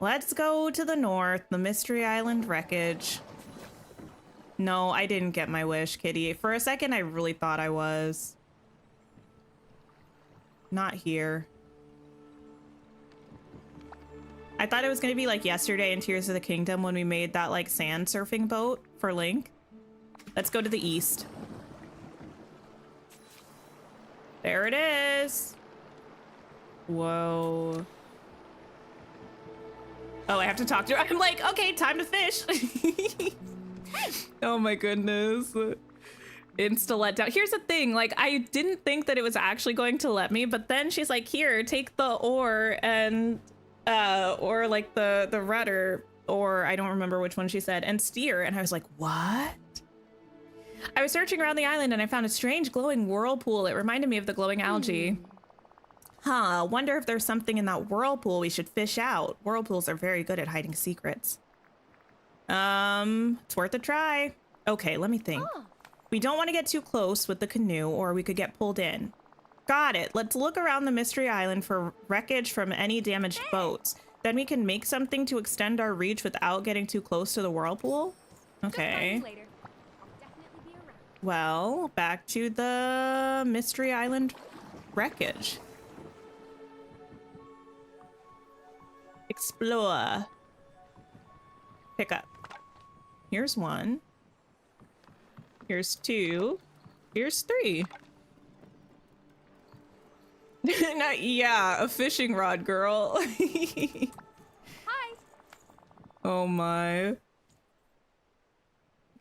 Let's go to the north, the Mystery Island wreckage. No, I didn't get my wish, kitty. For a second, I really thought I was. Not here. I thought it was going to be like yesterday in Tears of the Kingdom when we made that like sand surfing boat for Link. Let's go to the east. There it is. Whoa. Oh, I have to talk to her. I'm like, okay, time to fish. Oh my goodness. Insta let down. Here's the thing, like I didn't think that it was actually going to let me, but then she's like, here, take the oar and or like the rudder, or I don't remember which one she said, and steer. And I was like, what? I was searching around the island and I found a strange glowing whirlpool. It reminded me of the glowing algae. Huh, wonder if there's something in that whirlpool we should fish out. Whirlpools are very good at hiding secrets. It's worth a try. Okay, let me think. Oh. We don't want to get too close with the canoe or we could get pulled in. Got it. Let's look around the Mystery Island for wreckage from any damaged boats. Then we can make something to extend our reach without getting too close to the whirlpool. Okay. Just find me later. I'll definitely be around. Well, back to the Mystery Island wreckage. Explore. Pick up. Here's one. Here's two. Here's three. Yeah, a fishing rod, girl. Hi. Oh my.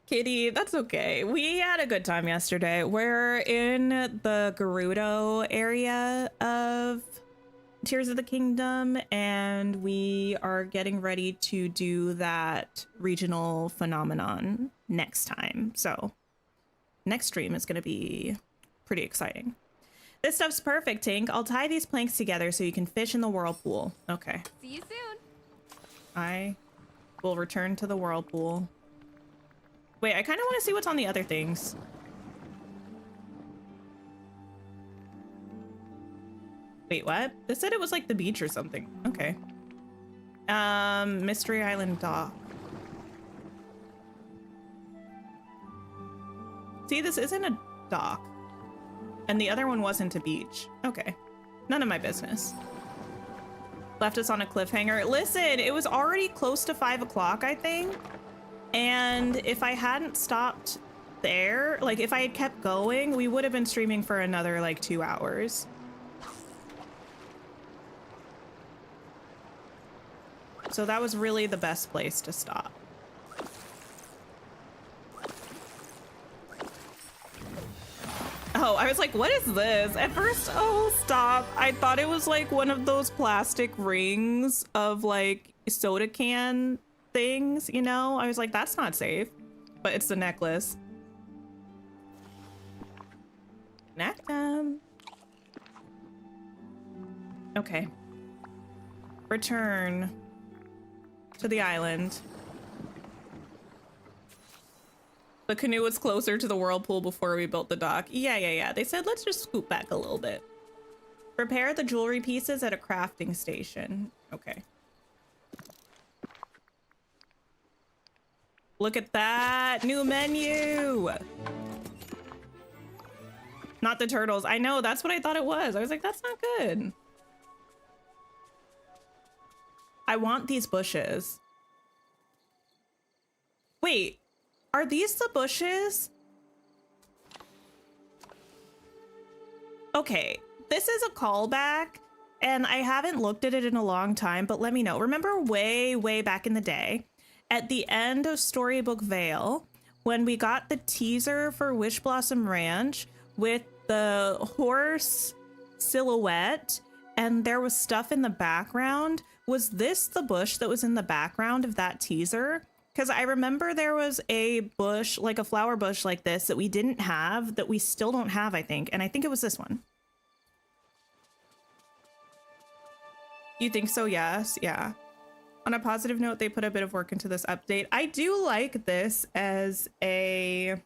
Kitty, that's okay. We had a good time yesterday. We're in the Gerudo area of Tears of the Kingdom, and we are getting ready to do that regional phenomenon next time. So next stream is going to be pretty exciting. This stuff's perfect, Tink. I'll tie these planks together so you can fish in the whirlpool. Okay. See you soon. I will return to the whirlpool. Wait, I kind of want to see what's on the other things. Wait, what? They said it was like the beach or something. Okay. Mystery Island dock. See, this isn't a dock. And the other one wasn't a beach. Okay. None of my business. Left us on a cliffhanger. Listen, it was already close to 5 o'clock, I think. And if I hadn't stopped there, like if I had kept going, we would have been streaming for another like 2 hours. So that was really the best place to stop. Oh, I was like, what is this? At first, oh, stop. I thought it was like one of those plastic rings of like soda can things, you know? I was like, that's not safe. But it's the necklace. Connect them. Okay. Return to the island. The canoe was closer to the whirlpool before we built the dock. Yeah. They said, let's just scoot back a little bit. Prepare the jewelry pieces at a crafting station. Okay. Look at that new menu. Not the turtles. I know, that's what I thought it was. I was like, that's not good. I want these bushes. Wait, are these the bushes? Okay, this is a callback, and I haven't looked at it in a long time, but let me know. Remember way back in the day, at the end of Storybook Vale, when we got the teaser for Wish Blossom Ranch with the horse silhouette, and there was stuff in the background? Was this the bush that was in the background of that teaser? Because I remember there was a bush, like a flower bush like this, that we didn't have, that we still don't have, I think. And I think it was this one. You think so? Yes. Yeah. On a positive note, they put a bit of work into this update. I do like this as a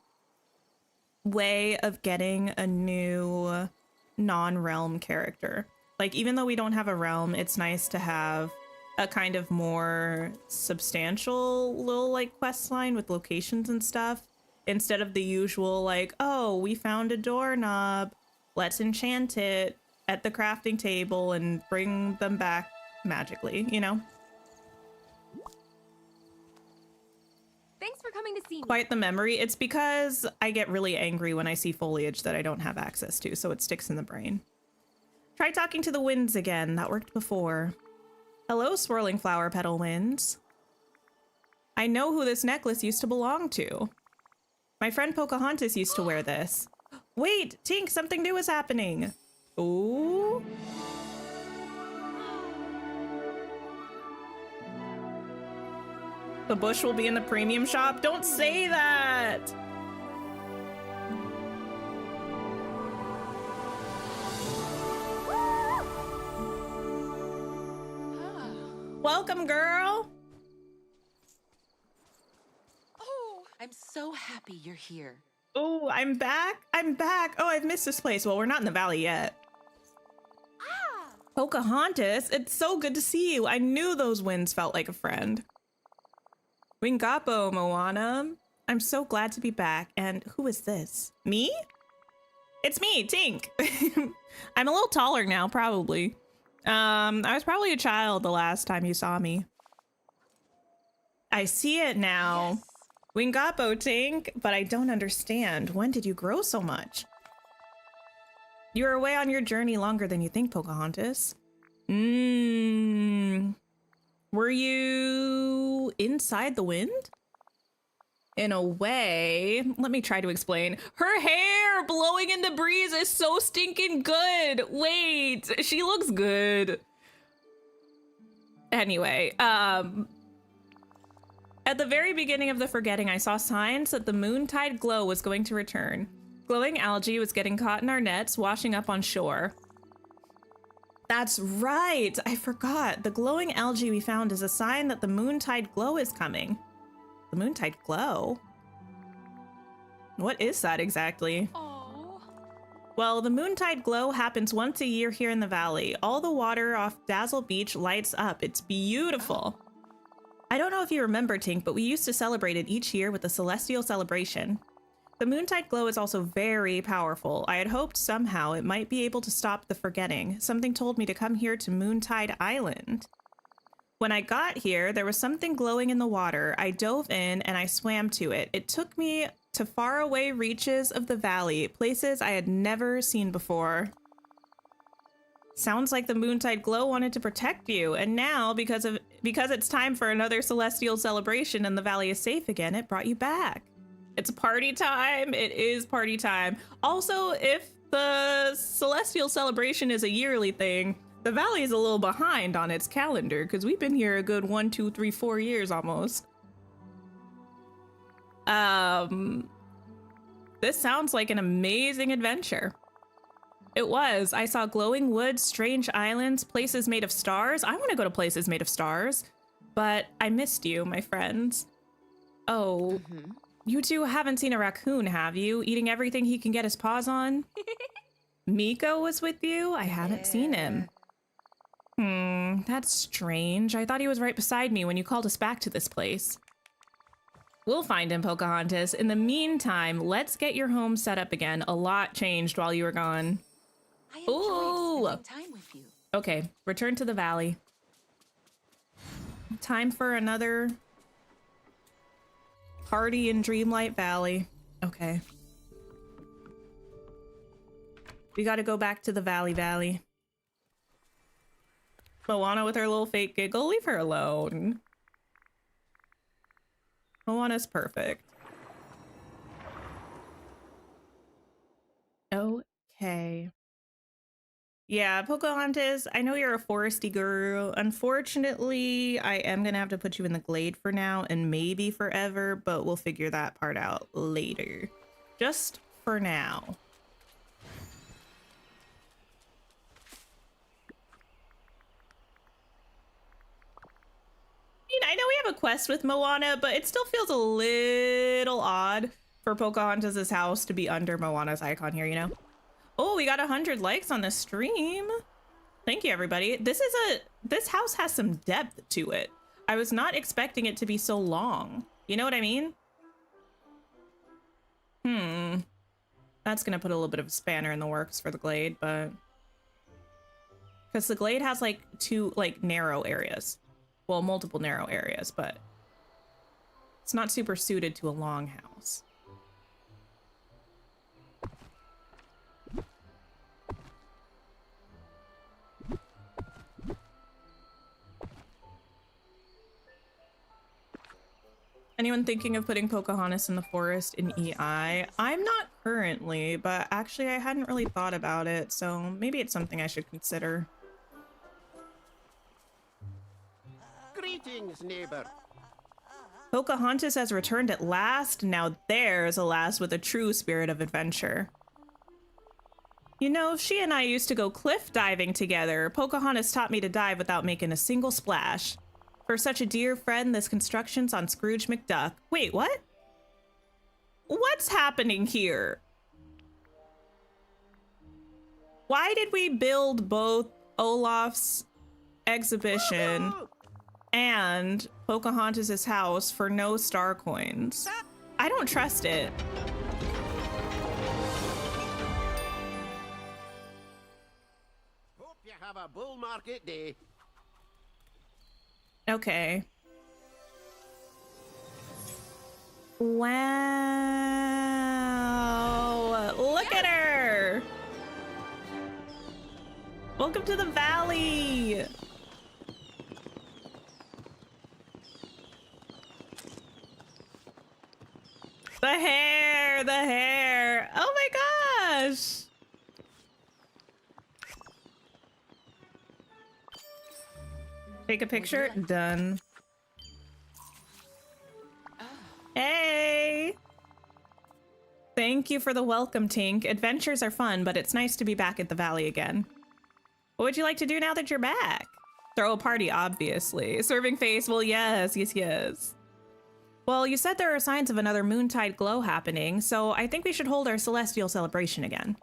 way of getting a new non-realm character. Like, even though we don't have a realm, it's nice to have a kind of more substantial little like quest line with locations and stuff, instead of the usual like, oh, we found a doorknob, let's enchant it at the crafting table and bring them back magically, you know? Thanks for coming to see me. Quite the memory. It's because I get really angry when I see foliage that I don't have access to, so it sticks in the brain. Try talking to the winds again. That worked before. Hello, swirling flower petal winds. I know who this necklace used to belong to. My friend Pocahontas used to wear this. Wait, Tink, something new is happening. Ooh. The bush will be in the premium shop. Don't say that. Welcome, girl. Oh, I'm so happy you're here. Oh, I'm back. I'm back. Oh, I've missed this place. Well, we're not in the valley yet. Pocahontas, it's so good to see you. I knew those winds felt like a friend. Wingapo, Moana. I'm so glad to be back. And who is this? Me? It's me, Tink. I'm a little taller now, probably. I was probably a child the last time you saw me. I see it now. Yes. Wingapo, Tink, but I don't understand. When did you grow so much? You were away on your journey longer than you think, Pocahontas. Were you inside the wind? In a way, let me try to explain. Her hair blowing in the breeze is so stinking good. Wait, she looks good. Anyway, at the very beginning of the forgetting, I saw signs that the moontide glow was going to return. Glowing algae was getting caught in our nets, washing up on shore. That's right, I forgot. The glowing algae we found is a sign that the moontide glow is coming. The moontide glow? What is that exactly? Oh. Well, the moontide glow happens once a year here in the valley. All the water off Dazzle Beach lights up. It's beautiful. I don't know if you remember, Tink, but we used to celebrate it each year with a celestial celebration. The moontide glow is also very powerful. I had hoped somehow it might be able to stop the forgetting. Something told me to come here to Moontide Island. When I got here, there was something glowing in the water. I dove in and I swam to it. It took me to faraway reaches of the valley, places I had never seen before. Sounds like the moontide glow wanted to protect you, and now, because it's time for another celestial celebration and the valley is safe again, it brought you back. It's party time. It is party time. Also, if the celestial celebration is a yearly thing, the valley is a little behind on its calendar because we've been here a good 1, 2, 3, 4 years almost. This sounds like an amazing adventure. It was. I saw glowing woods, strange islands, places made of stars. I want to go to places made of stars, but I missed you, my friends. Oh, you two haven't seen a raccoon, have you? Eating everything he can get his paws on? Miko was with you? I haven't seen him. That's strange. I thought he was right beside me when you called us back to this place. We'll find him, Pocahontas. In the meantime, let's get your home set up again. A lot changed while you were gone. I enjoyed spending time with you. Okay, return to the valley. Time for another party in Dreamlight Valley. Okay. We gotta go back to the Valley. Moana with her little fake giggle, leave her alone. Moana's perfect. Okay. Yeah, Pocahontas, I know you're a foresty girl. Unfortunately, I am gonna have to put you in the glade for now and maybe forever, but we'll figure that part out later. Just for now. I know we have a quest with Moana, but it still feels a little odd for Pocahontas' house to be under Moana's icon here, you know? Oh, we got 100 likes on the stream. Thank you, everybody. This house has some depth to it. I was not expecting it to be so long. You know what I mean? That's gonna put a little bit of a spanner in the works for the glade, but because the glade has like two narrow areas. Well, multiple narrow areas, but it's not super suited to a long house. Anyone thinking of putting Pocahontas in the forest in EI? I'm not currently, but actually I hadn't really thought about it, so maybe it's something I should consider. Greetings, neighbor. Pocahontas has returned at last. Now there's a lass with a true spirit of adventure. You know, she and I used to go cliff diving together. Pocahontas taught me to dive without making a single splash. For such a dear friend, this construction's on Scrooge McDuck. Wait, what? What's happening here? Why did we build both Olaf's exhibition and Pocahontas' house for no star coins? I don't trust it. Hope you have a bull market day. Okay. Wow. Look at her. Welcome to the valley. The hair, the hair. Oh my gosh. Take a picture. Done. Hey. Thank you for the welcome, Tink. Adventures are fun, but it's nice to be back at the valley again. What would you like to do now that you're back? Throw a party, obviously. Serving face, well, yes. Well, you said there are signs of another moontide glow happening, so I think we should hold our celestial celebration again.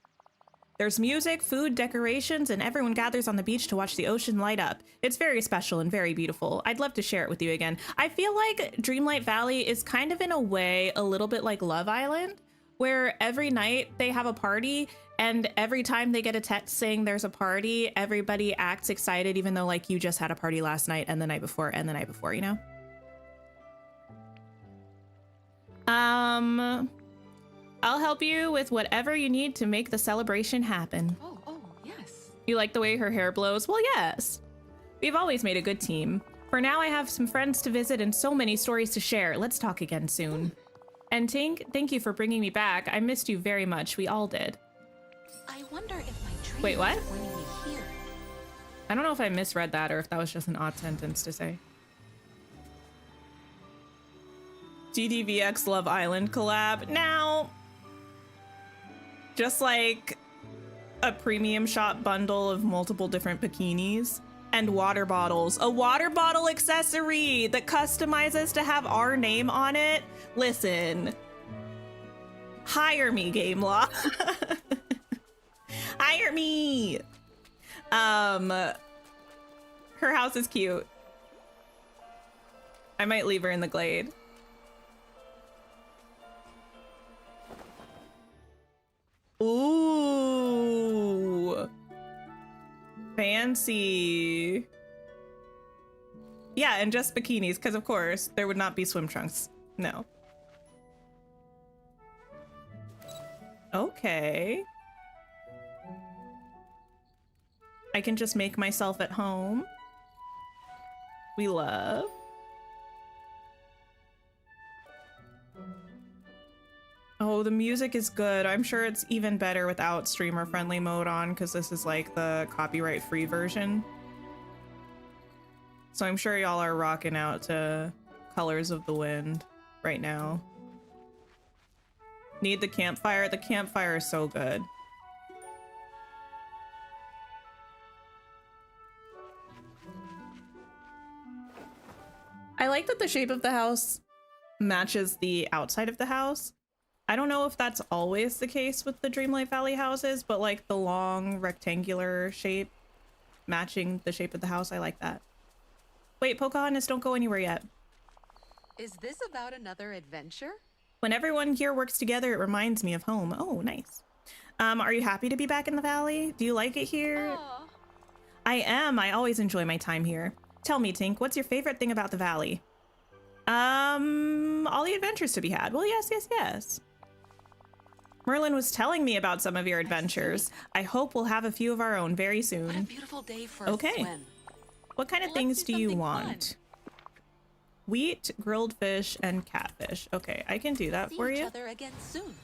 There's music, food, decorations, and everyone gathers on the beach to watch the ocean light up. It's very special and very beautiful. I'd love to share it with you again. I feel like Dreamlight Valley is kind of, in a way, a little bit like Love Island, where every night they have a party, and every time they get a text saying there's a party, everybody acts excited, even though like you just had a party last night and the night before and the night before, you know? I'll help you with whatever you need to make the celebration happen. Oh, yes. You like the way her hair blows? Well, yes. We've always made a good team. For now, I have some friends to visit and so many stories to share. Let's talk again soon. And Tink, thank you for bringing me back. I missed you very much. We all did. I wonder if my dream Wait, what? is bringing me here. I don't know if I misread that or if that was just an odd sentence to say. GDVX Love Island collab. Now, just like a premium shop bundle of multiple different bikinis and water bottles. A water bottle accessory that customizes to have our name on it. Listen, hire me, Gameloft. Hire me. Her house is cute. I might leave her in the glade. Ooh. Fancy. Yeah, and just bikinis, because of course there would not be swim trunks. No. Okay. I can just make myself at home. We love. Oh, the music is good. I'm sure it's even better without streamer friendly mode on because this is like the copyright free version. So I'm sure y'all are rocking out to Colors of the Wind right now. Need the campfire? The campfire is so good. I like that the shape of the house matches the outside of the house. I don't know if that's always the case with the Dreamlight Valley houses, but like the long rectangular shape matching the shape of the house, I like that. Wait, Pocahontas, don't go anywhere yet. Is this about another adventure? When everyone here works together, it reminds me of home. Oh, nice. Are you happy to be back in the valley? Do you like it here? Aw. I am. I always enjoy my time here. Tell me, Tink, what's your favorite thing about the valley? All the adventures to be had. Well, yes. Merlin was telling me about some of your adventures. I hope we'll have a few of our own very soon. What a beautiful day for Okay. a swim. What kind of Let's things do do you something want? Wheat, grilled fish, and catfish. Okay, I can do that See for each you. other again soon.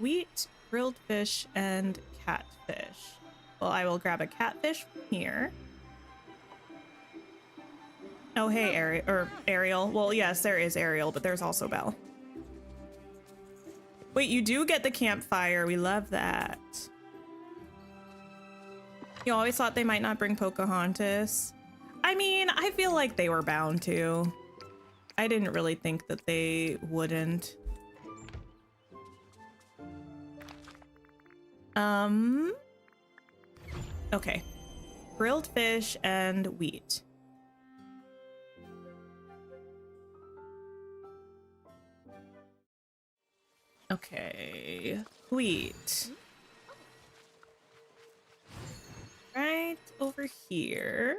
Wheat, grilled fish, and catfish. Well, I will grab a catfish from here. Oh, hey, Ariel. Well, yes, there is Ariel, but there's also Belle. Wait, you do get the campfire. We love that. You always thought they might not bring Pocahontas. I mean, I feel like they were bound to. I didn't really think that they wouldn't. Okay. Grilled fish and wheat. Okay. Wheat. Right over here.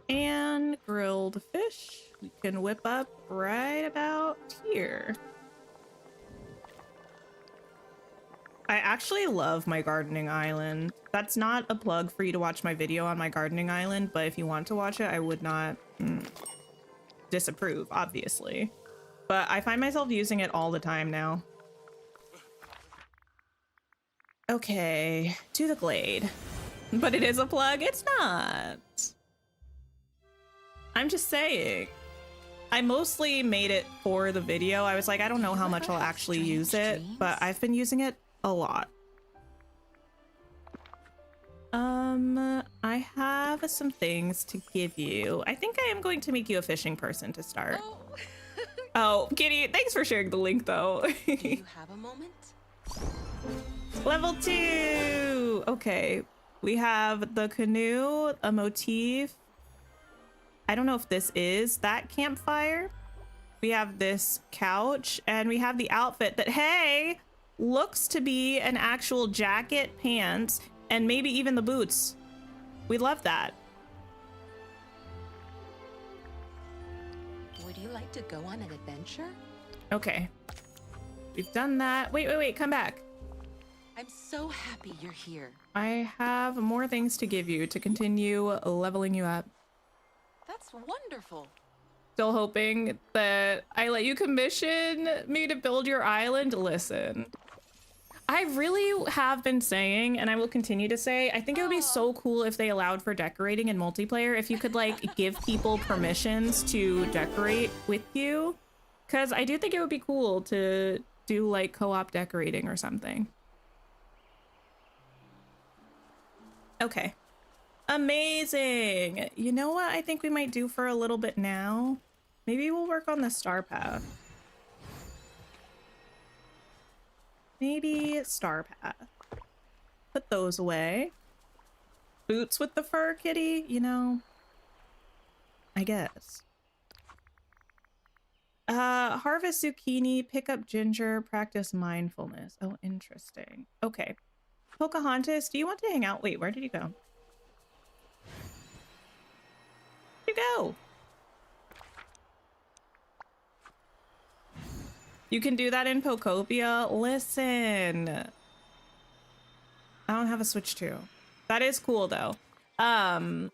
And grilled fish we can whip up right about here. I actually love my gardening island. That's not a plug for you to watch my video on my gardening island, but if you want to watch it, I would not disapprove, obviously. But I find myself using it all the time now. Okay, to the glade. But it is a plug? It's not. I'm just saying. I mostly made it for the video. I was like, I don't know how much I'll actually use it, but I've been using it a lot. I have some things to give you. I think I am going to make you a fishing person to start. Oh. Oh, Kitty, thanks for sharing the link though. Do you have a moment? Level 2. Okay, we have the canoe, a motif. I don't know if this is that campfire. We have this couch, and we have the outfit that, hey, looks to be an actual jacket, pants, and maybe even the boots. We love that. Would you like to go on an adventure? Okay. We've done that. Wait, come back. I'm so happy you're here. I have more things to give you to continue leveling you up. That's wonderful. Still hoping that I let you commission me to build your island. Listen, I really have been saying, and I will continue to say, I think it would be so cool if they allowed for decorating in multiplayer. If you could like give people permissions to decorate with you, because I do think it would be cool to do like co-op decorating or something. Okay. Amazing. You know what I think we might do for a little bit now? Maybe we'll work on the star path. Maybe star path. Put those away. Boots with the fur, Kitty, you know, I guess. Harvest zucchini, pick up ginger, practice mindfulness. Oh, interesting. Okay. Pocahontas, do you want to hang out? Wait, where did you go? Where'd you go? You can do that in Pocopia. Listen. I don't have a Switch 2. That is cool though. Now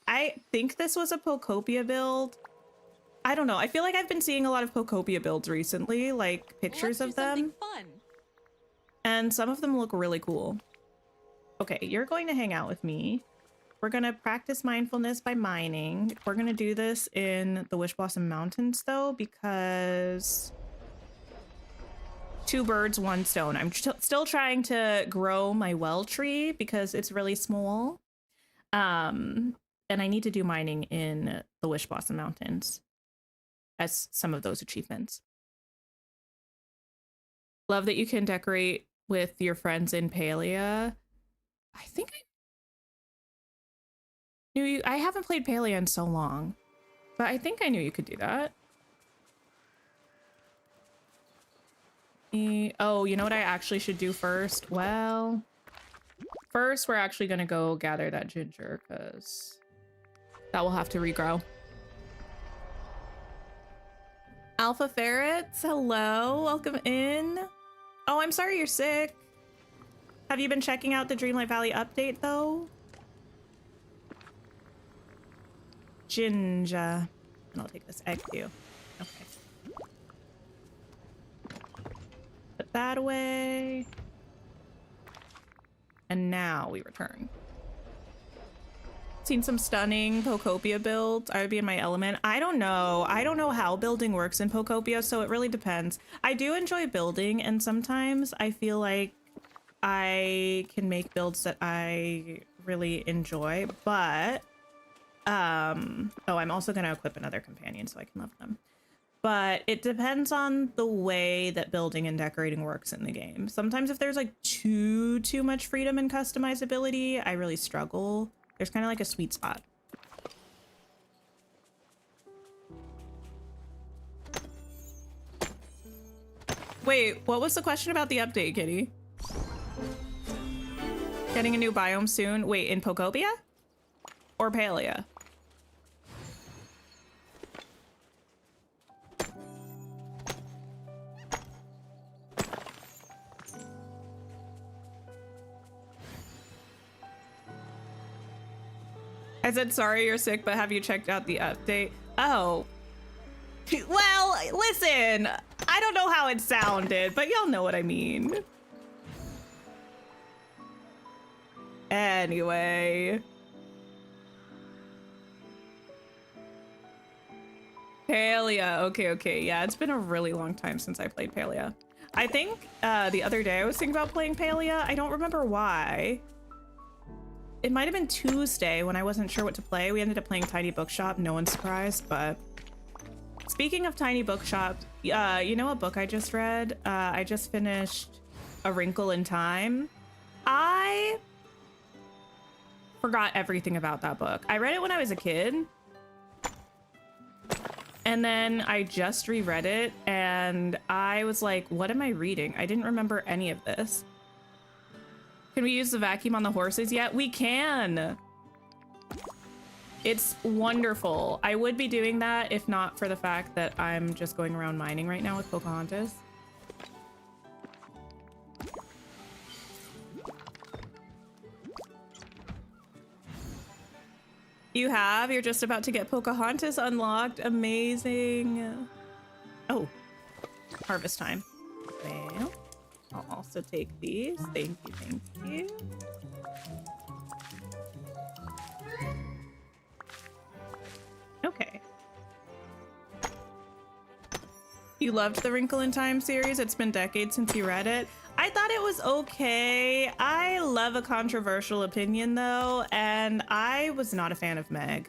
I think this was a Pocopia build. I don't know. I feel like I've been seeing a lot of Pocopia builds recently, like pictures of them. Fun. And some of them look really cool. Okay, you're going to hang out with me. We're going to practice mindfulness by mining. We're going to do this in the Wish Blossom Mountains, though, because 2 birds, 1 stone. I'm still trying to grow my well tree because it's really small. And I need to do mining in the Wish Blossom Mountains as some of those achievements. Love that you can decorate with your friends in Palia. I think I knew you. I haven't played Palia in so long, but I think I knew you could do that. Oh, you know what I actually should do first? Well, first we're actually gonna go gather that ginger because that will have to regrow. Alpha Ferrets, hello, welcome in. Oh, I'm sorry you're sick. Have you been checking out the Dreamlight Valley update though? Ginger. And I'll take this egg too. Okay. Put that away. And now we return. Seen some stunning Pocopia builds. I would be in my element. I don't know. I don't know how building works in Pocopia, so it really depends. I do enjoy building, and sometimes I feel like I can make builds that I really enjoy, but oh, I'm also going to equip another companion so I can love them. But it depends on the way that building and decorating works in the game. Sometimes if there's like too much freedom and customizability, I really struggle. There's kind of like a sweet spot. Wait, what was the question about the update, Kitty? Getting a new biome soon? Wait, in Pocopia? Or Palia? I said, sorry you're sick, but have you checked out the update? Oh. Well, listen, I don't know how it sounded, but y'all know what I mean. Anyway. Palia, okay. Yeah, it's been a really long time since I played Palia. I think the other day I was thinking about playing Palia. I don't remember why. It might have been Tuesday when I wasn't sure what to play. We ended up playing Tiny Bookshop. No one's surprised, but speaking of Tiny Bookshop, you know what book I just read? I just finished A Wrinkle in Time. I forgot everything about that book. I read it when I was a kid. And then I just reread it and I was like, what am I reading? I didn't remember any of this. Can we use the vacuum on the horses yet? We can. It's wonderful. I would be doing that if not for the fact that I'm just going around mining right now with Pocahontas. You have? You're just about to get Pocahontas unlocked. Amazing. Oh, harvest time. Well. I'll also take these. Thank you. Okay. You loved the Wrinkle in Time series? It's been decades since you read it. I thought it was okay. I love a controversial opinion though, and I was not a fan of Meg.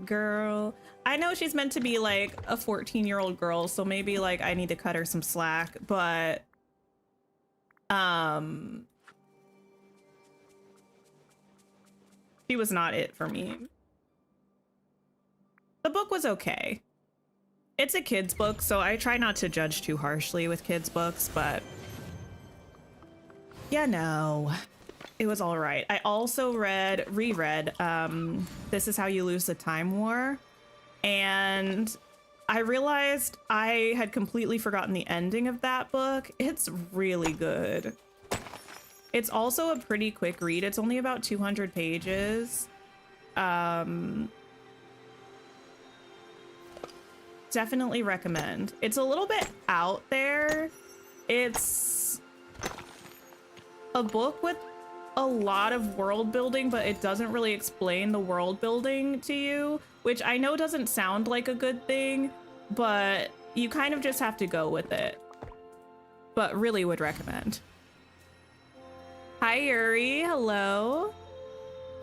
Girl, I know she's meant to be like a 14-year-old girl, so maybe like I need to cut her some slack, but she was not it for me. The book was okay. It's a kid's book, so I try not to judge too harshly with kids' books, but yeah, no, it was all right. I also reread This Is How You Lose the Time War, and I realized I had completely forgotten the ending of that book. It's really good. It's also a pretty quick read. It's only about 200 pages. Definitely recommend. It's a little bit out there. It's a book with a lot of world building, but it doesn't really explain the world building to you, which I know doesn't sound like a good thing, but you kind of just have to go with it. But really would recommend. Hi, Yuri. Hello.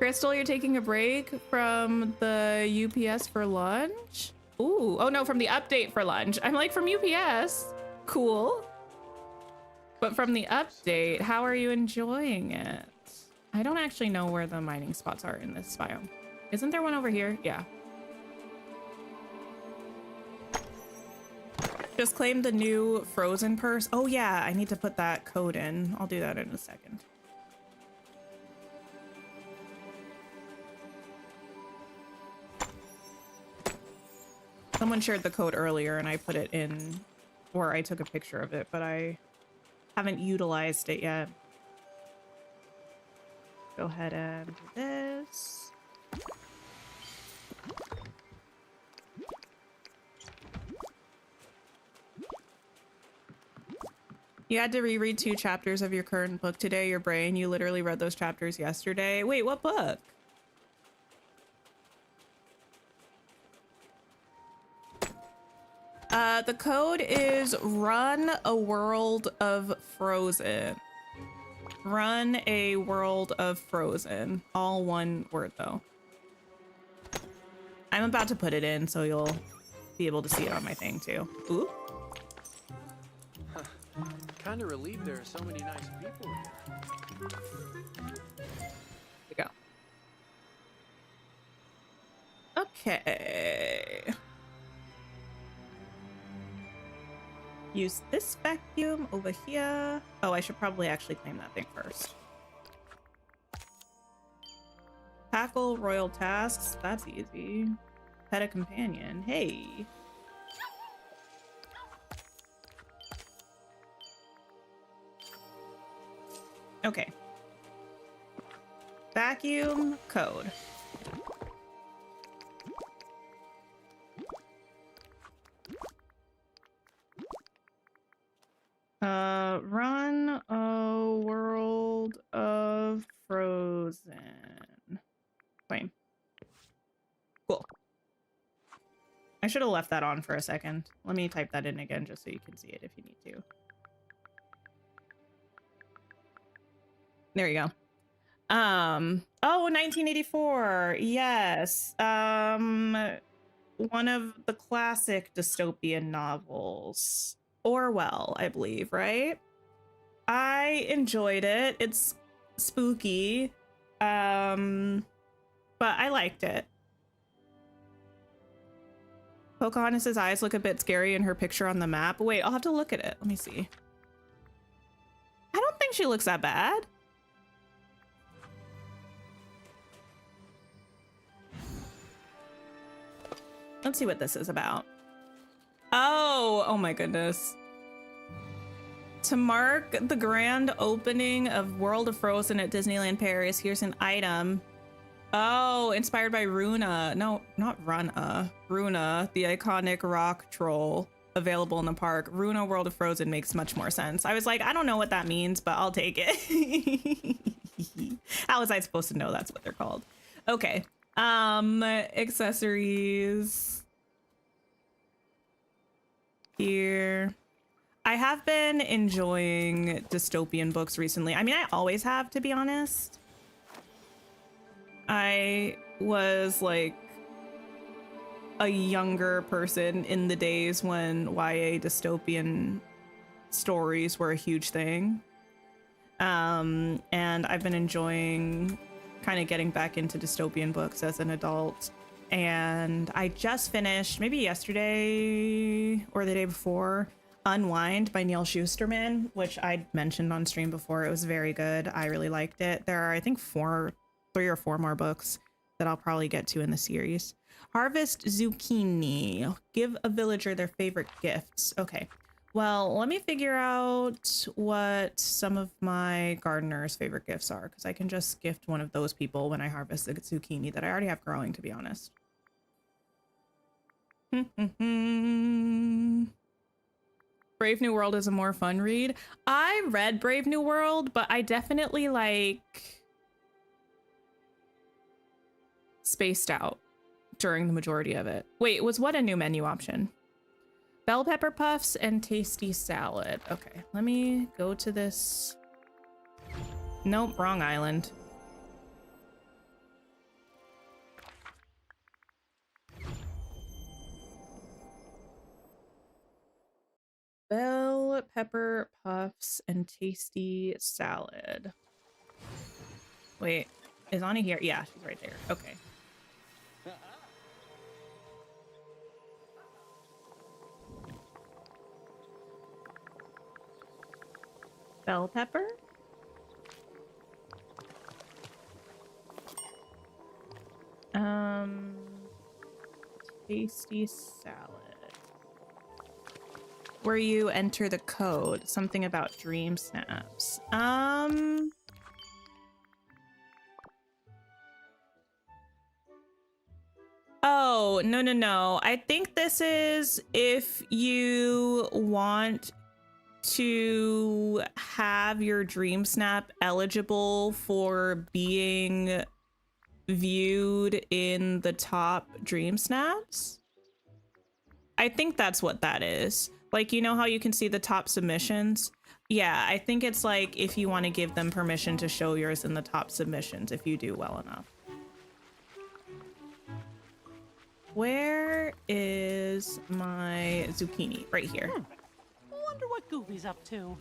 Crystal, you're taking a break from the UPS for lunch? Ooh, oh no, from the update for lunch. I'm like, from UPS. Cool. But from the update, how are you enjoying it? I don't actually know where the mining spots are in this biome. Isn't there one over here? Yeah. Just claimed the new frozen purse. Oh yeah, I need to put that code in. I'll do that in a second. Someone shared the code earlier and I put it in, or I took a picture of it, but I haven't utilized it yet. Go ahead and do this. You had to reread 2 chapters of your current book today, your brain. You literally read those chapters yesterday. Wait, what book? The code is run a world of Frozen. Run a world of Frozen. All one word though. I'm about to put it in so you'll be able to see it on my thing too. Ooh. Kind of relieved there are so many nice people here. There we go. Okay. Use this vacuum over here. Oh, I should probably actually claim that thing first. Tackle royal tasks. That's easy. Pet a companion. Hey. Okay. Vacuum code. Run a world of Frozen. Claim. Cool. I should have left that on for a second. Let me type that in again just so you can see it if you need to. There you go. Oh, 1984. Yes. One of the classic dystopian novels. Orwell, I believe, right? I enjoyed it. It's spooky. But I liked it. Pocahontas' eyes look a bit scary in her picture on the map. Wait, I'll have to look at it. Let me see. I don't think she looks that bad. Let's see what this is about. Oh my goodness. To mark the grand opening of World of Frozen at Disneyland Paris, here's an item. Oh, inspired by Runa. No, not Runa. Runa, the iconic rock troll available in the park. Runa World of Frozen makes much more sense. I was like, I don't know what that means, but I'll take it. How was I supposed to know that's what they're called? Okay. Accessories. Here. I have been enjoying dystopian books recently. I mean, I always have, to be honest. I was like a younger person in the days when YA dystopian stories were a huge thing. And I've been enjoying kind of getting back into dystopian books as an adult. And I just finished, maybe yesterday or the day before, Unwind by Neil Shusterman, which I mentioned on stream before. It was very good. I really liked it. There are, I think, 3 or 4 more books that I'll probably get to in the series. Harvest zucchini. Give a villager their favorite gifts. Okay. Well, let me figure out what some of my gardeners' favorite gifts are, because I can just gift one of those people when I harvest the zucchini that I already have growing, to be honest. Brave New World is a more fun read. I read Brave New World, but I definitely like spaced out during the majority of it. Wait, was what a new menu option? Bell pepper puffs and tasty salad. Okay, let me go to this. Nope, wrong island. pepper puffs and tasty salad. Wait, is Anna here? Yeah, she's right there. Okay. Bell pepper? Tasty salad. Where you enter the code. Something about dream snaps. Oh, no. I think this is if you want to have your dream snap eligible for being viewed in the top dream snaps. I think that's what that is. Like, you know how you can see the top submissions? Yeah, I think it's like if you want to give them permission to show yours in the top submissions if you do well enough. Where is my zucchini? Right here. Wonder what Goofy's up to.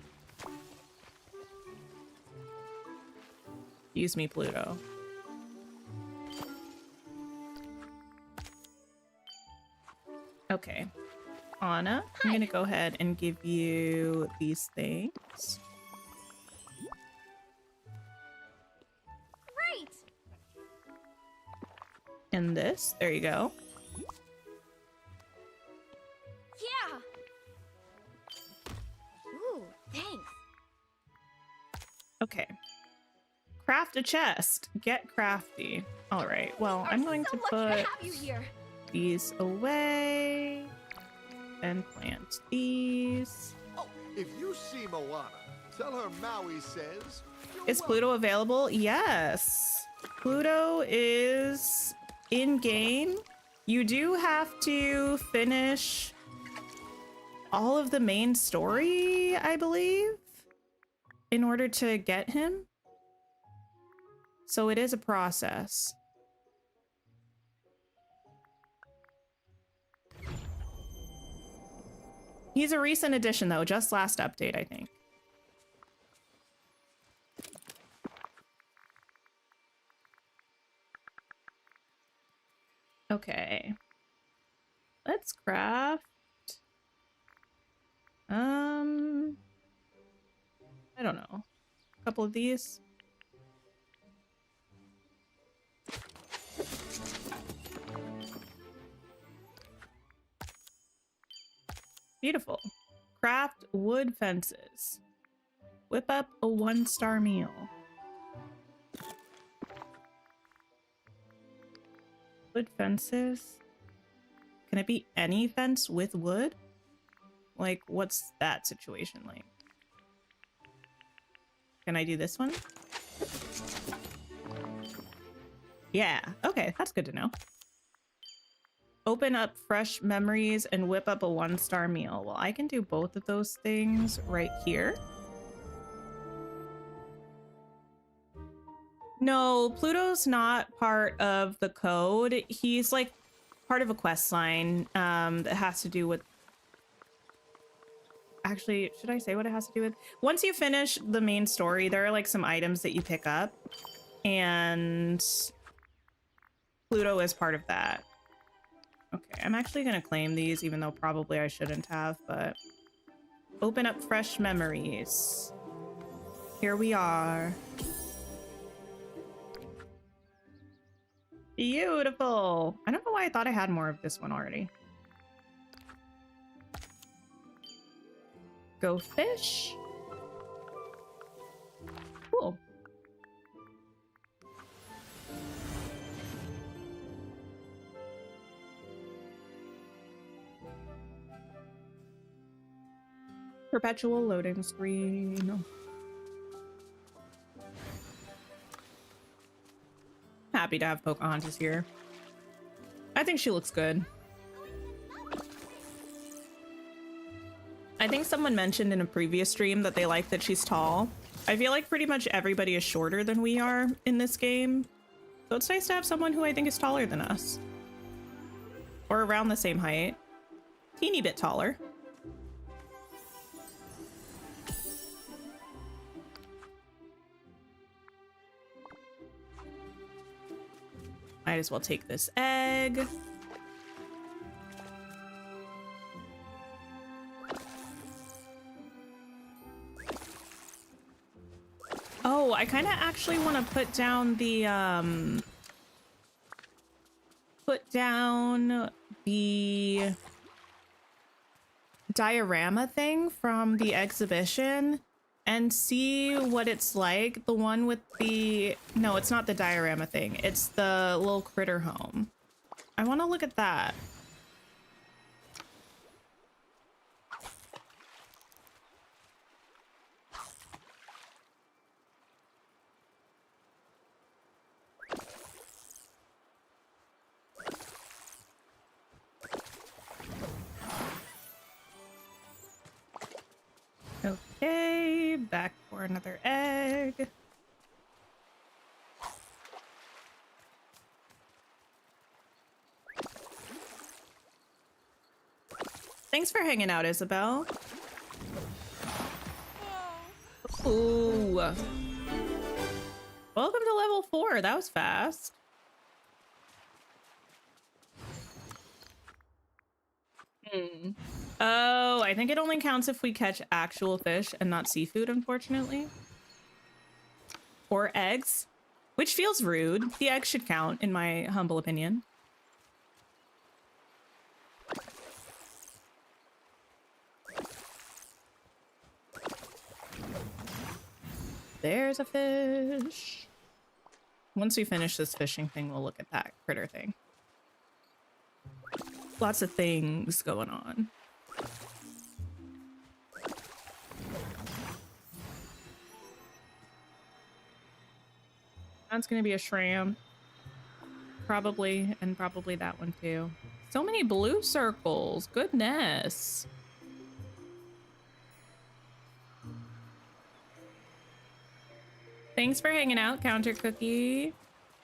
Use me, Pluto. Okay. Anna, I'm gonna go ahead and give you these things. Great! And this. There you go. Yeah! Ooh, thanks. Okay. Craft a chest. Get crafty. All right. Well, I'm going to So lucky put to have you here. these away and plant these. Oh, if you see Moana, tell her Maui says. Is Pluto available? Yes. Pluto is in game. You do have to finish all of the main story, I believe, in order to get him. So it is a process. He's a recent addition, though, just last update, I think. Okay. Let's craft. I don't know. A couple of these. Beautiful. Craft wood fences. Whip up a 1-star meal. Wood fences? Can it be any fence with wood? Like, what's that situation like? Can I do this one? Yeah, okay, that's good to know. Open up fresh memories and whip up a 1-star meal. Well, I can do both of those things right here. No, Pluto's not part of the code. He's like part of a quest line that has to do with... Actually, should I say what it has to do with? Once you finish the main story, there are like some items that you pick up, and Pluto is part of that. Okay, I'm actually gonna claim these, even though probably I shouldn't have, but... Open up fresh memories. Here we are. Beautiful. I don't know why I thought I had more of this one already. Go fish. Cool. Perpetual loading screen. Happy to have Pocahontas here. I think she looks good. I think someone mentioned in a previous stream that they like that she's tall. I feel like pretty much everybody is shorter than we are in this game. So it's nice to have someone who I think is taller than us. Or around the same height. Teeny bit taller. Might as well take this egg. Oh, I kind of actually want to put down the diorama thing from the exhibition and see what it's like. The one with the... No, it's not the diorama thing. It's the little critter home. I want to look at that. Okay, back for another egg. Thanks for hanging out, Isabel. Ooh. Welcome to level 4. That was fast. Oh, I think it only counts if we catch actual fish and not seafood, unfortunately. Or eggs, which feels rude. The eggs should count, in my humble opinion. There's a fish. Once we finish this fishing thing, we'll look at that critter thing. Lots of things going on. That's gonna be a shrimp. Probably, and probably that one too. So many blue circles, goodness. Thanks for hanging out, Counter Cookie.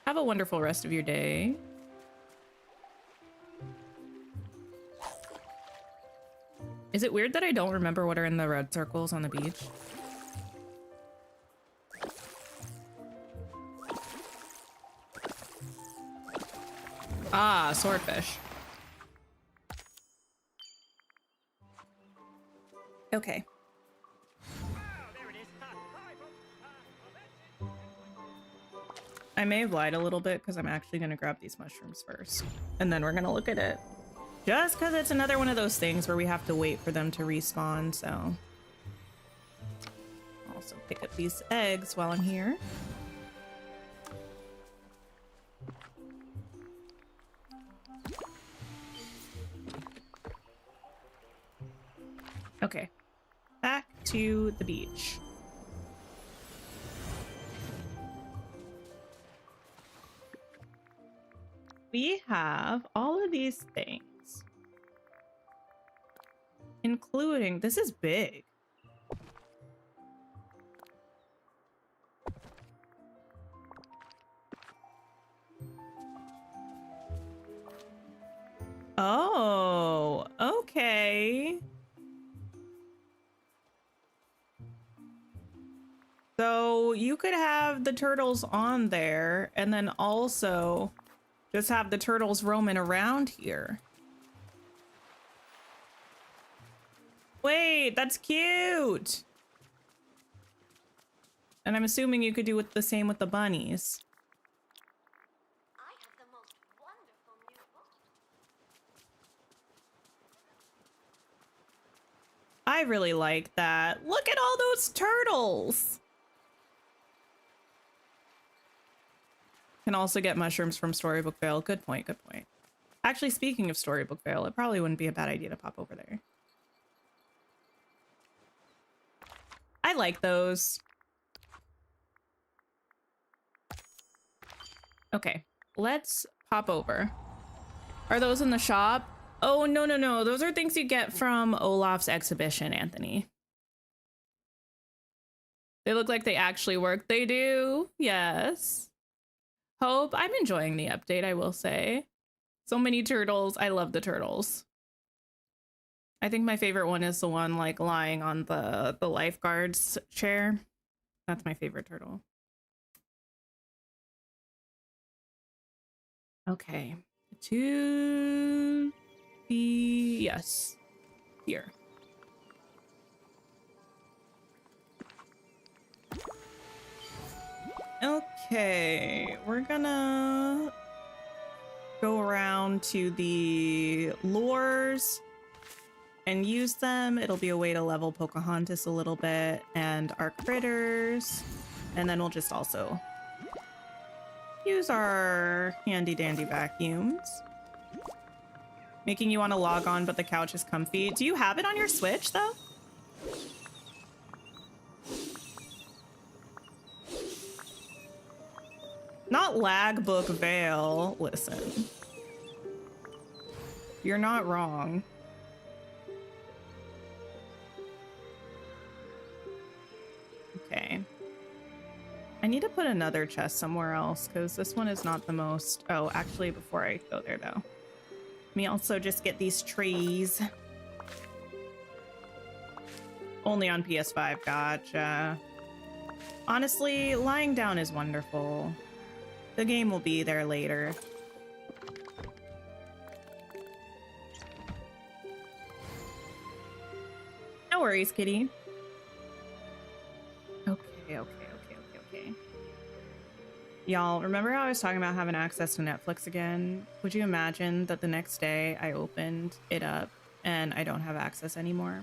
Have a wonderful rest of your day. Is it weird that I don't remember what are in the red circles on the beach? Ah, swordfish. Okay. I may have lied a little bit because I'm actually going to grab these mushrooms first. And then we're going to look at it. Just because it's another one of those things where we have to wait for them to respawn, so. Also pick up these eggs while I'm here. Okay. Back to the beach. We have all of these things. Including, this is big. Oh, okay. So you could have the turtles on there and then also just have the turtles roaming around here. Wait, that's cute. And I'm assuming you could do the same with the bunnies. I have the most wonderful new book. I really like that. Look at all those turtles. Can also get mushrooms from Storybook Vale. Good point, good point. Actually, speaking of Storybook Vale, it probably wouldn't be a bad idea to pop over there. I like those. Okay, let's pop over. Are those in the shop? Oh, no, no, no. Those are things you get from Olaf's exhibition, Anthony. They look like they actually work. They do. Yes. Hope. I'm enjoying the update, I will say. So many turtles. I love the turtles. I think my favorite one is the one like lying on the lifeguard's chair. That's my favorite turtle. Okay. To the... Yes. Here. Okay. We're gonna go around to the lures and use them. It'll be a way to level Pocahontas a little bit and our critters. And then we'll just also use our handy dandy vacuums. Making you want to log on, but the couch is comfy. Do you have it on your Switch though? Not lag book Veil. Listen. You're not wrong. Okay. I need to put another chest somewhere else because this one is not the most... Oh, actually, before I go there, though. Let me also just get these trees. Only on PS5. Gotcha. Honestly, lying down is wonderful. The game will be there later. No worries, kitty. Okay. Y'all, remember how I was talking about having access to Netflix again? Would you imagine that the next day I opened it up and I don't have access anymore?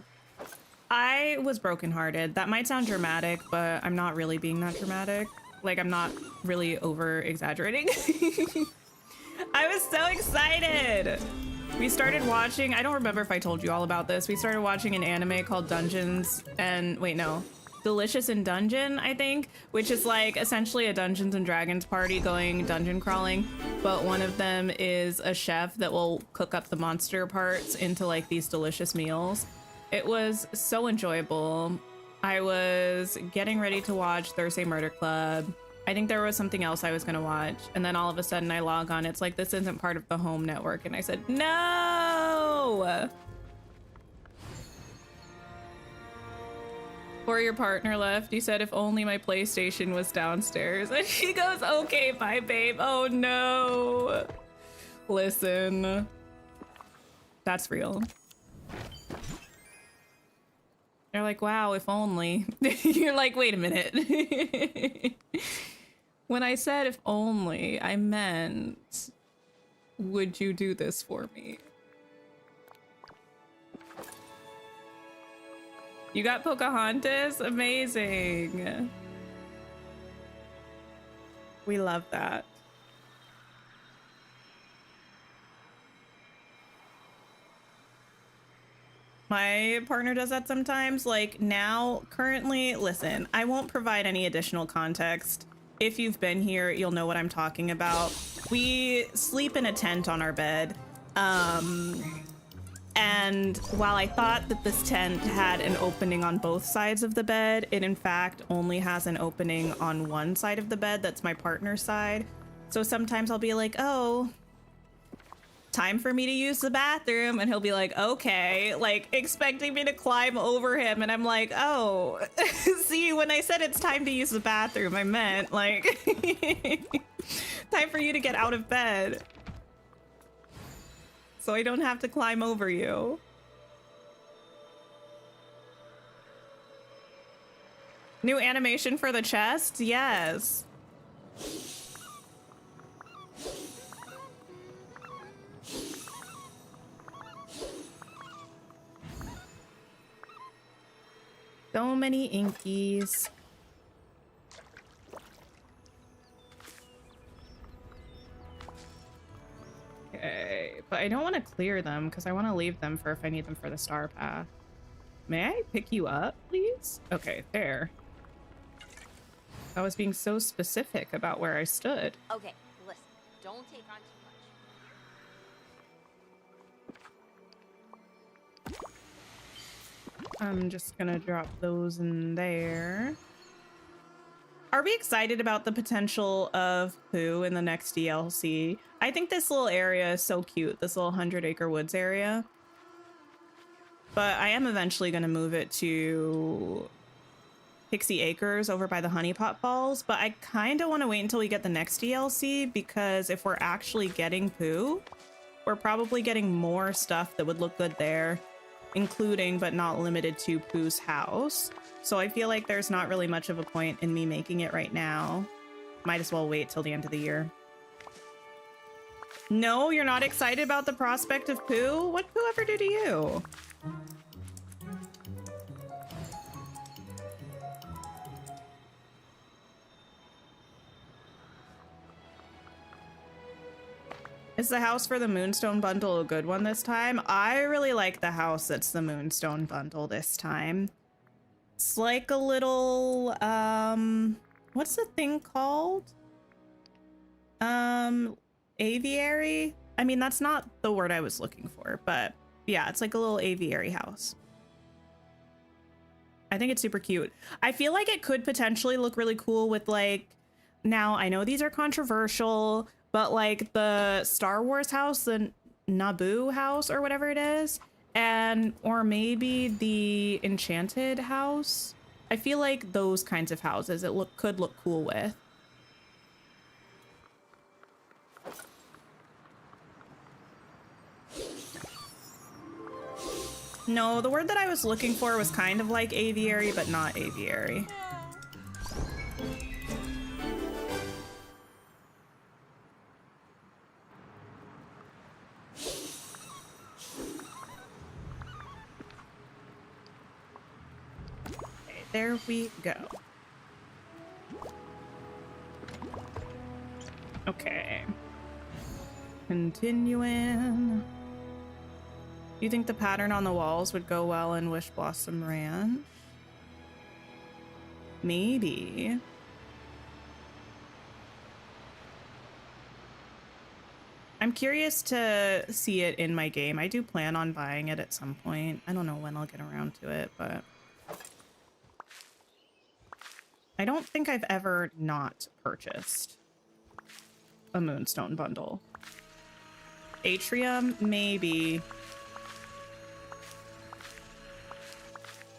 I was brokenhearted. That might sound dramatic, but I'm not really being that dramatic. Like, I'm not really over exaggerating. I was so excited. We started watching, I don't remember if I told you all about this. We started watching an anime called Dungeons and, wait, no. Delicious in Dungeon, I think, which is like essentially a Dungeons and Dragons party going dungeon crawling, but one of them is a chef that will cook up the monster parts into like these delicious meals. It was so enjoyable. I was getting ready to watch Thursday Murder Club. I think there was something else I was gonna watch, and then all of a sudden I log on. It's like, this isn't part of the home network, and I said, no! Or your partner left. You said, if only my PlayStation was downstairs. And she goes, okay, bye, babe. Oh, no. Listen. That's real. They're like, wow, if only. You're like, wait a minute. When I said if only, I meant, would you do this for me? You got Pocahontas? Amazing. We love that. My partner does that sometimes. Like now, currently, listen, I won't provide any additional context. If you've been here, you'll know what I'm talking about. We sleep in a tent on our bed. And while I thought that this tent had an opening on both sides of the bed, it in fact only has an opening on one side of the bed. That's my partner's side. So sometimes I'll be like, oh, time for me to use the bathroom. And he'll be like, okay, like expecting me to climb over him. And I'm like, oh, see, when I said it's time to use the bathroom, I meant like time for you to get out of bed. So I don't have to climb over you. New animation for the chest? Yes. So many inkies. Okay, but I don't want to clear them because I want to leave them for if I need them for the star path. May I pick you up, please? Okay, there. I was being so specific about where I stood. Okay, listen, don't take on too much. I'm just gonna drop those in there. Are we excited about the potential of Pooh in the next DLC? I think this little area is so cute, this little 100-acre woods area. But I am eventually going to move it to Pixie Acres over by the Honeypot Falls, but I kind of want to wait until we get the next DLC, because if we're actually getting Pooh, we're probably getting more stuff that would look good there, including but not limited to Pooh's house. So I feel like there's not really much of a point in me making it right now. Might as well wait till the end of the year. No, you're not excited about the prospect of Pooh? What'd Pooh ever do to you? Is the house for the Moonstone bundle a good one this time? I really like the house that's the Moonstone bundle this time. It's like a little, what's the thing called? Aviary? I mean, that's not the word I was looking for, but yeah, it's like a little aviary house. I think it's super cute. I feel like it could potentially look really cool with like, now I know these are controversial, but like the Star Wars house, the Naboo house or whatever it is, or maybe the Enchanted house. I feel like those kinds of houses it could look cool with. No, the word that I was looking for was kind of like aviary, but not aviary. There we go. Okay. Continuing. Do you think the pattern on the walls would go well in Wish Blossom Ranch? Maybe. I'm curious to see it in my game. I do plan on buying it at some point. I don't know when I'll get around to it, but I don't think I've ever not purchased a Moonstone bundle. Atrium, maybe.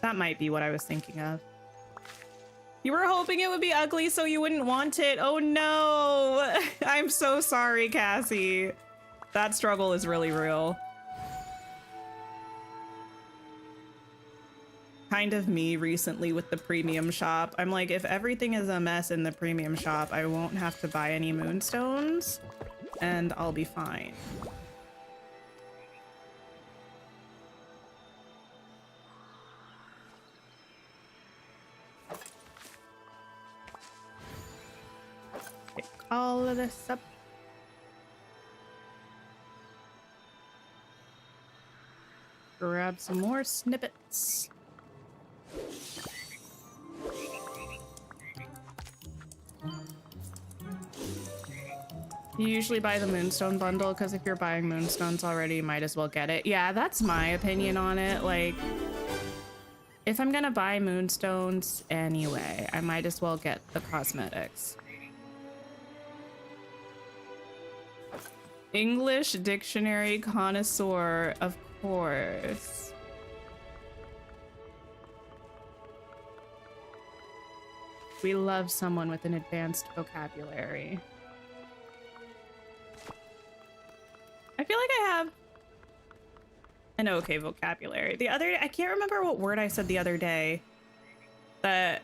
That might be what I was thinking of. You were hoping it would be ugly so you wouldn't want it. Oh no! I'm so sorry, Cassie. That struggle is really real. Kind of me recently with the premium shop. I'm like, if everything is a mess in the premium shop, I won't have to buy any moonstones and I'll be fine. Pick all of this up. Grab some more snippets. You usually buy the Moonstone bundle because if you're buying Moonstones already, you might as well get it. Yeah, that's my opinion on it. Like, if I'm gonna buy Moonstones anyway, I might as well get the cosmetics. English dictionary connoisseur, of course. We love someone with an advanced vocabulary. I feel like I have an okay vocabulary. The other day, I can't remember what word I said the other day that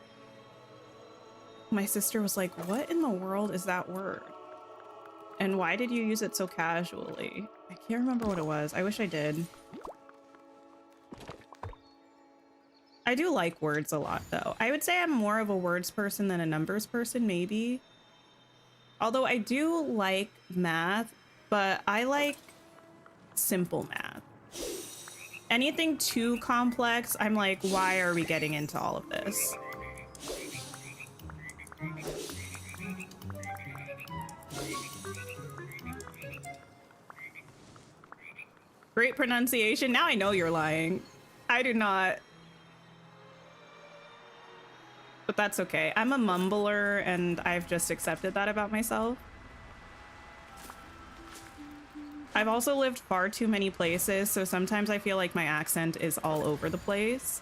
my sister was like, what in the world is that word? And why did you use it so casually? I can't remember what it was. I wish I did. I do like words a lot, though. I would say I'm more of a words person than a numbers person, maybe. Although I do like math, but I like simple math. Anything too complex, I'm like, why are we getting into all of this? Great pronunciation. Now I know you're lying. I do not. But that's okay. I'm a mumbler and I've just accepted that about myself. I've also lived far too many places, so sometimes I feel like my accent is all over the place.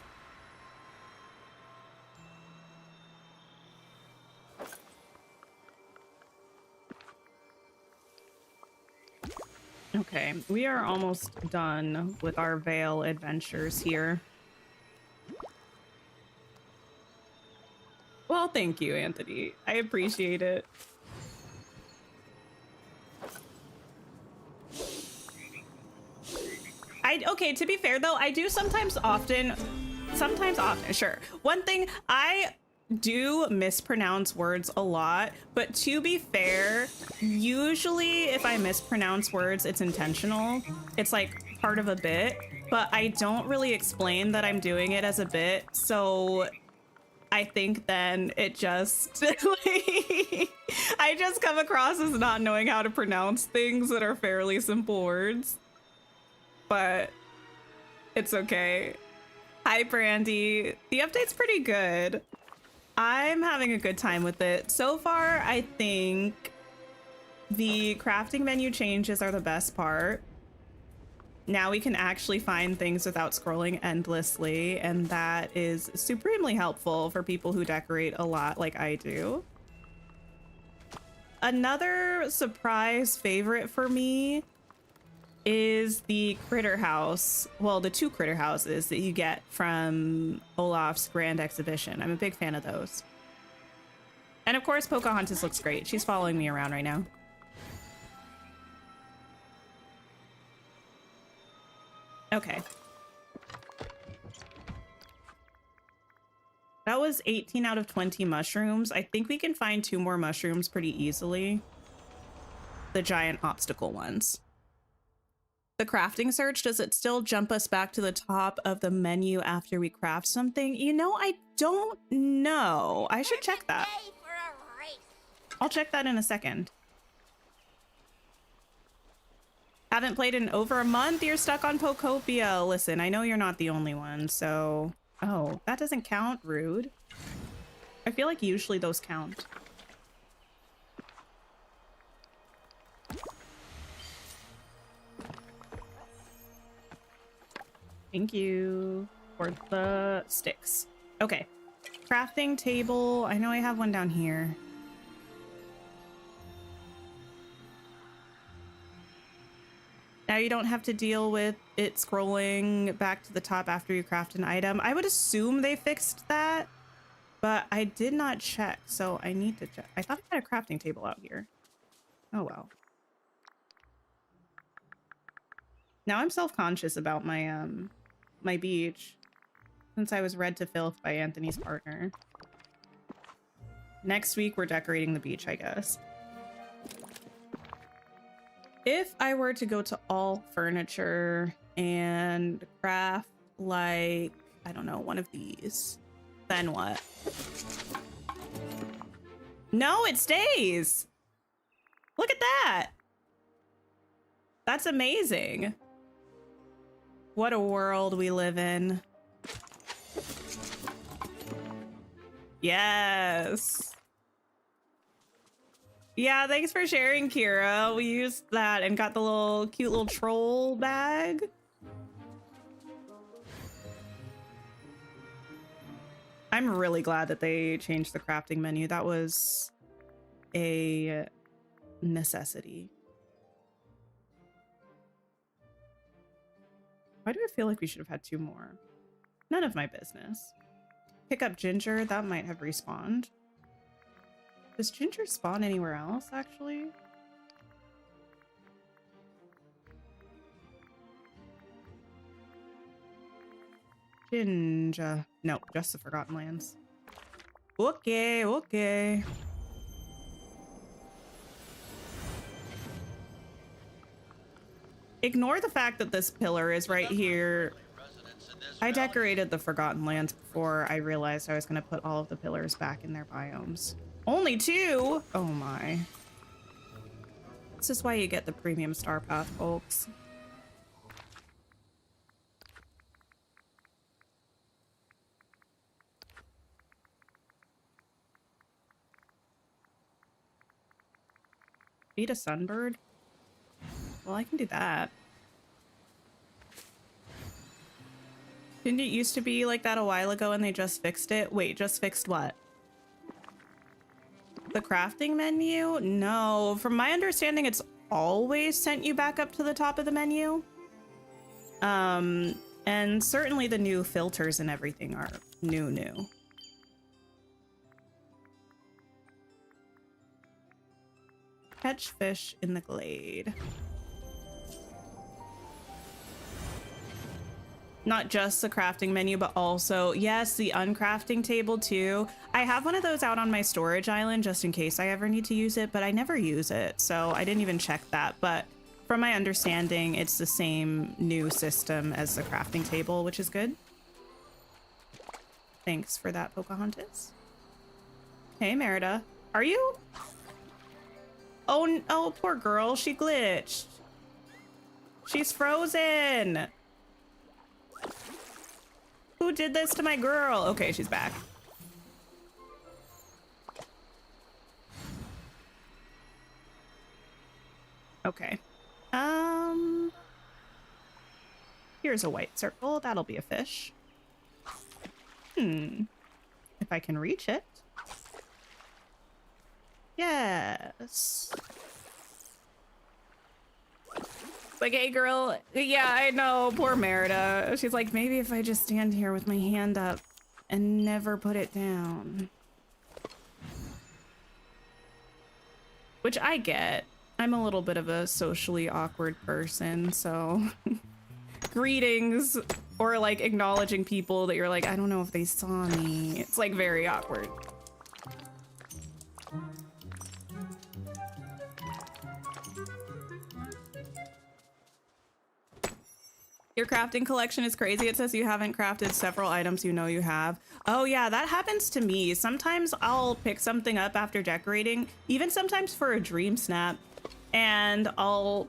Okay, we are almost done with our Vale adventures here. Well, thank you, Anthony. I appreciate it. Okay, to be fair though, I do sometimes often, sure. One thing, I do mispronounce words a lot, but to be fair, usually if I mispronounce words, it's intentional. It's like part of a bit, but I don't really explain that I'm doing it as a bit, so I think then it just, I just come across as not knowing how to pronounce things that are fairly simple words. But it's okay. Hi, Brandy. The update's pretty good. I'm having a good time with it. So far, I think the crafting menu changes are the best part. Now we can actually find things without scrolling endlessly, and that is supremely helpful for people who decorate a lot like I do. Another surprise favorite for me is the critter house. Well, the 2 critter houses that you get from Olaf's Grand Exhibition. I'm a big fan of those. And of course, Pocahontas looks great. She's following me around right now. Okay. That was 18 out of 20 mushrooms. I think we can find 2 more mushrooms pretty easily. The giant obstacle ones. The crafting search, does it still jump us back to the top of the menu after we craft something? You know, I don't know. I should check that. I'll check that in a second. Haven't played in over a month? You're stuck on Pocopia. Listen, I know you're not the only one, so... Oh, that doesn't count? Rude. I feel like usually those count. Thank you for the sticks. Okay. Crafting table. I know I have one down here. Now you don't have to deal with it scrolling back to the top after you craft an item. I would assume they fixed that, but I did not check, so I need to check. I thought I had a crafting table out here. Oh well. Now I'm self-conscious about my my beach, since I was read to filth by Anthony's partner. Next week we're decorating the beach, I guess. If I were to go to all furniture and craft like, I don't know, one of these, then what? No, it stays. Look at that. That's amazing. What a world we live in. Yes. Yeah, thanks for sharing, Kira. We used that and got the little cute little troll bag. I'm really glad that they changed the crafting menu. That was a necessity. Why do I feel like we should have had 2 more? None of my business. Pick up Ginger. That might have respawned. Does Ginger spawn anywhere else, actually? Ginger. No, just the Forgotten Lands. Okay, okay. Ignore the fact that this pillar is right here. I decorated the Forgotten Lands before I realized I was going to put all of the pillars back in their biomes. Only 2? Oh my. This is why you get the premium star path, folks. Feed a sunbird? Well, I can do that. Didn't it used to be like that a while ago and they just fixed it? Wait, just fixed what? The crafting menu? No, from my understanding, it's always sent you back up to the top of the menu. And certainly the new filters and everything are new. Catch fish in the glade. Not just the crafting menu, but also, yes, the uncrafting table too. I have one of those out on my storage island just in case I ever need to use it, but I never use it, so I didn't even check that. But from my understanding, it's the same new system as the crafting table, which is good. Thanks for that, Pocahontas. Hey, Merida. Are you? Oh, poor girl. She glitched. She's frozen. Who did this to my girl? Okay, she's back. Okay. Here's a white circle. That'll be a fish. If I can reach it. Yes. Like, hey girl, yeah, I know, poor Merida. She's like, maybe if I just stand here with my hand up and never put it down. Which I get. I'm a little bit of a socially awkward person, so greetings or like acknowledging people that you're like, I don't know if they saw me. It's like very awkward. Your crafting collection is crazy. It says you haven't crafted several items you know you have. Oh yeah, that happens to me. Sometimes I'll pick something up after decorating, even sometimes for a dream snap, and I'll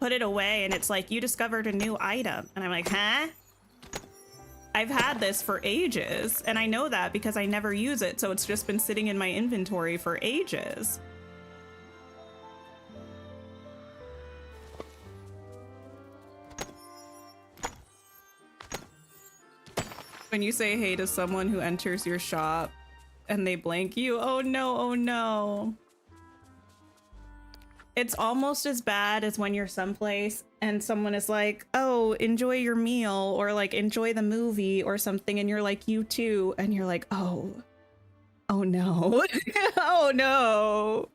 put it away and it's like, you discovered a new item. And I'm like, huh? I've had this for ages, and I know that because I never use it, so it's just been sitting in my inventory for ages. When you say hey to someone who enters your shop and they blank you, oh no, oh no. It's almost as bad as when you're someplace and someone is like, oh, enjoy your meal, or like enjoy the movie or something, and you're like, you too, and you're like, oh no. Oh no.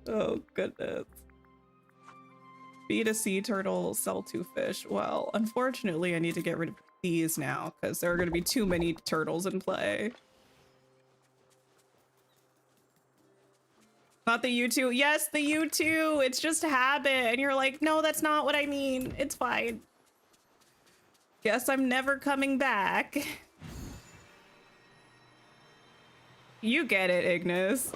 Oh goodness. Feed a sea turtle, sell 2 fish. Well, unfortunately I need to get rid of these now because there are going to be too many turtles in play. Not the you too. Yes, the you too. It's just a habit. And you're like, no, that's not what I mean. It's fine. Guess I'm never coming back. You get it, Ignis.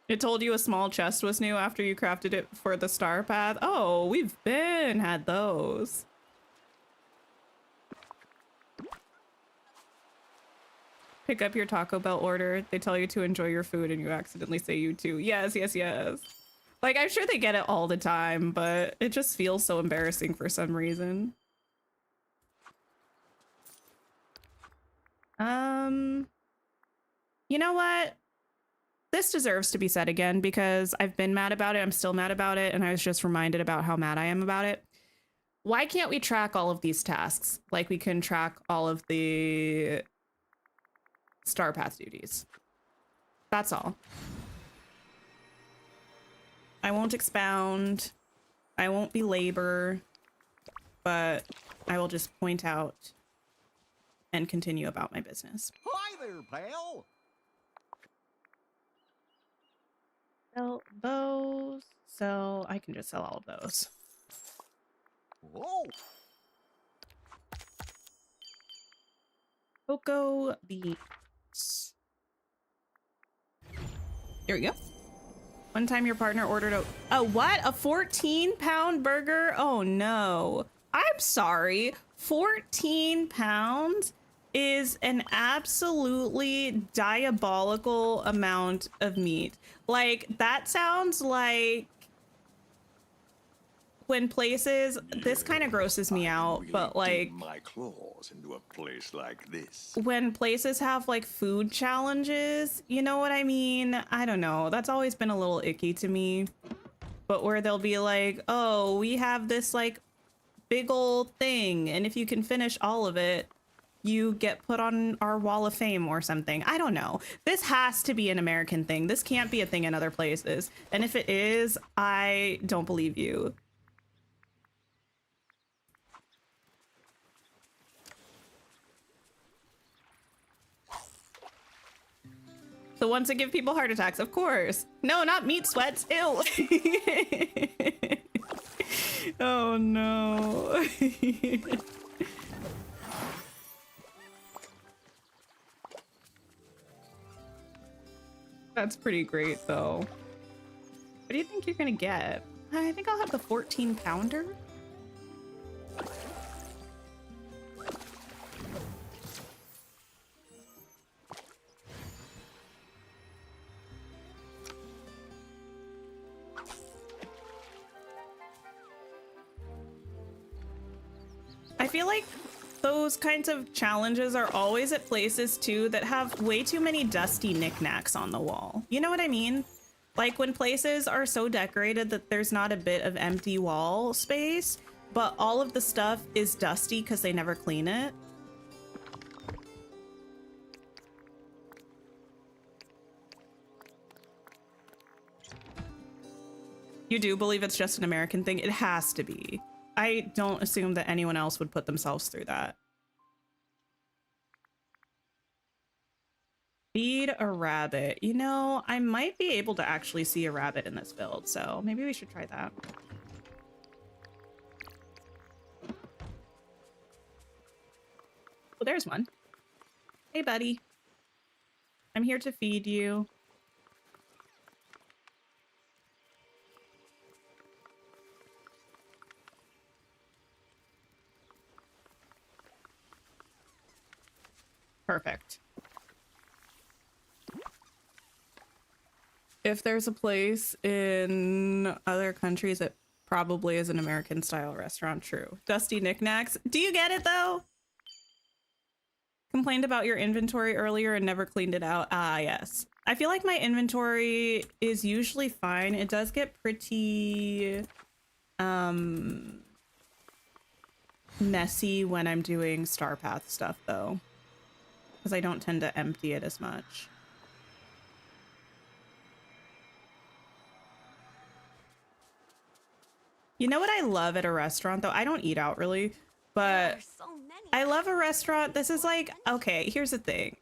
It told you a small chest was new after you crafted it for the star path. Oh, we've had those. Pick up your Taco Bell order. They tell you to enjoy your food and you accidentally say you too. Yes, yes, yes. Like, I'm sure they get it all the time, but it just feels so embarrassing for some reason. You know what? This deserves to be said again because I've been mad about it. I'm still mad about it. And I was just reminded about how mad I am about it. Why can't we track all of these tasks? Like we can track all of the Star Path duties. That's all. I won't expound. I won't belabor, but I will just point out and continue about my business. Hi there, pal. Sell those, so I can just sell all of those. Whoa. Cocoa beans. Here we go. One time your partner ordered a what? A 14-pound burger? Oh no. I'm sorry. 14 pounds is an absolutely diabolical amount of meat. Like, that sounds like when places, this kind of grosses me out, but like my claws into a place like this. when places have like food challenges, you know what I mean? I don't know. That's always been a little icky to me. But where they'll be like, oh, we have this like big old thing, and if you can finish all of it, you get put on our wall of fame or something. I don't know. This has to be an American thing. This can't be a thing in other places. And if it is, I don't believe you. The ones that give people heart attacks, of course. No, not meat sweats. Ew. Oh no. That's pretty great though. What do you think you're gonna get? I think I'll have the 14-pounder. I feel like those kinds of challenges are always at places too that have way too many dusty knickknacks on the wall. You know what I mean? Like when places are so decorated that there's not a bit of empty wall space, but all of the stuff is dusty because they never clean it. You do believe it's just an American thing? It has to be. I don't assume that anyone else would put themselves through that. Feed a rabbit. You know, I might be able to actually see a rabbit in this build, so maybe we should try that. Well, there's one. Hey, buddy. I'm here to feed you. Perfect. If there's a place in other countries, it probably is an American style restaurant. True. Dusty knickknacks. Do you get it though? Complained about your inventory earlier and never cleaned it out. Ah, yes. I feel like my inventory is usually fine. It does get pretty messy when I'm doing Star Path stuff though, because I don't tend to empty it as much. You know what I love at a restaurant though? I don't eat out really, but I love a restaurant. This is like, okay, here's the thing.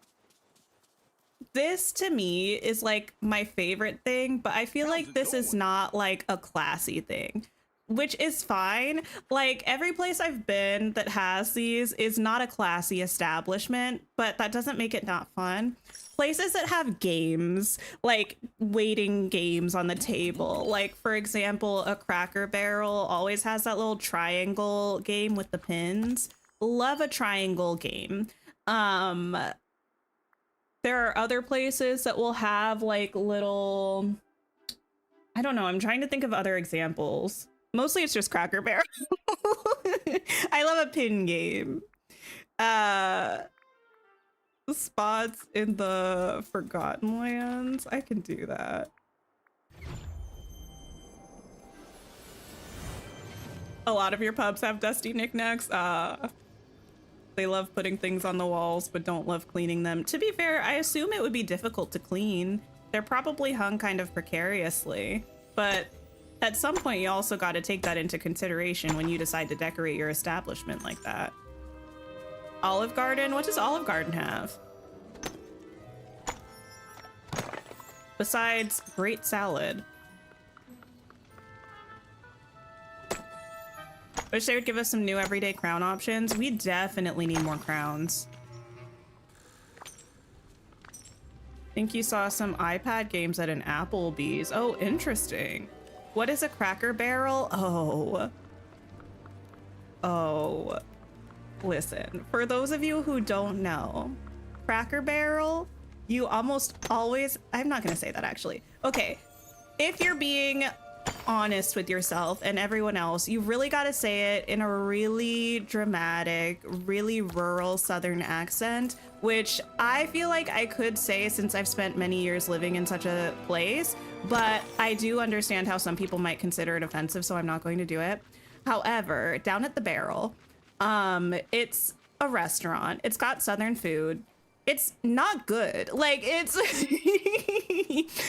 This to me is like my favorite thing, but I feel like this is not like a classy thing, which is fine. Like every place I've been that has these is not a classy establishment, but that doesn't make it not fun. Places that have games, like waiting games on the table. Like for example, a Cracker Barrel always has that little triangle game with the pins. Love a triangle game. There are other places that will have like little, I don't know, I'm trying to think of other examples. Mostly it's just Cracker Barrel. I love a pin game. Spots in the Forgotten Lands. I can do that. A lot of your pubs have dusty knickknacks. They love putting things on the walls, but don't love cleaning them. To be fair, I assume it would be difficult to clean. They're probably hung kind of precariously, but at some point you also got to take that into consideration when you decide to decorate your establishment like that. Olive Garden? What does Olive Garden have? Besides great salad. Wish they would give us some new everyday crown options. We definitely need more crowns. Think you saw some iPad games at an Applebee's. Oh, interesting. What is a Cracker Barrel? Oh. Listen, for those of you who don't know, Cracker Barrel, you almost always, I'm not gonna say that actually. Okay, if you're being honest with yourself and everyone else. You really got to say it in a really dramatic, really rural Southern accent, which I feel like I could say since I've spent many years living in such a place, but I do understand how some people might consider it offensive, so I'm not going to do it. However, down at the Barrel, it's a restaurant. It's got Southern food. It's not good. Like, it's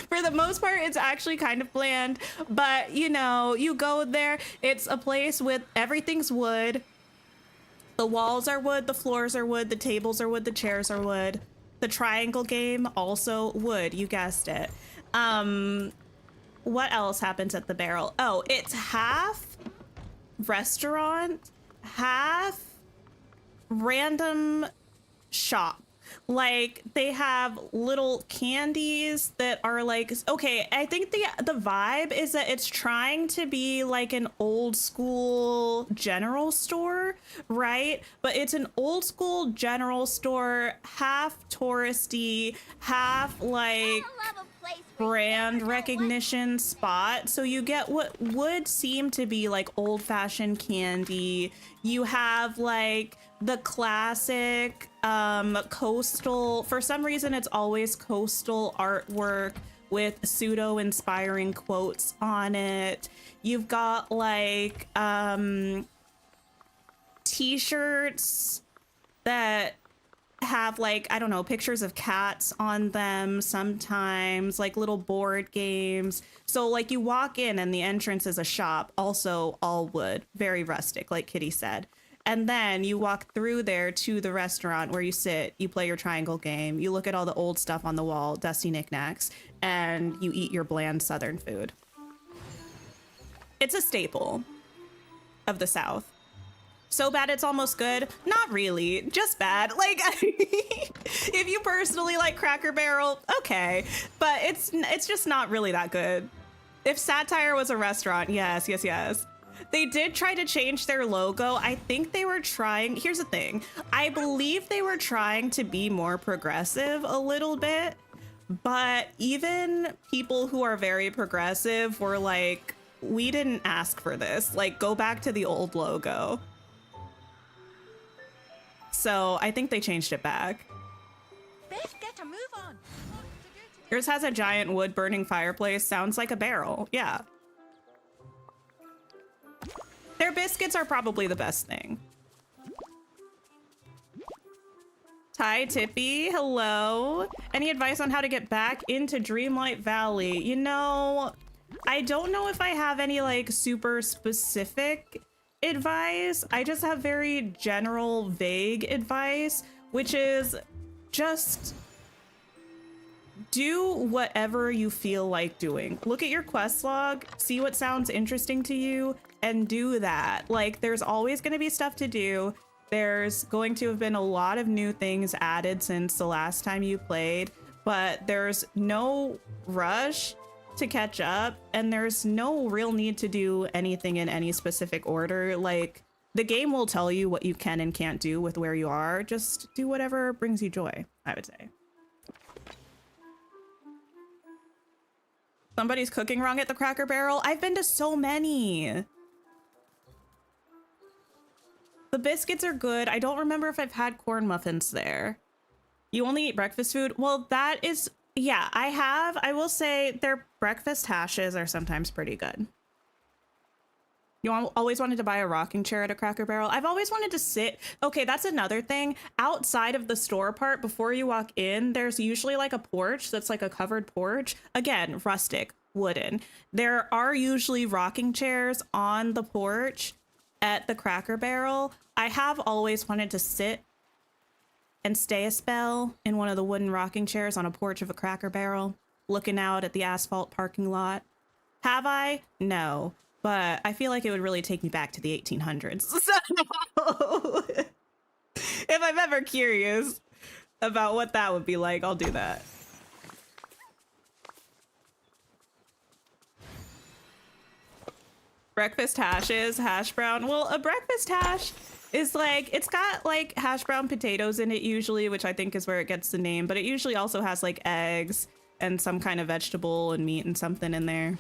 for the most part, it's actually kind of bland, but you know, you go there, it's a place with everything's wood. The walls are wood, the floors are wood, the tables are wood, the chairs are wood. The triangle game, also wood, you guessed it. What else happens at the Barrel? Oh, it's half restaurant, half random shop. Like, they have little candies that are like, okay, I think the vibe is that it's trying to be like an old school general store, right? But it's an old school general store, half touristy, half like brand recognition spot. So you get what would seem to be like old-fashioned candy. You have like the classic coastal, for some reason it's always coastal artwork with pseudo inspiring quotes on it. You've got like t-shirts that have like, I don't know, pictures of cats on them, sometimes like little board games. So like you walk in and the entrance is a shop, also all wood, very rustic, like Kitty said. And then you walk through there to the restaurant where you sit, you play your triangle game, you look at all the old stuff on the wall, dusty knickknacks, and you eat your bland Southern food. It's a staple of the South. So bad it's almost good? Not really, just bad. Like, if you personally like Cracker Barrel, okay, but it's just not really that good. If satire was a restaurant, yes. They did try to change their logo. I think they were trying, here's the thing, I believe they were trying to be more progressive a little bit, but even people who are very progressive were like, we didn't ask for this, like go back to the old logo. So I think they changed it back. Beth, get a move on. Yours has a giant wood burning fireplace, sounds like a barrel, yeah. Their biscuits are probably the best thing. Ty Tippy, hello. Any advice on how to get back into Dreamlight Valley? You know, I don't know if I have any like super specific advice. I just have very general, vague advice, which is just do whatever you feel like doing. Look at your quest log, see what sounds interesting to you, and do that. Like, there's always going to be stuff to do. There's going to have been a lot of new things added since the last time you played, but there's no rush to catch up, and there's no real need to do anything in any specific order. Like, the game will tell you what you can and can't do with where you are. Just do whatever brings you joy, I would say. Somebody's cooking wrong at the Cracker Barrel. I've been to so many. The biscuits are good. I don't remember if I've had corn muffins there. You only eat breakfast food? Well, that is, yeah, I have. I will say their breakfast hashes are sometimes pretty good. Always wanted to buy a rocking chair at a Cracker Barrel. I've always wanted to sit. Okay, that's another thing. Outside of the store part, before you walk in, there's usually like a porch that's like a covered porch. Again, rustic, wooden. There are usually rocking chairs on the porch at the Cracker Barrel. I have always wanted to sit and stay a spell in one of the wooden rocking chairs on a porch of a Cracker Barrel, looking out at the asphalt parking lot. Have I? No. But I feel like it would really take me back to the 1800s. So if I'm ever curious about what that would be like, I'll do that. Breakfast hashes, hash brown. Well, a breakfast hash is like, it's got like hash brown potatoes in it usually, which I think is where it gets the name, but it usually also has like eggs and some kind of vegetable and meat and something in there.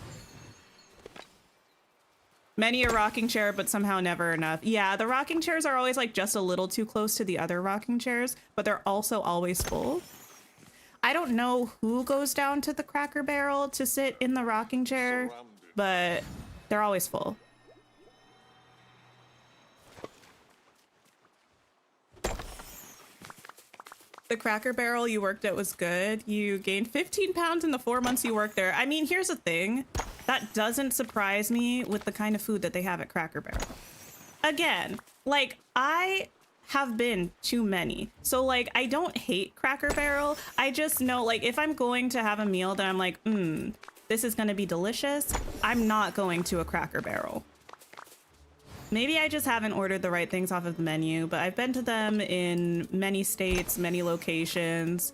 Many a rocking chair, but somehow never enough. Yeah, the rocking chairs are always like just a little too close to the other rocking chairs, but they're also always full. I don't know who goes down to the Cracker Barrel to sit in the rocking chair, but they're always full. The Cracker Barrel you worked at was good. You gained 15 pounds in the 4 months you worked there. I mean, here's the thing. That doesn't surprise me with the kind of food that they have at Cracker Barrel. Again, like, I have been to many. So, like, I don't hate Cracker Barrel. I just know, like, if I'm going to have a meal that I'm like, this is going to be delicious, I'm not going to a Cracker Barrel. Maybe I just haven't ordered the right things off of the menu, but I've been to them in many states, many locations,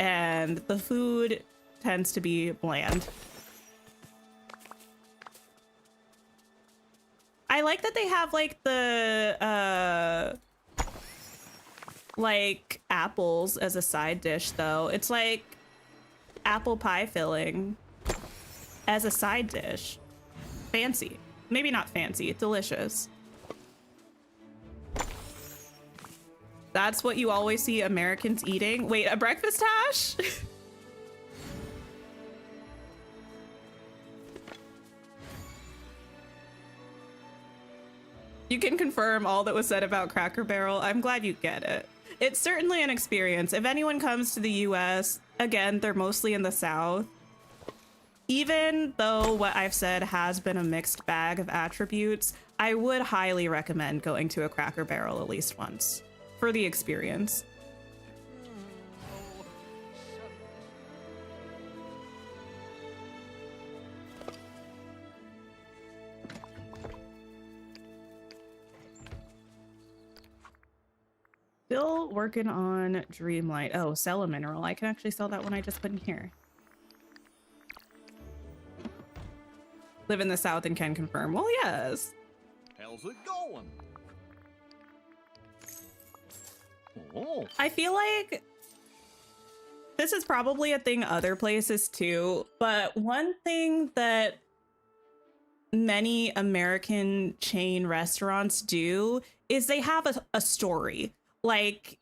and the food tends to be bland. I like that they have like the like apples as a side dish though. It's like apple pie filling as a side dish. Fancy. Maybe not fancy, delicious. That's what you always see Americans eating. Wait, a breakfast hash? You can confirm all that was said about Cracker Barrel. I'm glad you get it. It's certainly an experience. If anyone comes to the US, again, they're mostly in the South. Even though what I've said has been a mixed bag of attributes, I would highly recommend going to a Cracker Barrel at least once for the experience. Still working on Dreamlight. Oh, sell a mineral. I can actually sell that one I just put in here. Live in the South and can confirm. Well, yes. How's it going? Oh. I feel like this is probably a thing other places too, but one thing that many American chain restaurants do is they have a story. Like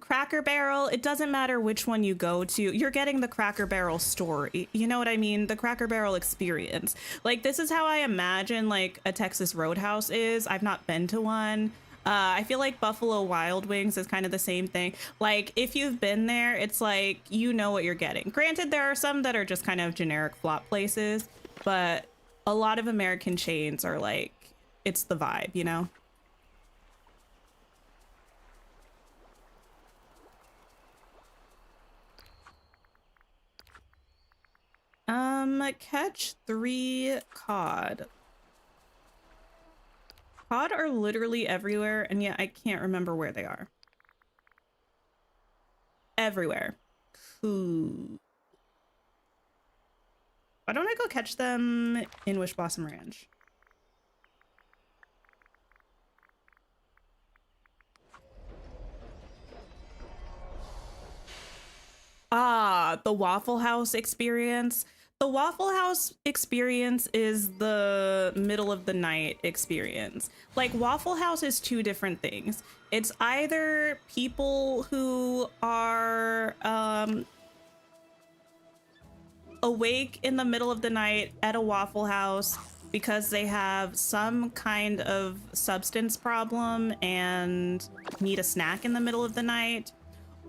Cracker Barrel, it doesn't matter which one you go to, you're getting the Cracker Barrel story. You know what I mean? The Cracker Barrel experience. Like, this is how I imagine like a Texas Roadhouse is. I've not been to one. I feel like Buffalo Wild Wings is kind of the same thing. Like, if you've been there, it's like, you know what you're getting. Granted, there are some that are just kind of generic flop places, but a lot of American chains are like, it's the vibe, you know? Catch 3 cod. Cod are literally everywhere, and yet I can't remember where they are. Everywhere. Cool. Why don't I go catch them in Wish Blossom Ranch? Ah, the Waffle House experience. The Waffle House experience is the middle of the night experience. Like, Waffle House is 2 different things. It's either people who are awake in the middle of the night at a Waffle House because they have some kind of substance problem and need a snack in the middle of the night,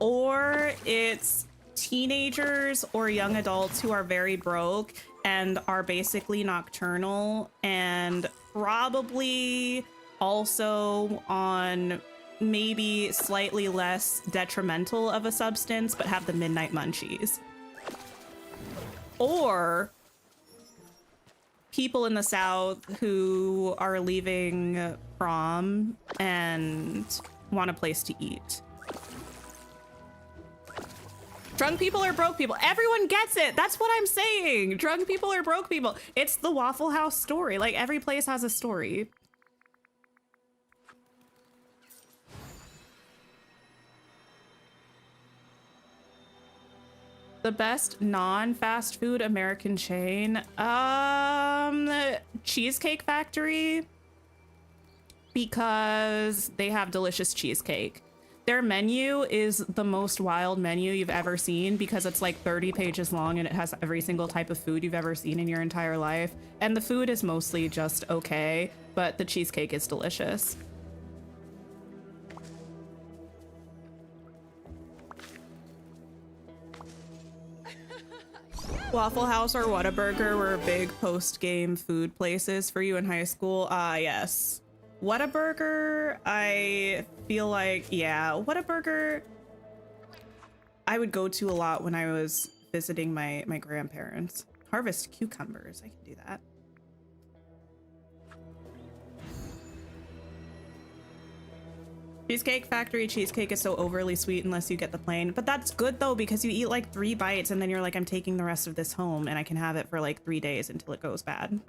or it's teenagers or young adults who are very broke and are basically nocturnal and probably also on maybe slightly less detrimental of a substance but have the midnight munchies. Or people in the South who are leaving prom and want a place to eat. Drunk people are broke people. Everyone gets it. That's what I'm saying. Drunk people are broke people. It's the Waffle House story. Like, every place has a story. The best non-fast food American chain? Cheesecake Factory. Because they have delicious cheesecake. Their menu is the most wild menu you've ever seen because it's like 30 pages long and it has every single type of food you've ever seen in your entire life. And the food is mostly just okay, but the cheesecake is delicious. Waffle House or Whataburger were big post-game food places for you in high school. Yes. Whataburger, I feel like, yeah, Whataburger I would go to a lot when I was visiting my grandparents. Harvest cucumbers, I can do that. Cheesecake Factory cheesecake is so overly sweet unless you get the plain, but that's good though because you eat like 3 bites and then you're like, I'm taking the rest of this home and I can have it for like 3 days until it goes bad.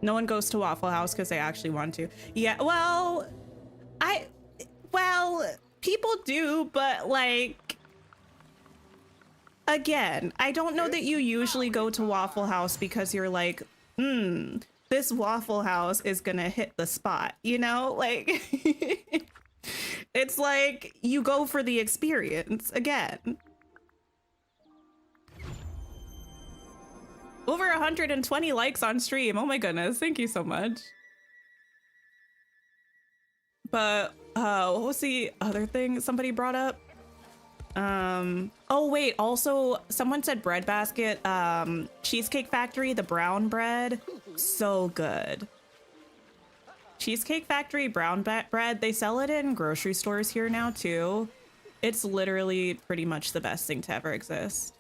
No one goes to Waffle House because they actually want to. Yeah, well, people do, but like, again, I don't know that you usually go to Waffle House because you're like, this Waffle House is gonna hit the spot, you know? Like, it's like you go for the experience again. Over 120 likes on stream. Oh my goodness, thank you so much. But what was the other thing somebody brought up? Oh wait, also someone said bread basket. Cheesecake Factory, the brown bread, so good. Cheesecake Factory brown bread, they sell it in grocery stores here now too. It's literally pretty much the best thing to ever exist.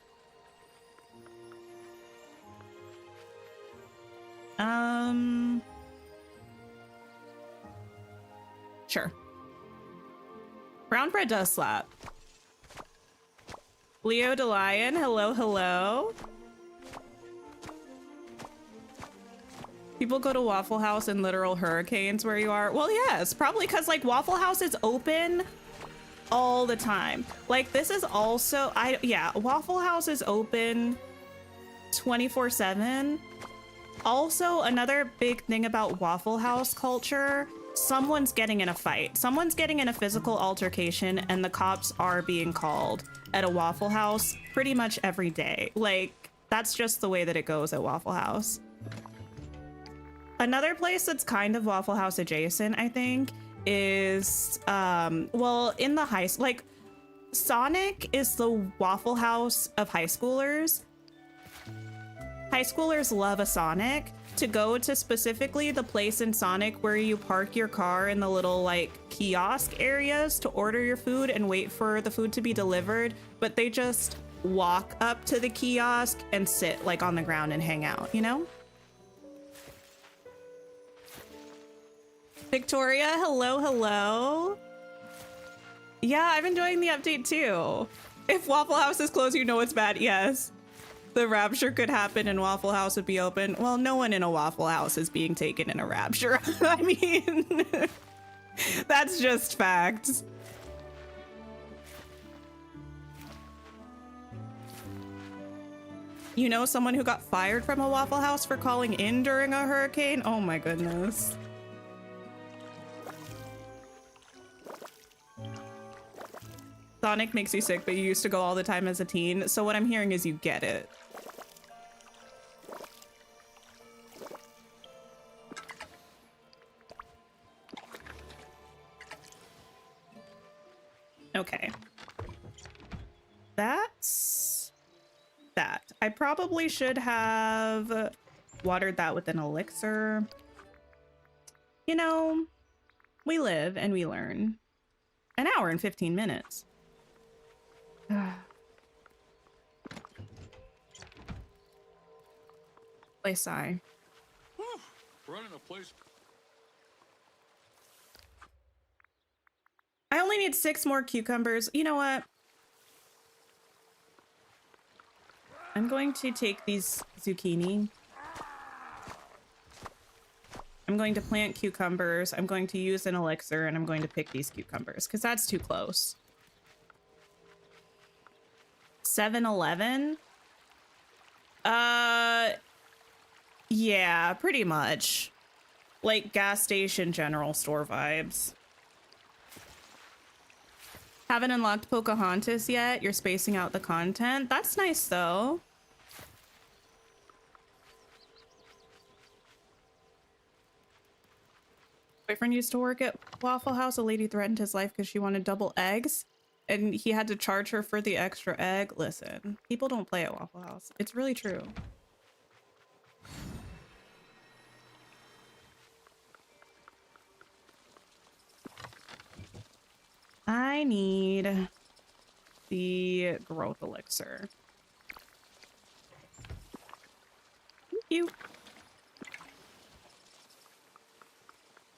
Sure. Brown bread does slap. Leo DeLion, hello, hello. People go to Waffle House in literal hurricanes where you are. Well, yes, probably because like Waffle House is open all the time. Like this is also, yeah, Waffle House is open 24/7. Also, another big thing about Waffle House culture, someone's getting in a fight. Someone's getting in a physical altercation and the cops are being called at a Waffle House pretty much every day. Like, that's just the way that it goes at Waffle House. Another place that's kind of Waffle House adjacent, I think, is, well, in the like, Sonic is the Waffle House of high schoolers. High schoolers love a Sonic. To go to specifically the place in Sonic where you park your car in the little like kiosk areas to order your food and wait for the food to be delivered, but they just walk up to the kiosk and sit like on the ground and hang out, you know? Victoria, hello, hello. Yeah, I'm enjoying the update too. If Waffle House is closed, you know it's bad. Yes. The rapture could happen and Waffle House would be open. Well, no one in a Waffle House is being taken in a rapture. I mean, that's just facts. You know someone who got fired from a Waffle House for calling in during a hurricane? Oh my goodness. Sonic makes you sick, but you used to go all the time as a teen. So what I'm hearing is you get it. Okay. That's that. I probably should have watered that with an elixir. You know, we live and we learn. An hour and 15 minutes. I sigh. Running a place. I only need 6 more cucumbers. You know what? I'm going to take these zucchini. I'm going to plant cucumbers. I'm going to use an elixir, and I'm going to pick these cucumbers because that's too close. 7-Eleven? Yeah, pretty much. Like gas station general store vibes. Haven't unlocked Pocahontas yet. You're spacing out the content. That's nice though. Boyfriend used to work at Waffle House. A lady threatened his life because she wanted double eggs and he had to charge her for the extra egg. Listen, people don't play at Waffle House. It's really true. I need the growth elixir. Thank you.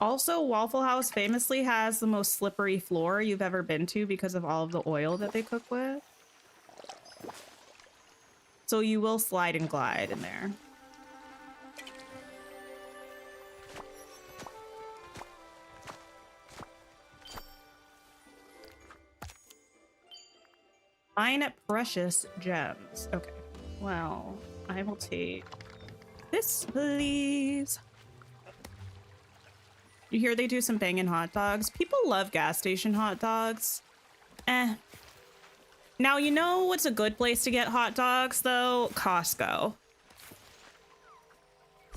Also, Waffle House famously has the most slippery floor you've ever been to because of all of the oil that they cook with. So you will slide and glide in there. Mine precious gems. Okay, well, I will take this, please. You hear they do some banging hot dogs? People love gas station hot dogs. Now, you know what's a good place to get hot dogs, though? Costco.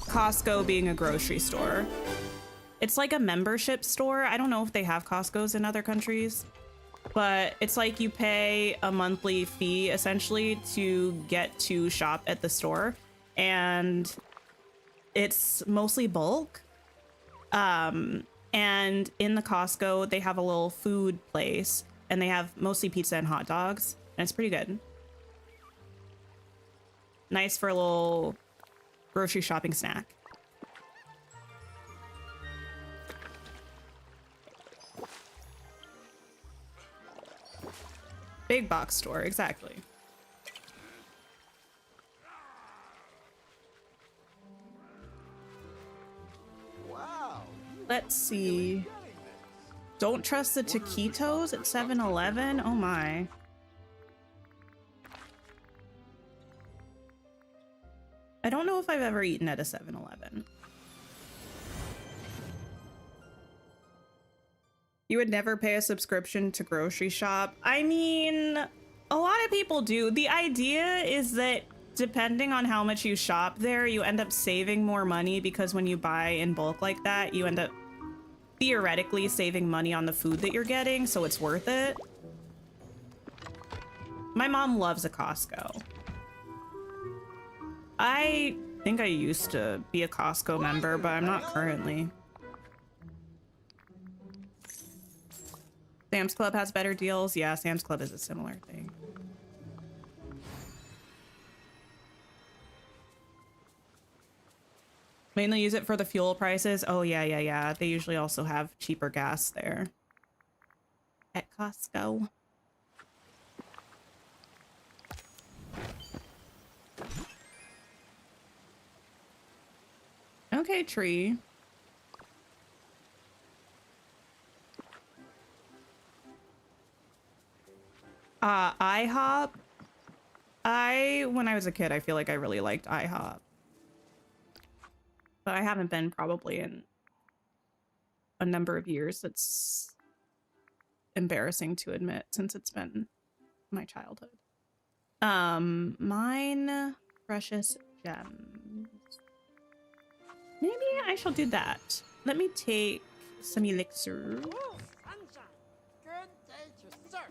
Costco being a grocery store. It's like a membership store. I don't know if they have Costco's in other countries. But it's like you pay a monthly fee essentially to get to shop at the store, and it's mostly bulk. And in the Costco, they have a little food place and they have mostly pizza and hot dogs, and it's pretty good. Nice for a little grocery shopping snack. Big box store, exactly. Wow. Let's see. Don't trust the taquitos at 7-Eleven? Oh my. I don't know if I've ever eaten at a 7-Eleven. You would never pay a subscription to grocery shop. I mean, a lot of people do. The idea is that depending on how much you shop there, you end up saving more money because when you buy in bulk like that, you end up theoretically saving money on the food that you're getting, so it's worth it. My mom loves a Costco. I think I used to be a Costco member, but I'm not currently. Sam's Club has better deals. Yeah, Sam's Club is a similar thing. Mainly use it for the fuel prices. Oh, yeah. They usually also have cheaper gas there at Costco. Okay, tree. IHOP. When I was a kid, I feel like I really liked IHOP. But I haven't been probably in a number of years. It's embarrassing to admit since it's been my childhood. Mine precious gems. Maybe I shall do that. Let me take some elixir. Whoa, sunshine. Good day to surf.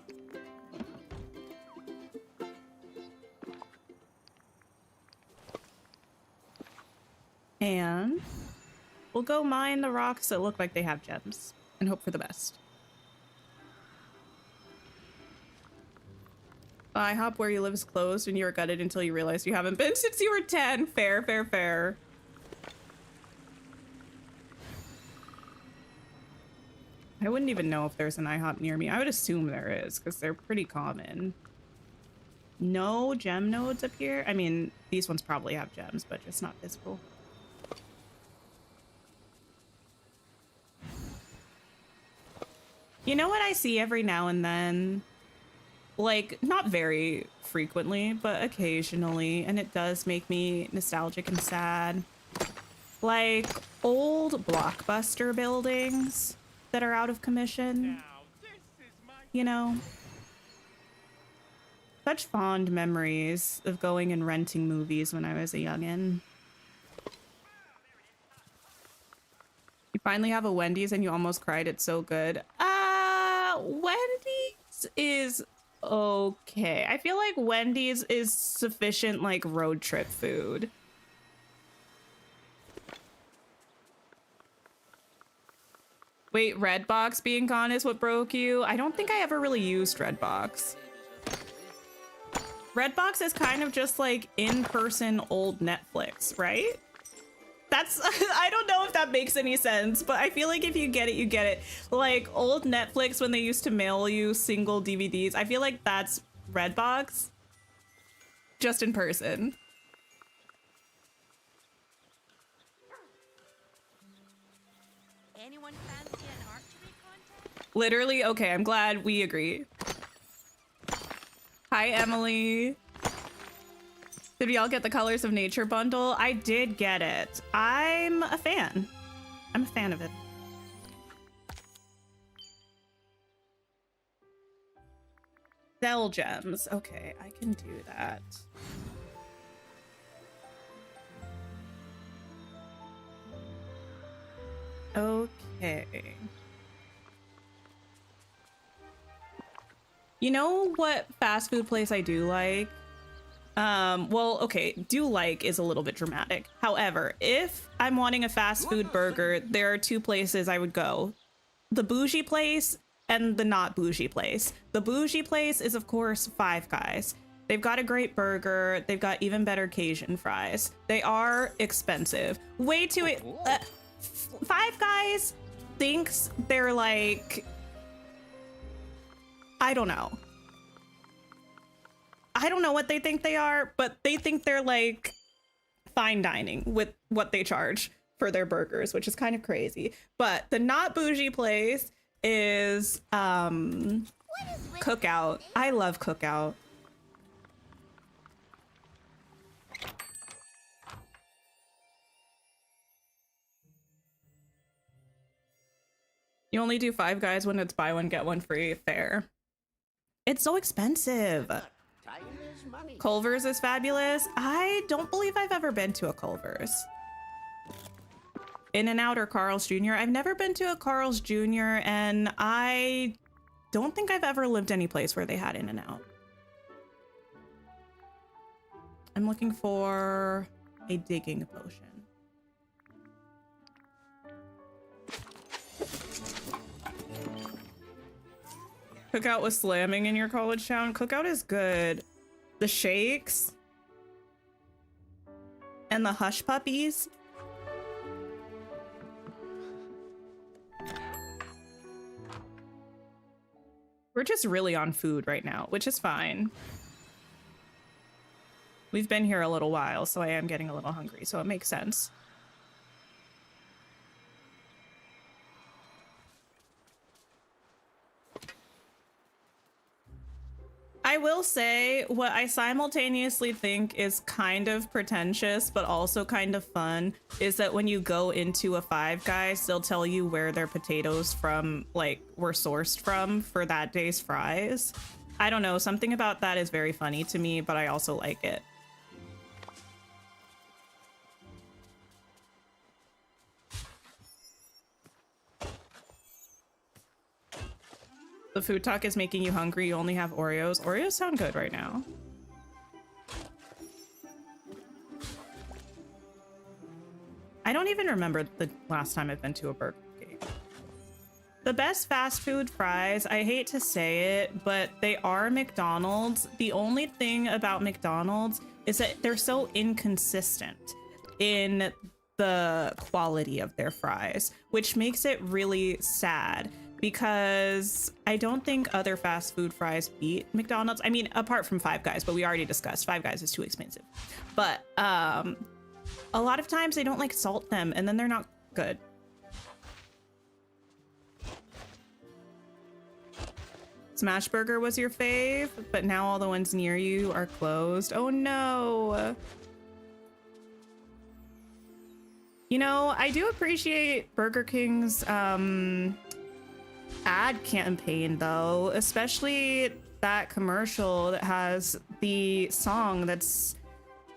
And we'll go mine the rocks that look like they have gems and hope for the best. IHOP where you live is closed and you were gutted until you realized you haven't been since you were 10. Fair, fair, fair. I wouldn't even know if there's an IHOP near me. I would assume there is because they're pretty common. No gem nodes up here. I mean, these ones probably have gems, but just not visible. You know what I see every now and then? Like, not very frequently, but occasionally, and it does make me nostalgic and sad. Like, old Blockbuster buildings that are out of commission. You know? Such fond memories of going and renting movies when I was a youngin'. You finally have a Wendy's and you almost cried. It's so good. Wendy's is okay. I feel like Wendy's is sufficient, like, road trip food. Wait, Redbox being gone is what broke you? I don't think I ever really used Redbox. Redbox is kind of just like in-person old Netflix, right? That's, I don't know if that makes any sense, but I feel like if you get it, you get it. Like old Netflix when they used to mail you single DVDs, I feel like that's Redbox, just in person. Anyone fancy an archery contest? Literally, okay, I'm glad we agree. Hi, Emily. Did we all get the Colors of Nature bundle? I did get it. I'm a fan. I'm a fan of it. Cell gems. Okay, I can do that. Okay. You know what fast food place I do like? Well, okay, do like is a little bit dramatic. However, if I'm wanting a fast food burger, there are two places I would go. The bougie place and the not bougie place. The bougie place is, of course, Five Guys. They've got a great burger. They've got even better Cajun fries. They are expensive. Way too... Five Guys thinks they're like... I don't know. I don't know what they think they are, but they think they're like fine dining with what they charge for their burgers, which is kind of crazy. But the not bougie place is Cookout. I love Cookout. You only do Five Guys when it's buy one, get one free. Fair. It's so expensive. Culver's is fabulous. I don't believe I've ever been to a Culver's. In-N-Out or Carl's Jr. I've never been to a Carl's Jr. and I don't think I've ever lived any place where they had In-N-Out. I'm looking for a digging potion. Cookout was slamming in your college town. Cookout is good. The shakes and the hush puppies. We're just really on food right now, which is fine. We've been here a little while, so I am getting a little hungry, so it makes sense. I will say what I simultaneously think is kind of pretentious, but also kind of fun, is that when you go into a Five Guys, they'll tell you where their potatoes from, like, were sourced from for that day's fries. I don't know, something about that is very funny to me, but I also like it. The food talk is making you hungry. You only have Oreos. Oreos sound good right now. I don't even remember the last time I've been to a Burger King. The best fast food fries, I hate to say it, but they are McDonald's. The only thing about McDonald's is that they're so inconsistent in the quality of their fries, which makes it really sad. Because I don't think other fast food fries beat McDonald's. I mean, apart from Five Guys, but we already discussed Five Guys is too expensive. But a lot of times they don't like salt them and then they're not good. Smashburger was your fave, but now all the ones near you are closed. Oh no. You know, I do appreciate Burger King's ad campaign though, especially that commercial that has the song that's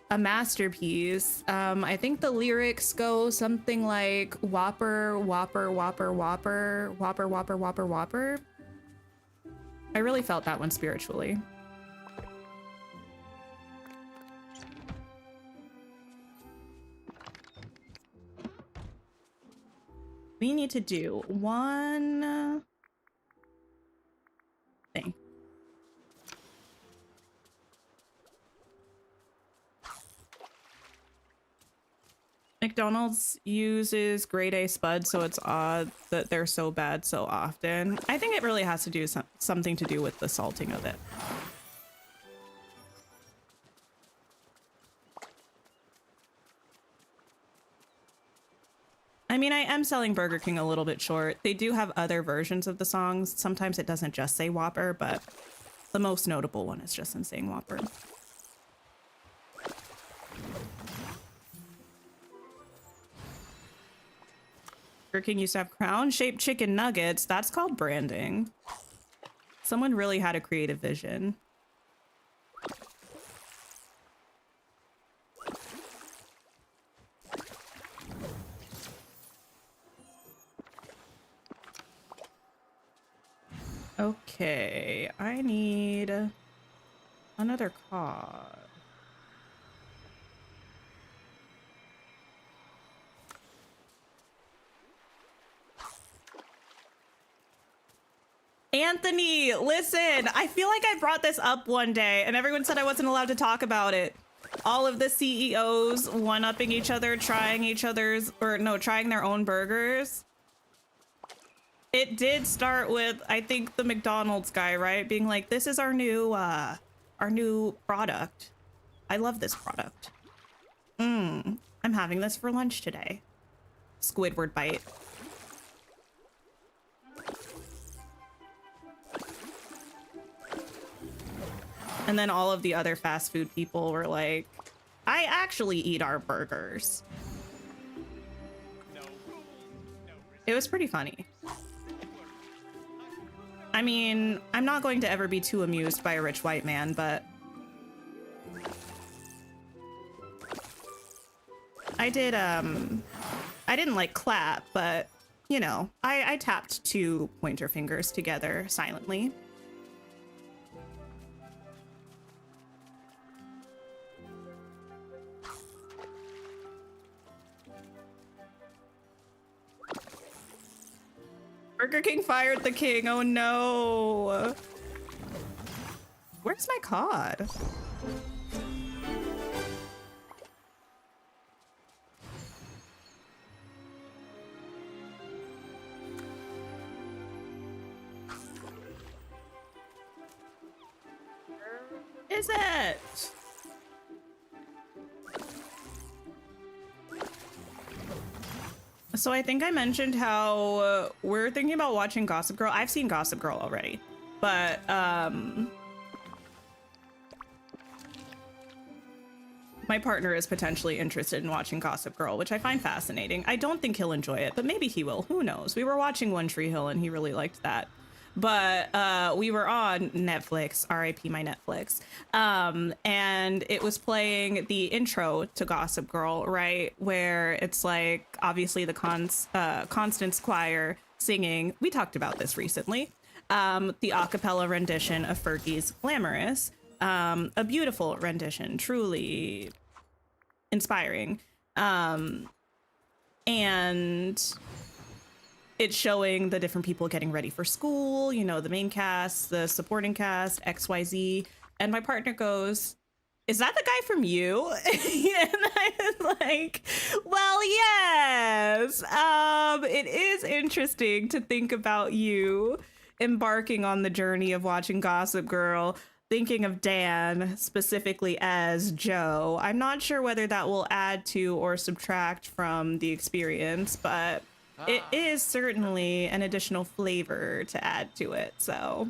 a masterpiece. I think the lyrics go something like Whopper, Whopper, Whopper, Whopper, Whopper, Whopper, Whopper, Whopper. I really felt that one spiritually. We need to do one thing. McDonald's uses grade A spuds, so it's odd that they're so bad so often. I think it really has to do something to do with the salting of it. I mean, I am selling Burger King a little bit short. They do have other versions of the songs. Sometimes it doesn't just say Whopper, but the most notable one is just in saying Whopper. Burger King used to have crown-shaped chicken nuggets. That's called branding. Someone really had a creative vision. Okay, I need another cod. Anthony, listen, I feel like I brought this up one day and everyone said I wasn't allowed to talk about it. All of the CEOs one-upping each other, trying their own burgers. It did start with, I think, the McDonald's guy, right? Being like, this is our new product. I love this product. I'm having this for lunch today. Squidward bite. And then all of the other fast food people were like, I actually eat our burgers. It was pretty funny. I mean, I'm not going to ever be too amused by a rich white man, but I didn't like clap, but you know, I tapped 2 pointer fingers together silently. Burger King fired the king. Oh no. Where's my cod? Where is it? So I think I mentioned how we're thinking about watching Gossip Girl. I've seen Gossip Girl already, but my partner is potentially interested in watching Gossip Girl, which I find fascinating. I don't think he'll enjoy it, but maybe he will. Who knows? We were watching One Tree Hill and he really liked that. But we were on Netflix, RIP my Netflix, and it was playing the intro to Gossip Girl, right? Where it's like, obviously the Constance Choir singing. We talked about this recently. The a cappella rendition of Fergie's Glamorous. A beautiful rendition, truly inspiring. And it's showing the different people getting ready for school, you know, the main cast, the supporting cast, XYZ. And my partner goes, is that the guy from You? And I was like, well, yes. It is interesting to think about you embarking on the journey of watching Gossip Girl, thinking of Dan specifically as Joe. I'm not sure whether that will add to or subtract from the experience, but it is certainly an additional flavor to add to it, so.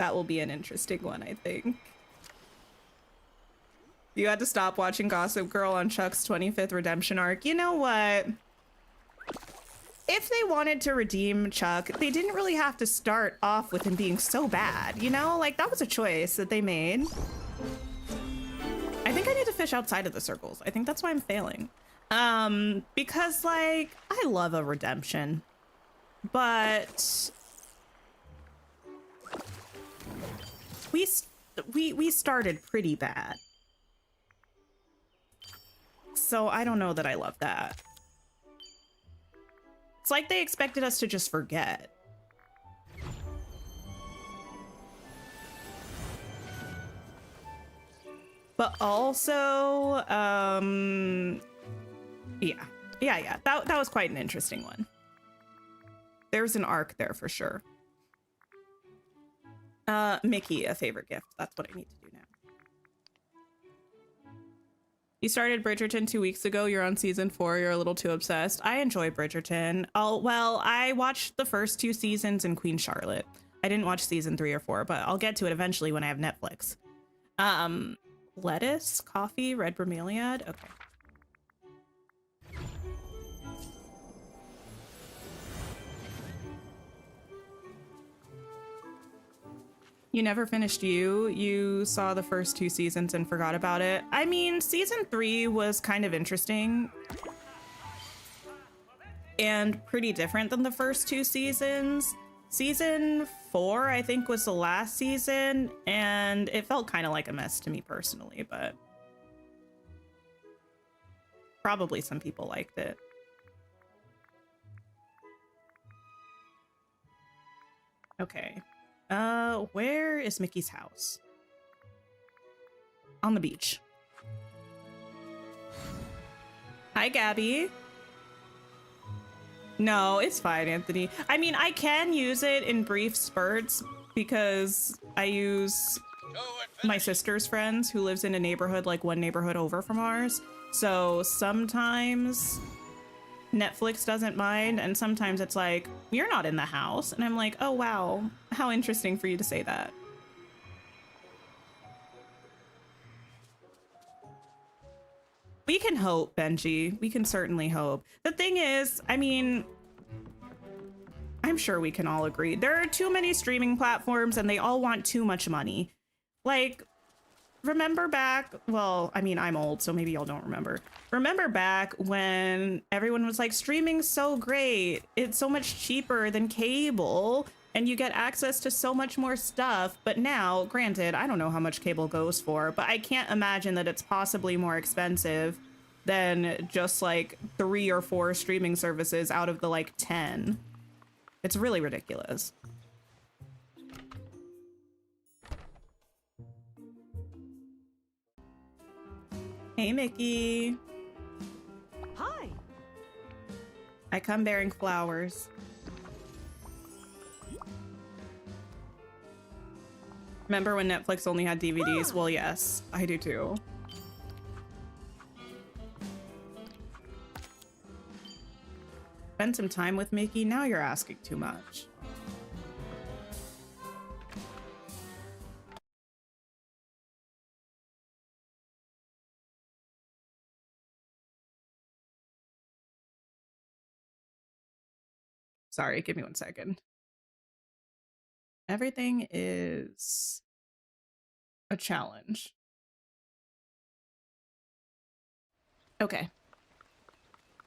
That will be an interesting one, I think. You had to stop watching Gossip Girl on Chuck's 25th redemption arc. You know what? If they wanted to redeem Chuck, they didn't really have to start off with him being so bad, you know? Like, that was a choice that they made. I think I need to fish outside of the circles. I think that's why I'm failing. Because, like, I love a redemption. But we started pretty bad. So I don't know that I love that. It's like they expected us to just forget. But also, yeah. That was quite an interesting one. There's an arc there for sure. Mickey, a favorite gift. That's what I need to do now. You started Bridgerton 2 weeks ago. You're on season 4. You're a little too obsessed. I enjoy Bridgerton. Well, I watched the first 2 seasons in Queen Charlotte. I didn't watch season 3 or 4, but I'll get to it eventually when I have Netflix. Lettuce, coffee, red bromeliad. Okay. You never finished You saw the first 2 seasons and forgot about it. I mean, season 3 was kind of interesting and pretty different than the first 2 seasons. Season 4, I think, was the last season, and it felt kind of like a mess to me personally, but probably some people liked it. Okay. Where is Mickey's house? On the beach. Hi, Gabby. No, it's fine, Anthony. I mean, I can use it in brief spurts because I use my sister's friends who lives in a neighborhood, like 1 neighborhood over from ours. So sometimes Netflix doesn't mind, and sometimes it's like, you're not in the house, and I'm like, oh wow, how interesting for you to say that. We can hope, Benji. We can certainly hope. The thing is, I mean, I'm sure we can all agree there are too many streaming platforms and they all want too much money. Like, remember back, well, I mean, I'm old, so maybe y'all don't remember. Remember back when everyone was like, streaming's so great. It's so much cheaper than cable and you get access to so much more stuff. But now, granted, I don't know how much cable goes for, but I can't imagine that it's possibly more expensive than just like 3 or 4 streaming services out of the like 10. It's really ridiculous. Hey, Mickey. Hi. I come bearing flowers. Remember when Netflix only had DVDs? Well, yes, I do too. Spend some time with Mickey? Now you're asking too much. Sorry, give me 1 second. Everything is a challenge. Okay.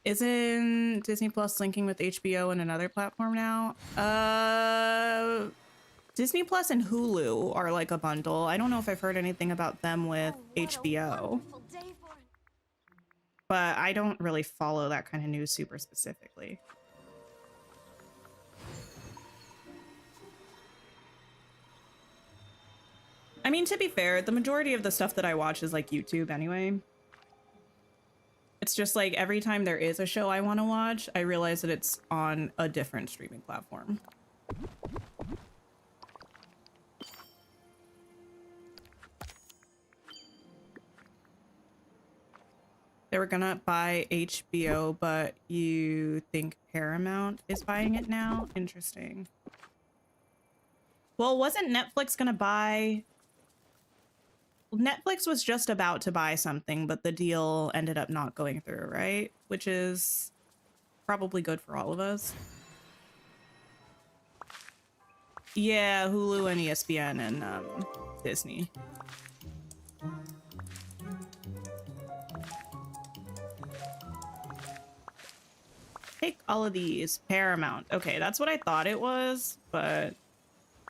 Isn't Disney Plus linking with HBO and another platform now? Disney Plus and Hulu are like a bundle. I don't know if I've heard anything about them with HBO. But I don't really follow that kind of news super specifically. I mean, to be fair, the majority of the stuff that I watch is like YouTube anyway. It's just like every time there is a show I want to watch, I realize that it's on a different streaming platform. They were gonna buy HBO, but you think Paramount is buying it now? Interesting. Well, wasn't Netflix gonna buy... Netflix was just about to buy something, but the deal ended up not going through, right? Which is probably good for all of us. Yeah, Hulu and ESPN and Disney. Take all of these. Paramount. Okay, that's what I thought it was, but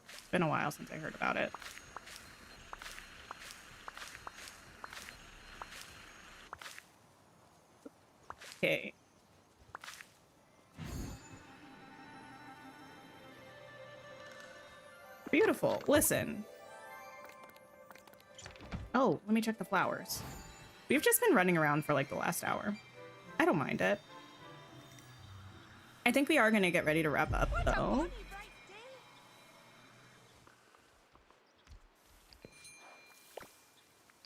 it's been a while since I heard about it. Okay. Beautiful. Listen. Oh, let me check the flowers. We've just been running around for like the last hour. I don't mind it. I think we are going to get ready to wrap up, though.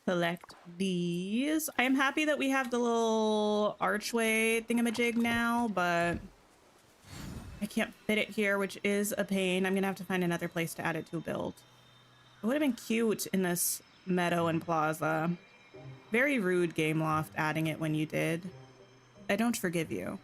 Collect these. I am happy that we have the little archway thingamajig now, but I can't fit it here, which is a pain. I'm going to have to find another place to add it to a build. It would have been cute in this meadow and plaza. Very rude, Game Loft, adding it when you did. I don't forgive you.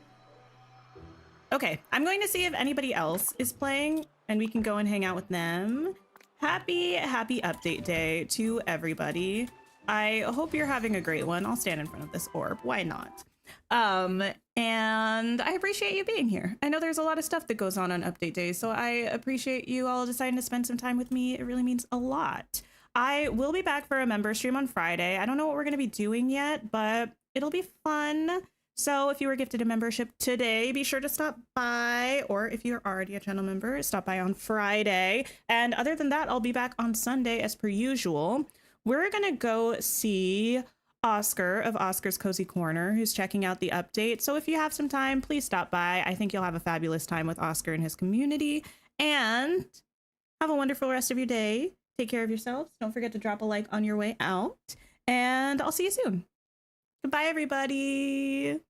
Okay, I'm going to see if anybody else is playing and we can go and hang out with them. Happy update day to everybody. I hope you're having a great one. I'll stand in front of this orb. Why not? And I appreciate you being here. I know there's a lot of stuff that goes on update days, so I appreciate you all deciding to spend some time with me. It really means a lot. I will be back for a member stream on Friday. I don't know what we're going to be doing yet, but it'll be fun. So if you were gifted a membership today, be sure to stop by, or if you're already a channel member, stop by on Friday. And other than that, I'll be back on Sunday as per usual. We're gonna go see Oscar of Oscar's Cozy Corner, who's checking out the update. So if you have some time, please stop by. I think you'll have a fabulous time with Oscar and his community. And have a wonderful rest of your day. Take care of yourselves. Don't forget to drop a like on your way out. And I'll see you soon. Goodbye, everybody.